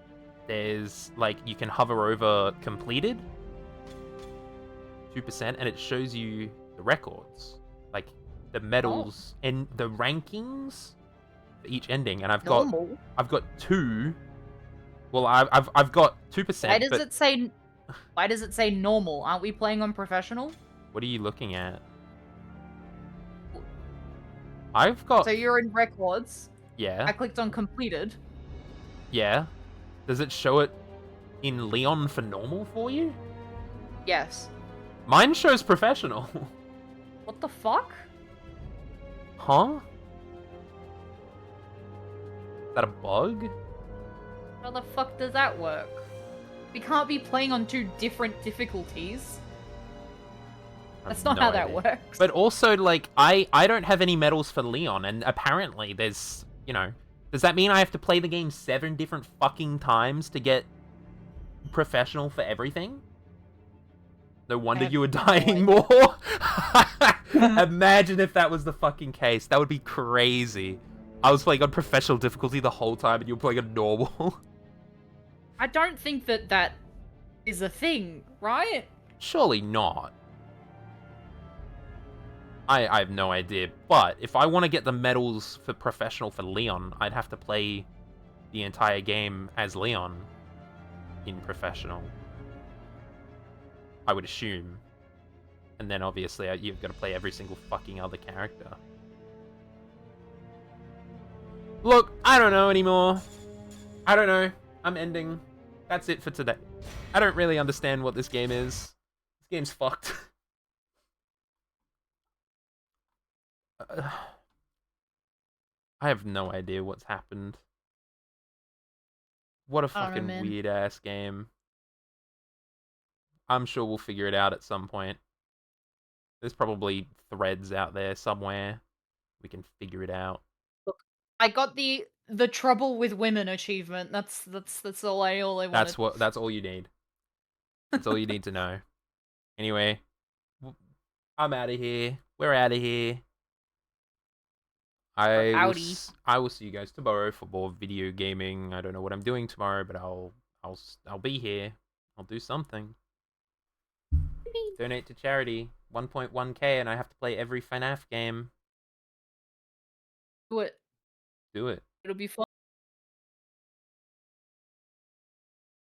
Speaker 1: there's like you can hover over completed 2% and it shows you the records. Like the medals and the rankings for each ending, and I've got 2. Well, I've got 2%.
Speaker 2: Why does it say normal? Aren't we playing on professional?
Speaker 1: What are you looking at? I've got.
Speaker 2: So you're in records.
Speaker 1: Yeah.
Speaker 2: I clicked on completed.
Speaker 1: Yeah. Does it show it in Leon for normal for you?
Speaker 2: Yes.
Speaker 1: Mine shows professional.
Speaker 2: What the fuck?
Speaker 1: Huh? Is that a bug?
Speaker 2: How the fuck does that work? We can't be playing on 2 different difficulties. That's not how that works.
Speaker 1: But also, like, I don't have any medals for Leon, and apparently there's, you know... Does that mean I have to play the game 7 different fucking times to get professional for everything? No wonder you were dying more. Imagine if that was the fucking case. That would be crazy. I was playing on professional difficulty the whole time, and you were playing on normal.
Speaker 2: I don't think that is a thing, right?
Speaker 1: Surely not. I have no idea, but if I want to get the medals for professional for Leon, I'd have to play the entire game as Leon in professional. I would assume. And then obviously you've got to play every single fucking other character. Look, I don't know anymore. I don't know. I'm ending. That's it for today. I don't really understand what this game is. This game's fucked. I have no idea what's happened. What a fucking weird-ass game. I'm sure we'll figure it out at some point. There's probably threads out there somewhere. We can figure it out.
Speaker 2: Look, I got the trouble with women achievement. That's all I wanted.
Speaker 1: That's all you need. That's all you need to know. Anyway, I'm out of here. We're out of here. I will see you guys tomorrow for more video gaming. I don't know what I'm doing tomorrow, but I'll be here. I'll do something. Donate to charity. 1.1k, and I have to play every FNAF game.
Speaker 2: Do it.
Speaker 1: Do it.
Speaker 2: It'll be fun.